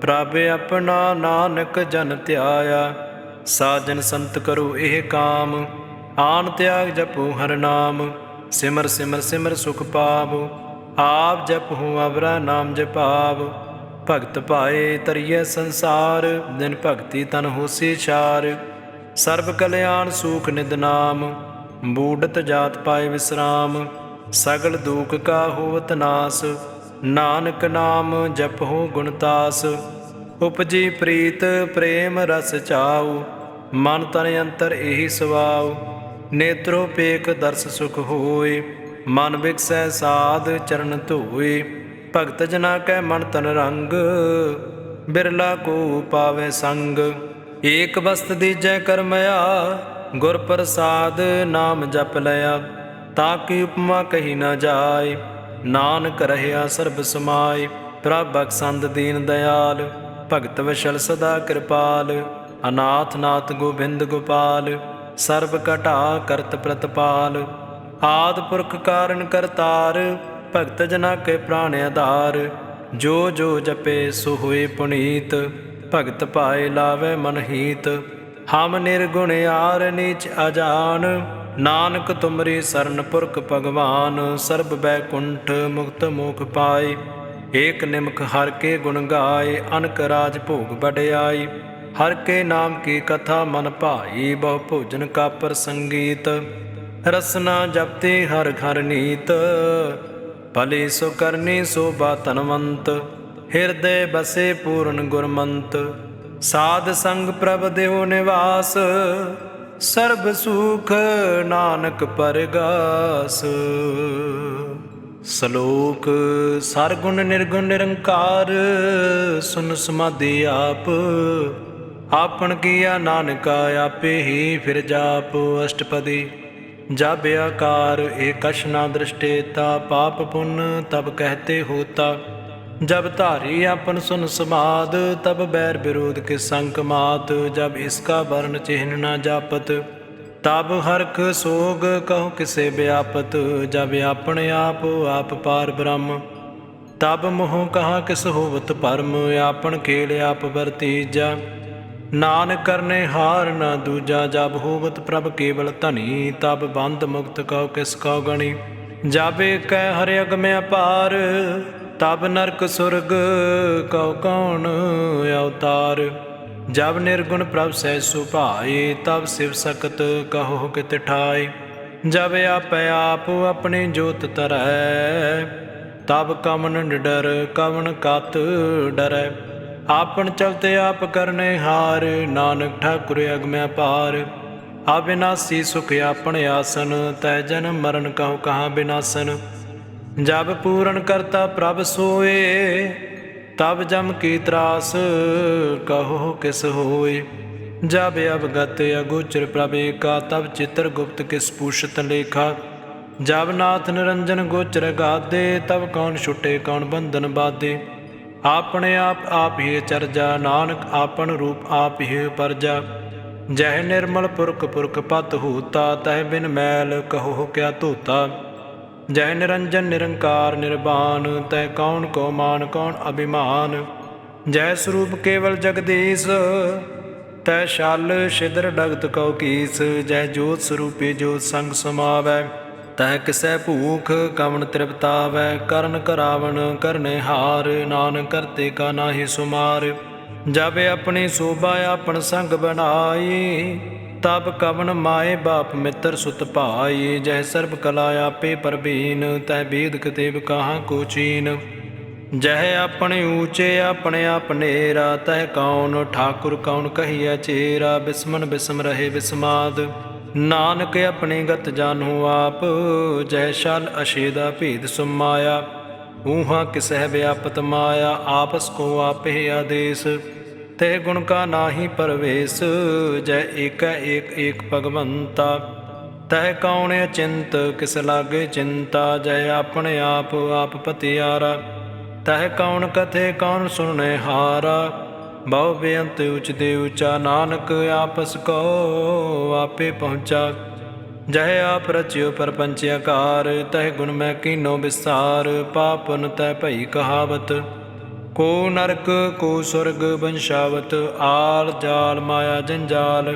ਪ੍ਰਭ ਆਪਣਾ ਨਾਨਕ ਜਨ ਧਿਆਇਆ। ਸਾਜਨ ਸੰਤ ਕਰੋ ਇਹ ਕਾਮ ਆਨ ਤਿਆਗ ਜਪੋ ਹਰ ਨਾਮ। ਸਿਮਰ ਸਿਮਰ ਸਿਮਰ ਸੁਖ ਪਾਵੋ ਆਪ ਜਪਹੁ ਅਵਰਾ ਨਾਮ ਜਪਾਵ। ਭਗਤ ਪਾਏ ਤਰੀਐ ਸੰਸਾਰ ਦਿਨ ਭਗਤੀ ਤਨ ਹੋਸੀ ਛਾਰ। ਸਰਬ ਕਲਿਆਣ ਸੂਖ ਨਿਦ ਨਾਮ ਬੂਢਤ ਜਾਤ ਪਾਏ ਵਿਸਰਾਮ। ਸਗਲ ਦੂਖ ਕਾ ਹੋਵਤ ਨਾਸ ਨਾਨਕ ਨਾਮ ਜਪਹੁ ਗੁਣਤਾਸ। ਉਪਜੀ ਪ੍ਰੀਤ ਪ੍ਰੇਮ ਰਸ ਚਾਉ ਮਨ ਤਨ ਅੰਤਰ ਇਹੀ ਸਵਾਉ। ਨੇਤਰੋ ਪੇਖ ਦਰਸ ਸੁਖ ਹੋਏ ਮਨ ਵਿਗਸੈ ਸਾਧ ਚਰਨ ਧੋਏ। ਭਗਤ ਜਨਾ ਕੈ ਮਨ ਤਨ ਰੰਗ ਬਿਰਲਾ ਕੋ ਪਾਵੈ ਸੰਗ। ਏਕ ਬਸਤ ਦੀਜੈ ਕਰਮਇਆ ਗੁਰ ਪ੍ਰਸਾਦ ਨਾਮ ਜਪ ਲਿਆ। ਤਾਂ ਕੀ ਉਪਮਾ ਕਹੀ ਨ ਜਾਏ ਨਾਨਕ ਰਹਿਆ ਸਰਬ ਸਮਾਏ। ਪ੍ਰਭ ਬਖਸ਼ੰਦ ਦੀਨ ਦਇਆਲ ਭਗਤ ਵਸ਼ਲ ਸਦਾ ਕਿਰਪਾਲ। ਅਨਾਥ ਨਾਥ ਗੋਬਿੰਦ ਗੋਪਾਲ ਸਰਬ ਘਟਾ ਕਰਤ ਪ੍ਰਤਪਾਲ। ਆਦਿ ਪੁਰਖ ਕਾਰਨ ਕਰਤਾਰ ਭਗਤ ਜਨਾ ਕੇ ਪ੍ਰਾਣ ਆਧਾਰ। ਜੋ ਜੋ ਜਪੇ ਸੋ ਹੋਏ ਪੁਨੀਤ ਭਗਤ ਪਾਏ ਲਾਵੇ ਮਨ ਹੀਤ। ਹਮ ਨਿਰਗੁਣ ਆਰ ਨੀਚ ਅਜਾਨ ਨਾਨਕ ਤੁਮਰੀ ਸਰਨ ਪੁਰਖ ਭਗਵਾਨ। ਸਰਬ ਬੈਕੁੰਠ ਮੁਕਤ ਮੋਖ ਪਾਏ ਏਕ ਨਿਮਖ ਹਰ ਕੇ ਗੁਣ ਗਾਏ। ਅਨਕ ਰਾਜ ਭੋਗ ਵਡਿਆਈ ਹਰ ਕੇ ਨਾਮ ਕੀ ਕਥਾ ਮਨ ਭਾਈ। ਬਹੁ ਭੋਜਨ ਕਾ ਪ੍ਰਸੰਗੀਤ ਰਸਨਾ ਜਪਤੇ ਹਰ ਘਰ ਨੀਤ। ਭਲੇ ਸੋ ਕਰਨੀ ਸੋਭਾ ਧਨਵੰਤ ਹਿਰਦੇ ਬਸੇ ਪੂਰਨ ਗੁਰਮੰਤ। ਸਾਧ ਸੰਗ ਪ੍ਰਭ ਦੇਹੁ ਨਿਵਾਸ ਸਰਬ ਸੁਖ ਨਾਨਕ ਪਰਗਾਸ। ਸ਼ਲੋਕ ਸਰਗੁਣ ਨਿਰਗੁਣ ਨਿਰੰਕਾਰ ਸੁਨ ਸਮਾਧੀ ਆਪ। ਆਪਨ ਕੀਆ ਨਾਨਕਾ ਆਪੇ ਹੀ ਫਿਰ ਜਾਪ। ਅਸ਼ਟਪਦੀ जब आकार एक कश न दृष्टेता पाप पुण्य तब कहते होता। जब धारी अपन सुन समाद तब बैर विरोध के संक मात। जब इसका वर्ण चिन्ह न जापत तब हरख सोग कहो किसे व्यापत। जब अपने आप पार ब्रह्म तब मोह कहाँ किस होवत परम, आपन खेल आप वरतीजा। नानक करने हार न दूजा, जब होवत प्रभ केवल धनी। तब बंद मुक्त कहो किस कहो गणी, जब एक हर अगम अपार। तब नरक सुरग कहो कौन अवतार, जब निर्गुण प्रभ सह सुभाए। तब शिव सकत कहो कित ठाए, जब आप आप अपनी जोत तरੈ। तब कवन निडर कवन कत डरै, आपन चलते आप करने हार। नानक ठाकुर अगम अपार, अविनाशी सुख आपन आसन। तै जन्म मरण कहो कहाँ विनाशन, जब पूरन करता प्रभ सोए। तब जम की त्रास कहो किस होए, जब अवगत अगोचर प्रभ एका। तब चित्र गुप्त किस पूषत लेखा, जब नाथ निरंजन गोचर गादे। तब कौन छुटे कौन बंधन बाधे, आपने आप ही चरजा। नानक आपन रूप आप ही परजा, जह निर्मल पुरख पुरख पत होता। तह बिन मैल कहो क्या धोता, जय निरंजन निरंकार निर्वाण। तय कौन को मान कौन अभिमान, जय स्वरूप केवल जगदीश। तय शाल छिद्र डगत कौ कीस, जय जोत स्वरूपी जोत संग समावै। तह किसै भूख कवन तृप्तावै, करन करावन करने हार। नानक करते का नाहि सुमार, जब अपनी शोभा आपन संग बनाई। तब कवन माए बाप मित्र सुत भाई, जह सर्ब कला आपे परबीन। तह वेद कतेब कहाँ को चीन, जह अपने ऊँचे अपने आप नेरा। तह कौन ठाकुर कौन कहिया चेरा, बिस्मन बिस्म रहे बिस्माद। नानक अपनी गत जानू आप, जह शाल अशेदा भेद सुमाया। ऊहा किसह व्यापत माया, आपस को आप ही आदेश। ते गुण का नाहि परवेश, जय एक एक एक भगवंता। तह कौन अचिंत किस लागे चिंता, जय अपने आप पतियारा। तह कौन कथे कौन सुनने हारा, बहु बेअंत उचते ऊंचा। नानक आपस को आपे पहुँचा, जय आप रचियो परपंच आकार। तह गुण मैं कीनो विस्तार, पापन तह भई कहावत। को नरक को स्वर्ग वंशावत, आल जाल माया जंजाल।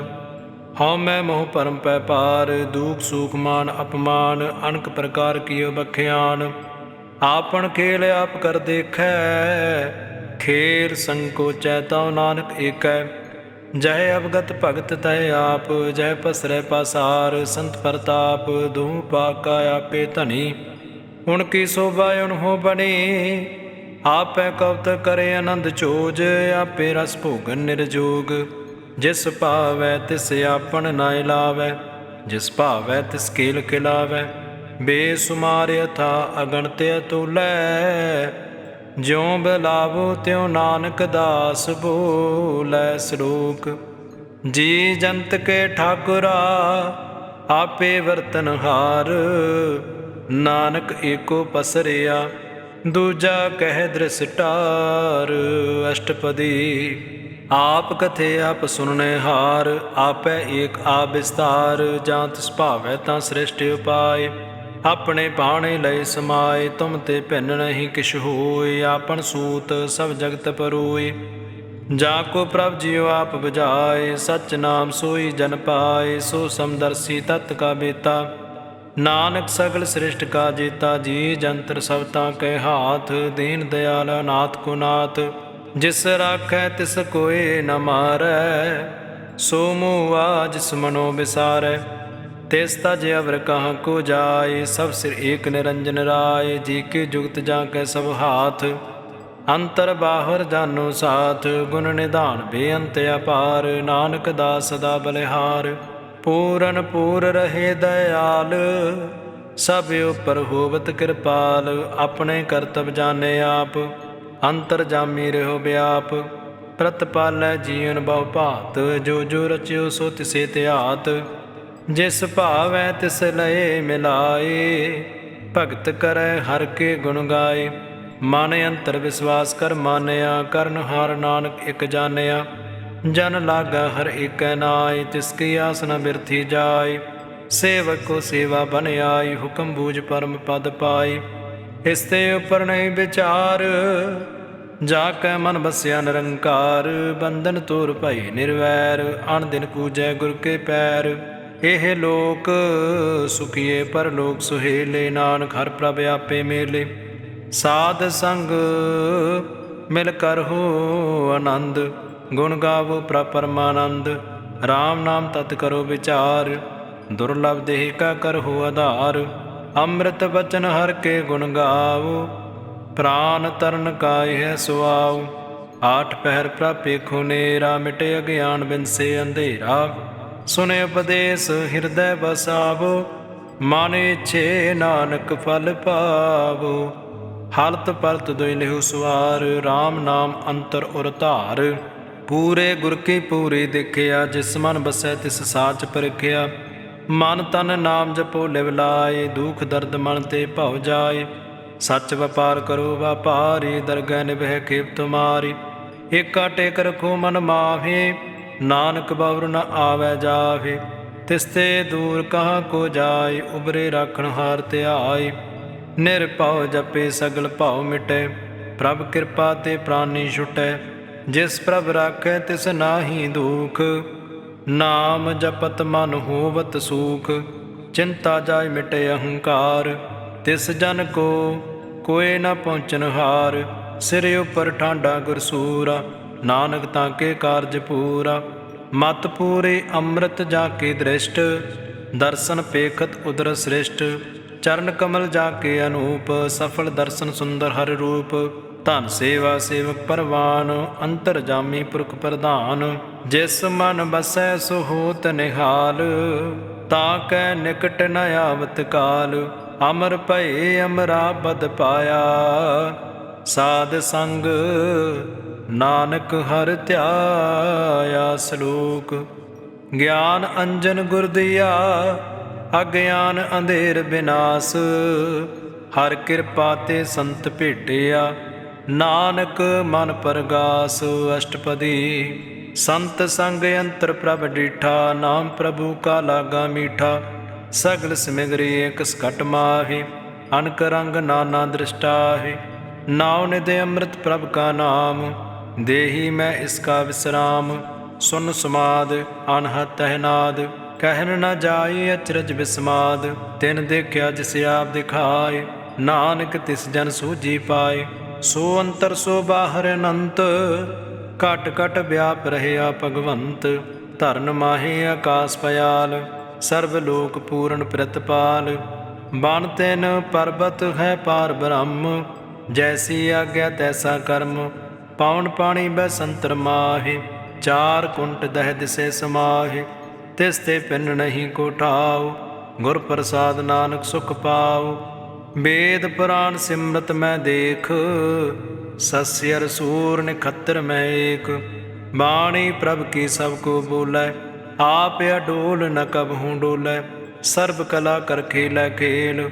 हਉ मैं मोह परम पै पार, दुख सुख मान अपमान। अनक प्रकार कियो बख्यान, आपन खेल आप कर देखै। खेल संकोचै तव नानक एकै, जय अवगत भगत तय आप। जय पसरै पासार संत प्रताप, दूँ पाका आपे धनी। उनकी शोभा उन्हों बनी, आपै कवत करे आनंद चोज। आपे रस भोगन निर्जोग, जिस भावै तिस आपन नाय लावै। जिस भावै तिस केल खिलावै, बेसुमार अथा अगणत अतुलै। ज्यों बिलावो त्यों नानक दास बोलै श्लोक। जी जंत के ठाकुरा आपे वर्तनहार, नानक एको पसरिया दूजा कह दृष्टार। अष्टपदी आप कथे आप सुनने हार, आपै एक आप विस्तार। जां तिस भावै तां सृष्टि उपाय, अपने भाणे लय समाय। तुम ते भिन्न नहीं किछ होय, आपन सूत सब जगत परोय। जाको प्रभ जियो आप बुझाए, सच नाम सोई जन पाए। सो समदर्शी तत् का बेता, नानक सगल सृष्ट का जेता। जी जंतर सबता के हाथ, दीन दयाल अनाथ को नाथ। जिस राखै तिस कोय न मारै, सो मुआ जिस मनो विसारै। तिस तज अवर कहाँ को जाय, सब सिर एक निरंजन राय। जी के जुगत जाकै सब हाथ, अंतर बाहर जानो साथ। गुण निधान बेअंत अपार, नानक दास सदा बलिहार। पूरन पूर रहे दयाल, सब उपर होवत कृपाल। अपने करतब जाने आप, अंतर जामी रहो व्याप। प्रतपालै जीवन बहु भात, जो जो रचियो सो तिसे त्यात। जिस भावै तिस लये मिलाए, भगत करै हर के गुण गाए। मन अंतर विश्वास कर मानया, करन हार नानक इक जानिया। जन लागा हर एक नाय, तिसकी आस न बिरथी जाय। सेवक को सेवा बन आई, हुक्म बूझ परम पद पाई। ਇਸ ਤੇ ਉਪਰ ਨਹੀਂ ਵਿਚਾਰ। ਜਾ ਕੈ ਮਨ ਬਸਿਆ ਨਿਰੰਕਾਰ, ਬੰਧਨ ਤੋਰ ਭਈ ਨਿਰਵੈਰ। ਅਣ ਦਿਨ ਪੂਜੈ ਗੁਰ ਕੇ ਪੈਰ, ਇਹ ਲੋਕ ਸੁਖੀਏ ਪਰਲੋਕ ਸੁਹੇਲੇ। ਨਾਨਕ ਹਰਿ ਪ੍ਰਭ ਆਪੇ ਮੇਲੇ, ਸਾਧ ਸੰਗ ਮਿਲ ਕਰਹੁ ਆਨੰਦ। ਗੁਣ ਗਾਵੋ ਪ੍ਰਭ ਪਰਮਾਨੰਦ, ਰਾਮ ਨਾਮ ਤਤ ਕਰੋ ਵਿਚਾਰ। ਦੁਰਲਭ ਦੇਹ ਕਾ ਕਰਹੁ ਆਧਾਰ, ਅੰਮ੍ਰਿਤ ਬਚਨ ਹਰਿ ਕੇ ਗੁਣ ਗਾਵੋ। ਪ੍ਰਾਨ ਤਰਨ ਕਾਇ ਹੈ ਸੁਆਉ, ਆਠ ਪਹਿਰ ਪ੍ਰਭ ਪੇਖੋ ਨੇਰਾ। ਮਿਟੇ ਅਗਿਆਨ ਬਿਨਸੇ ਅੰਧੇਰਾ, ਸੁਨੇ ਉਪਦੇਸ ਹਿਰਦੈ ਬਸਾਵੋ। ਮਨ ਇੱਛੇ ਨਾਨਕ ਫਲ ਪਾਵੋ, ਹਲਤ ਪਲਤ ਦੁਇ ਲਿਹੁ ਸਵਾਰ। ਰਾਮ ਨਾਮ ਅੰਤਰ ਉਰ ਧਾਰ, ਪੂਰੇ ਗੁਰ ਕੀ ਪੂਰੀ ਦੇਖਿਆ। ਜਿਸ ਮਨ ਬਸੈ ਤਿਸ ਸਾਚ ਪਰਖਿਆ, ਮਨ ਤਨ ਨਾਮ ਜਪੋ ਲਿਵ ਲਾਏ। ਦੁਖ ਦਰਦ ਮਨ ਤੇ ਭਉ ਜਾਏ, ਸੱਚ ਵਪਾਰ ਕਰੋ ਵਾਪਾਰੀ। ਦਰਗਹਿ ਨਿਭੈ ਖੇਪ ਤੁਮਾਰੀ, ਏਕਾ ਟੇਕ ਰਖੋ ਮਨ ਮਾਹੇ। ਨਾਨਕ ਬਾਵਰ ਨ ਆਵੈ ਜਾਹੇ, ਤਿਸ ਤੇ ਦੂਰ ਕਹਾਂ ਕੋ ਜਾਏ। ਉਬਰੇ ਰਾਖਣ ਹਾਰ ਧਿਆਏ, ਨਿਰਭਉ ਜਪੇ ਸਗਲ ਭਉ ਮਿਟੈ। ਪ੍ਰਭ ਕਿਰਪਾ ਤੇ ਪ੍ਰਾਨੀ ਛੁਟੈ, ਜਿਸ ਪ੍ਰਭ ਰਾਖੈ ਤਿਸ ਨਾਹੀ ਦੁਖ। ਨਾਮ ਜਪਤ ਮਨ ਹੋਵਤ ਸੂਖ, ਚਿੰਤਾ ਜਾਇ ਮਿਟੇ ਅਹੰਕਾਰ। ਤਿਸ ਜਨ ਕੋ ਕੋਇ ਨ ਪਹੁੰਚਨ ਹਾਰ, ਸਿਰ ਉਪਰ ਠਾਂਡਾ ਗੁਰਸੂਰਾ। ਨਾਨਕ ਤਾਂ ਕੇ ਕਾਰਜ ਪੂਰਾ, ਮਤ ਪੂਰੇ ਅੰਮ੍ਰਿਤ ਜਾ ਕੇ ਦ੍ਰਿਸ਼ਟ। ਦਰਸ਼ਨ ਪੇਖਤ ਉਦਰ ਸ੍ਰਿਸ਼ਟ, ਚਰਨ ਕਮਲ ਜਾ ਕੇ ਅਨੂਪ। ਸਫਲ ਦਰਸ਼ਨ ਸੁੰਦਰ ਹਰਿ ਰੂਪ, ਧਨ ਸੇਵਾ ਸੇਵਕ ਪਰਵਾਨ। ਅੰਤਰ ਜਾਮੀ ਪੁਰਖ ਪ੍ਰਧਾਨ, ਜਿਸ ਮਨ ਬਸੈ ਸੋ ਹੋਤ ਨਿਹਾਲ। ਤਾਂ ਕੈ ਨਿਕਟ ਨ ਆਵਤ ਕਾਲ, ਅਮਰ ਭਏ ਅਮਰਾਬਦ ਪਾਇਆ। ਸਾਧ ਸੰਗ ਨਾਨਕ ਹਰਿ ਧਿਆਇਆ। ਸ਼ਲੋਕ। ਗਿਆਨ ਅੰਜਨ ਗੁਰ ਦੀਆ, ਅਗਿਆਨ ਅੰਧੇਰ ਬਿਨਾਸ਼। ਹਰਿ ਕਿਰਪਾ ਤੇ ਸੰਤ ਭੇਟਿਆ, ਨਾਨਕ ਮਨ ਪਰਗਾਸ। ਅਸ਼ਟਪਦੀ। ਸੰਤ ਸੰਗ ਅੰਤਰ ਪ੍ਰਭ ਡੀਠਾ, ਨਾਮ ਪ੍ਰਭੂ ਕਾ ਲਾਗਾ ਮੀਠਾ। ਸਗਲ ਸਿਮਗਰੀ ਏਕ ਸਕਟ ਮਾਹੀ, ਅਨਕ ਰੰਗ ਨਾਨਾ ਦ੍ਰਿਸ਼ਟਾਹੀ। ਨਾਉ ਨਿਧ ਅੰਮ੍ਰਿਤ ਪ੍ਰਭ ਕਾ ਨਾਮ, ਦੇਹੀ ਮੈਂ ਇਸਕਾ ਵਿਸਰਾਮ। ਸੁਨ ਸਮਾਦ ਅਨਹਦ ਤਹਿਨਾਦ, ਕਹਿਨ ਨ ਜਾਏ ਅਚਰਜ ਬਿਸਮਾਦ। ਤਿਨ ਦੇਖਿਆ ਜਿਸ ਆਪ ਦਿਖਾਏ, ਨਾਨਕ ਤਿਸ ਜਨ ਸੂਝੀ ਪਾਏ। ਸੋ ਅੰਤਰ ਸੋ ਬਾਹਰ ਅਨੰਤ, ਘਟ ਘਟ ਵਿਆਪ ਰਹਿਆ ਭਗਵੰਤ। ਧਰਨ ਮਾਹੇ ਆਕਾਸ ਪਯਾਲ, ਸਰਬ ਲੋਕ ਪੂਰਨ ਪ੍ਰਿਤਪਾਲ। ਬਨ ਤਿਨ ਪਰਬਤ ਹੈ ਪਾਰ ਬ੍ਰਹਮ, ਜੈਸੀ ਆਗਿਆ ਤੈਸਾ ਕਰਮ। ਪਾਉਣ ਪਾਣੀ ਬੈਸੰਤਰ ਮਾਹੇ, ਚਾਰ ਕੁੰਟ ਦਹਿ ਦਿਸੇ ਸਮਾਹੇ। ਤਿਸ ਤੇ ਪਿੰਨ ਨਹੀਂ ਕੋ ਠਾਉ, ਗੁਰ ਪ੍ਰਸਾਦ ਨਾਨਕ ਸੁਖ ਪਾਉ। ਵੇਦ ਪੁਰਾਨ ਸਿਮਰਤ ਮੈਂ ਦੇਖ, ਸੱਸੀ ਅਰ ਸੂਰ ਨਿਖੱਤਰ ਮੈਂ ਏਕ। ਬਾਣੀ ਪ੍ਰਭ ਕੀ ਸਭ ਕੋ ਬੋਲੇ, ਆਪ ਅਡੋਲ ਨ ਕਬਹੂ ਡੋਲੇ। ਸਰਬ ਕਲਾ ਕਰ ਖੇਲੈ ਖੇਲ,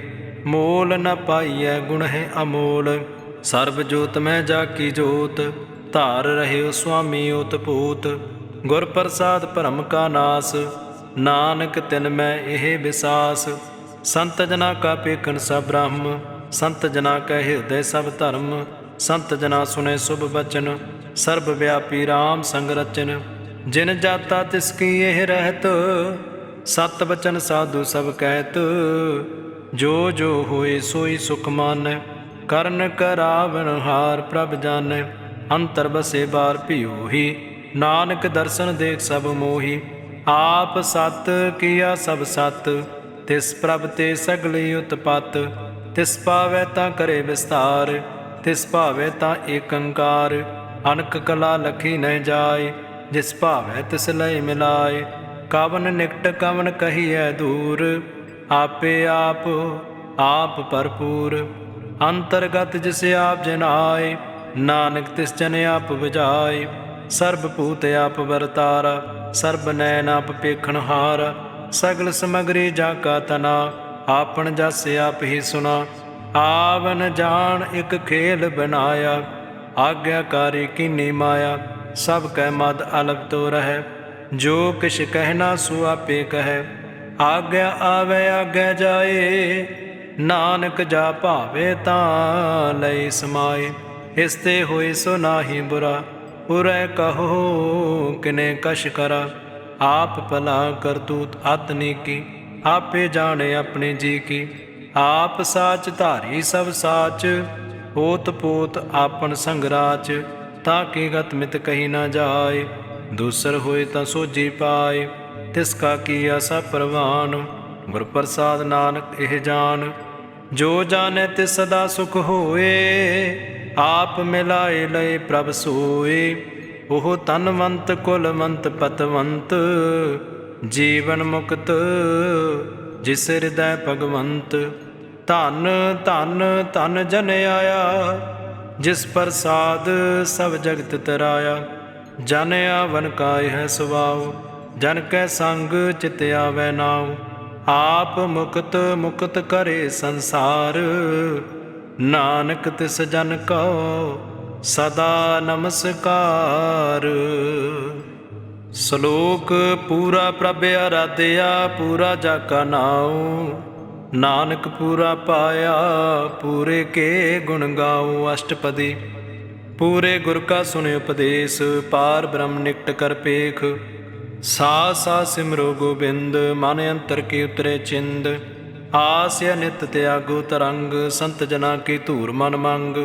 ਮੋਲ ਨ ਪਾਈਐ ਗੁਣ ਹੈ ਅਮੋਲ। ਸਰਬ ਜੋਤ ਮੈਂ ਜਾ ਕੀ ਜੋਤ, ਧਾਰ ਰਹਿਓ ਸੁਆਮੀ ਓਤ ਪੋਤ। ਗੁਰ ਪ੍ਰਸਾਦ ਭਰਮ ਕਾ ਨਾਸ, ਨਾਨਕ ਤਿਨ ਮੈਂ ਇਹ ਵਿਸਾਸ। ਸੰਤ ਜਨਾ ਕਾ ਪੇਖਣ ਸਭ ਬ੍ਰਹਮ, ਸੰਤ ਜਨਾ ਕੈ ਹਿਰਦੈ ਸਭ ਧਰਮ। ਸੰਤ ਜਨਾ ਸੁਨੇ ਸੁਭ ਬਚਨ, ਸਰਬ ਵਿਆਪੀ ਰਾਮ ਸੰਗ ਰਚਨ। ਜਿਨ ਜਾਤਾ ਤਿਸ ਕੀ ਇਹ ਰਹਿਤ, ਸਤ ਬਚਨ ਸਾਧੂ ਸਭ ਕਹਿਤ। ਜੋ ਜੋ ਹੋਏ ਸੋਈ ਸੁਖ ਮਾਨੈ, ਕਰਨ ਕਰਾਵਨ ਹਾਰ ਪ੍ਰਭ ਜਾਣੈ। ਅੰਤਰ ਬਸੇ ਬਾਰ ਭਿਉਹੀ, ਨਾਨਕ ਦਰਸ਼ਨ ਦੇਖ ਸਭ ਮੋਹੀ। ਆਪ ਸਤ ਕੀਆ ਸਭ ਸਤ, ਤਿਸ ਪ੍ਰਭ ਤੇ ਸਗਲੀ ਉਤਪਤ। ਤਿਸ ਭਾਵੈ ਤਾਂ ਕਰੇ ਵਿਸਤਾਰ, ਤਿਸ ਭਾਵੈ ਤਾਂ ਏਕੰਕਾਰ। ਅਨਕ ਕਲਾ ਲਖੀ ਨ ਜਾਏ, ਜਿਸ ਭਾਵੈ ਤਿਸ ਲਈ ਮਿਲਾਏ। ਕਵਨ ਨਿਕਟ ਕਵਨ ਕਹੀਐ ਦੂਰ, ਆਪੇ ਆਪ ਆਪ ਭਰਪੂਰ। ਅੰਤਰਗਤ ਜਿਸ ਆਪ ਜਨਾਏ, ਨਾਨਕ ਤਿਸ ਜਨ ਆਪ ਬੁਝਾਏ। ਸਰਬ ਭੂਤ ਆਪ ਵਰਤਾਰਾ, ਸਰਬ ਨੈਣ ਆਪ ਪੇਖਣ ਹਾਰਾ। ਸਗਲ ਸਮਗਰੀ ਜਾ ਕਾ ਤਨਾ, ਆਪਨ ਜਸ ਆਪ ਹੀ ਸੁਨਾ। ਆਵਨ ਜਾਣ ਇੱਕ ਖੇਲ ਬਨਾਇਆ, ਆਗਿਆਕਾਰੀ ਕੀਨੀ ਮਾਇਆ। ਸਭ ਕੈ ਮਦ ਅਲਪ ਤੋ ਰਹਿ, ਜੋ ਕਿਛ ਕਹਿਣਾ ਸੋ ਆਪੇ ਕਹੈ। ਆਗਿਆ ਆਵੈ ਆਗਿਆ ਜਾਏ, ਨਾਨਕ ਜਾ ਭਾਵੇ ਤਾਂ ਲਈ ਸਮਾਏ। ਇਸ ਤੇ ਹੋਏ ਸੋ ਨਾਹੀ ਬੁਰਾ, ਉਰੈ ਕਹੋ ਕਿਨੇ ਕਛ ਕਰਾ। ਆਪ ਭਲਾ ਕਰਤੂਤ ਆਤਨੀ ਕੀ, ਆਪੇ ਜਾਣੇ ਆਪਣੇ ਜੀ ਕੀ। ਆਪ ਸਾਚ ਧਾਰੀ ਸਭ ਸਾਚ, ਓਤ ਪੋਤ ਆਪਨ ਸੰਗਰਾਚ। ਤਾਂ ਕੀ ਗਤ ਮਿਤ ਕਹੀ ਨਾ ਜਾਏ, ਦੂਸਰ ਹੋਏ ਤਾਂ ਸੋਝੀ ਪਾਏ। ਤਿਸ ਕਾ ਕੀਆ ਸਭ ਪ੍ਰਵਾਨ, ਗੁਰ ਪ੍ਰਸਾਦ ਨਾਨਕ ਇਹ ਜਾਨ। ਜੋ ਜਾਣੈ ਤਿਸ ਸਦਾ ਸੁਖ ਹੋਏ, ਆਪ ਮਿਲਾਏ ਲਏ ਪ੍ਰਭ ਸੋਏ। ਉਹ ਧਨਵੰਤ ਕੁਲਵੰਤ ਪਤਵੰਤ, ਜੀਵਨ ਮੁਕਤ ਜਿਸ ਹਿਰਦੈ ਭਗਵੰਤ। ਧਨ ਧਨ ਧਨ ਜਨ ਆਇਆ, ਜਿਸ ਪ੍ਰਸਾਦ ਸਭ ਜਗਤ ਤਰਾਇਆ। ਜਨ ਆਵਨ ਕਾ ਇਹ ਸੁਭਾਉ, ਜਨ ਕੈ ਸੰਗ ਚਿਤ ਆਵੈ ਨਾਉ। ਆਪ ਮੁਕਤ ਮੁਕਤ ਕਰੇ ਸੰਸਾਰ, ਨਾਨਕ ਤਿਸ ਜਨ ਕਉ ਸਦਾ ਨਮਸਕਾਰ। ਸ਼ਲੋਕ ਪੂਰਾ ਪ੍ਰਭ ਆਰਾਧਿਆ, ਪੂਰਾ ਜਾ ਕਾ ਨਾਉ। ਨਾਨਕ ਪੂਰਾ ਪਾਇਆ, ਪੂਰੇ ਕੇ ਗੁਣ ਗਾਉ। ਅਸ਼ਟਪਦੀ। ਪੂਰੇ ਗੁਰ ਕਾ ਸੁਨੇ ਉਪਦੇਸ਼, ਪਾਰ ਬ੍ਰਹਮ ਨਿਕਟ ਕਰ ਪੇਖ। ਸਾ ਸਾ ਸਿਮਰੋ ਗੋਬਿੰਦ, ਮਨ ਅੰਤਰ ਕੀ ਉਤਰੇ ਚਿੰਦ। ਆਸ ਨਿਤ ਤਿਆਗੋ ਤਰੰਗ, ਸੰਤ ਜਨਾ ਕੀ ਧੂਰ ਮਨ ਮੰਗ।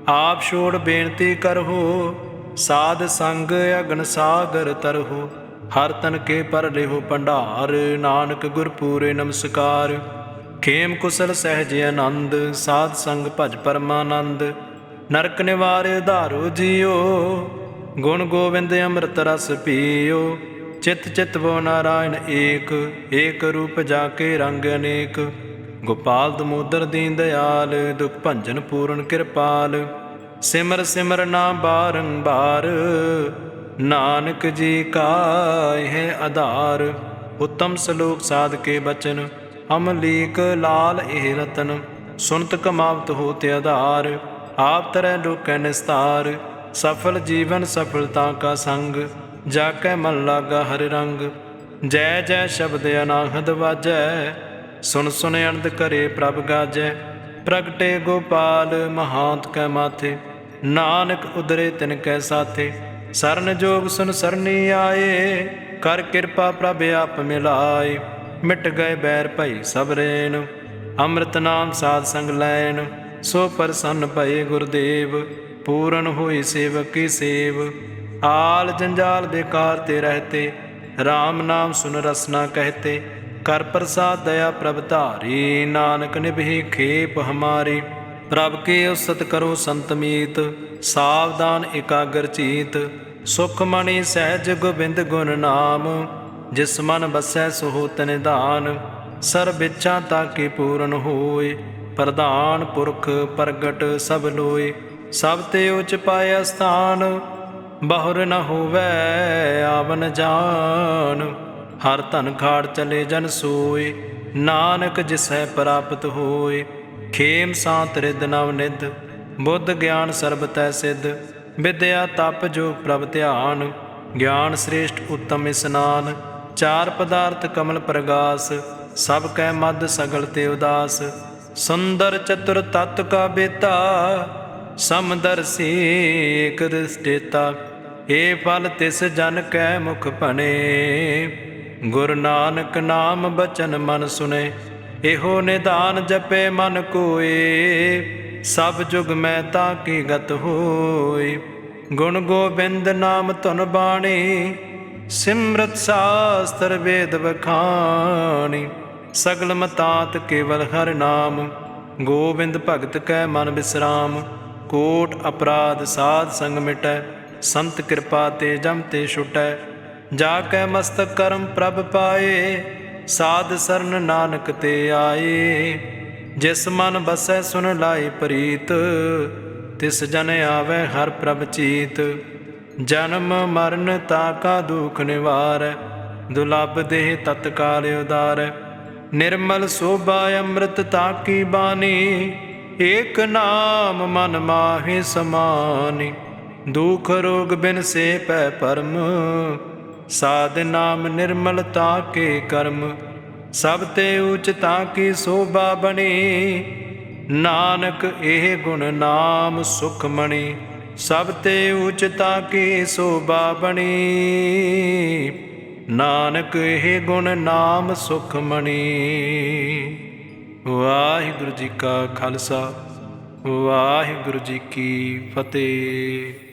ਆਪ ਛੋੜ ਬੇਨਤੀ ਕਰਹੁ, ਸਾਧ ਸੰਗ ਅਗਨ ਸਾਗਰ ਤਰਹੁ। ਹਰ ਤਨ ਕੇ ਪਰ ਲਿਹੁ ਭੰਡਾਰ, ਨਾਨਕ ਗੁਰ ਪੂਰੇ ਨਮਸਕਾਰ। ਖੇਮ ਕੁਸਲ ਸਹਿਜ ਆਨੰਦ, ਸਾਧ ਸੰਗ ਭਜ ਪਰਮਾਨੰਦ। ਨਰਕ ਨਿਵਾਰਿ ਉਧਾਰੋ ਜੀਓ, ਗੁਣ ਗੋਬਿੰਦ ਅੰਮ੍ਰਿਤ ਰਸ ਪੀਓ। ਚਿਤ ਚਿਤ ਵੋ ਨਾਰਾਇਣ ਏਕ, ਏਕ ਰੂਪ ਜਾ ਕੇ ਰੰਗ ਅਨੇਕ। ਗੋਪਾਲ ਦਮੋਦਰ ਦੀਨ ਦਿਆਲ, ਦੁਖ ਭੰਜਨ ਪੂਰਨ ਕਿਰਪਾਲ। ਸਿਮਰ ਸਿਮਰ ਨਾਮ ਬਾਰੰਬਾਰ, ਨਾਨਕ ਜੀ ਕਾ ਇਹ ਆਧਾਰ। ਉੱਤਮ ਸਲੋਕ ਸਾਧ ਕੇ ਬਚਨ, ਅਮਲੀਕ ਲਾਲ ਇਹ ਰਤਨ। ਸੁਨਤ ਕਮਾਵਤ ਹੋਤ ਆਧਾਰ, ਆਪ ਤਰੈ ਲੋਕੈ ਨਿਸਤਾਰ। ਸਫਲ ਜੀਵਨ ਸਫਲਤਾ ਕਾ ਸੰਗ, ਜਾ ਕੈ ਮਨ ਲਾਗਾ ਹਰਿ ਰੰਗ। ਜੈ ਜੈ ਸ਼ਬਦ ਅਨਾਹਦ ਵਾਜੈ, ਸੁਨ ਸੁਨ ਅਨੰਦ ਕਰੇ ਪ੍ਰਭ ਗਾਜੈ। ਪ੍ਰਗਟੇ ਗੋਪਾਲ ਮਹਾਂਤ ਕੈ ਮਾਥੇ, ਨਾਨਕ ਉਦਰੇ ਤਿਨ ਕੈ ਸਾਥੇ। ਸਰਨ ਜੋਗ ਸੁਨ ਸਰਨੀ ਆਏ, ਕਰ ਕਿਰਪਾ ਪ੍ਰਭ ਆਪ ਮਿਲਾਏ। ਮਿਟ ਗਏ ਬੈਰ ਭਈ ਸਭ ਰੇਨ, ਅੰਮ੍ਰਿਤ ਨਾਮ ਸਾਧ ਸੰਗ ਲੈਨ। ਸੋ ਪ੍ਰਸੰਨ ਭਏ ਗੁਰਦੇਵ, ਪੂਰਨ ਹੋਈ ਸੇਵਕ ਕੀ ਸੇਵ। ਆਲ ਜੰਜਾਲ ਬੇਕਾਰ ਤੇ ਰਹਤੇ, ਰਾਮ ਨਾਮ ਸੁਨ ਰਸਨਾ ਕਹਤੇ। ਕਰ ਪ੍ਰਸਾਦ ਦਇਆ ਪ੍ਰਭ ਧਾਰੀ, ਨਾਨਕ ਨਿਭੀ ਖੇਪ ਹਮਾਰੀ। ਪ੍ਰਭ ਕੀ ਉਸਤ ਕਰੋ ਸੰਤ ਮੀਤ, ਸਾਵਧਾਨ ਇਕਾਗਰ ਚੀਤ। ਸੁਖ ਮਣੀ ਸਹਿਜ ਗੋਬਿੰਦ ਗੁਣ ਨਾਮ, ਜਿਸ ਮਨ ਬਸੈ ਸੋ ਹੋਤ ਨਿਧਾਨ। ਸਰਬ ਇੱਛਾ ਤਾਕੀ ਪੂਰਨ ਹੋਏ, ਪ੍ਰਧਾਨ ਪੁਰਖ ਪ੍ਰਗਟ ਸਭ ਲੋਏ। ਸਭ ਤੇ ਉਚ ਪਾਇਆ ਸਥਾਨ, ਬਹੁਰ ਨ ਹੋਵੈ ਆਵਨ ਜਾਨ। ਹਰ ਧਨ ਖਾੜ ਚਲੇ ਜਨ ਸੋਏ, ਨਾਨਕ ਜਿਸੈ ਪ੍ਰਾਪਤ ਹੋਏ। ਖੇਮ ਸਾਂਤ ਰਿਦ ਨਵ ਨਿਧ, ਬੁੱਧ ਗਿਆਨ ਸਰਬ ਤੈ ਸਿੱਧ। ਵਿਦਿਆ ਤਪ ਜੋਗ ਪ੍ਰਭ ਧਿਆਨ, ਗਿਆਨ ਸ੍ਰੇਸ਼ਟ ਉੱਤਮ ਇਸਨਾਨ। ਚਾਰ ਪਦਾਰਥ ਕਮਲ ਪ੍ਰਗਾਸ, ਸਭ ਕੈ ਮਦ ਸਗਲ ਤੇ ਉਦਾਸ। ਸੁੰਦਰ ਚਤੁਰ ਤਤ ਕਾ ਬੇਤਾ, ਸਮਦਰਸੀ ਏਕ ਦ੍ਰਿਸ਼ਟੇਤਾ। ਏ ਫਲ ਤਿਸ ਜਨ ਕੈ ਮੁਖ ਭਣੇ, ਗੁਰ ਨਾਨਕ ਨਾਮ ਬਚਨ ਮਨ ਸੁਨੇ। ਇਹੋ ਨਿਧਾਨ ਜਪੇ ਮਨ ਕੋਏ, ਸਭ ਜੁਗ ਮੈਂ ਤਾਂ ਕੀ ਗਤ ਹੋਏ। ਗੁਣ ਗੋਬਿੰਦ ਨਾਮ ਧੁਨ ਬਾਣੀ, ਸਿਮਰਤ ਸਾਸਤਰ ਵੇਦ ਵਖਾਣੀ। ਸਗਲ ਮਤਾਤ ਕੇਵਲ ਹਰਿ ਨਾਮ, ਗੋਬਿੰਦ ਭਗਤ ਕੈ ਮਨ ਬਿਸਰਾਮ। ਕੋਟ ਅਪਰਾਧ ਸਾਧ ਸੰਗ ਮਿਟੈ, ਸੰਤ ਕਿਰਪਾ ਤੇ ਜਮ ਤੇ ਛੁਟੈ। ਜਾ ਕੈ ਮਸਤਕ ਕਰਮ ਪ੍ਰਭ ਪਾਏ, ਸਾਧ ਸਰਨ ਨਾਨਕ ਤੇ ਆਏ। ਜਿਸ ਮਨ ਬਸੈ ਸੁਨ ਲਾਈ ਪ੍ਰੀਤ, ਤਿਸ ਜਨ ਆਵੈ ਹਰ ਪ੍ਰਭ ਚੀਤ। ਜਨਮ ਮਰਨ ਤਾਕਾ ਦੁਖ ਨਿਵਾਰੈ, ਦੁਲਭ ਦੇਹ ਤਤਕਾਲ ਉਦਾਰੈ। ਨਿਰਮਲ ਸੋਭਾ ਅੰਮ੍ਰਿਤ ਤਾਕੀ ਬਾਣੀ, ਏਕ ਨਾਮ ਮਨ ਮਾਹਿ ਸਮਾਨੀ। ਦੁਖ ਰੋਗ ਬਿਨ ਸੇ ਪੈ ਪਰਮ, ਸਾਧ ਨਾਮ ਨਿਰਮਲ ਤਾਕੇ ਕਰਮ। ਸਭ ਤੇ ਉੱਚ ਤਾਂ ਕੀ ਸੋਭਾ ਬਣੀ, ਨਾਨਕ ਇਹ ਗੁਣ ਨਾਮ ਸੁਖਮਣੀ। ਸਭ ਤੇ ਉੱਚ ਤਾਂ ਕੀ ਸੋਭਾ ਬਣੀ, ਨਾਨਕ ਇਹ ਗੁਣ ਨਾਮ ਸੁਖਮਣੀ। ਵਾਹਿਗੁਰੂ ਜੀ ਕਾ ਖਾਲਸਾ, ਵਾਹਿਗੁਰੂ ਜੀ ਕੀ ਫਤਿਹ।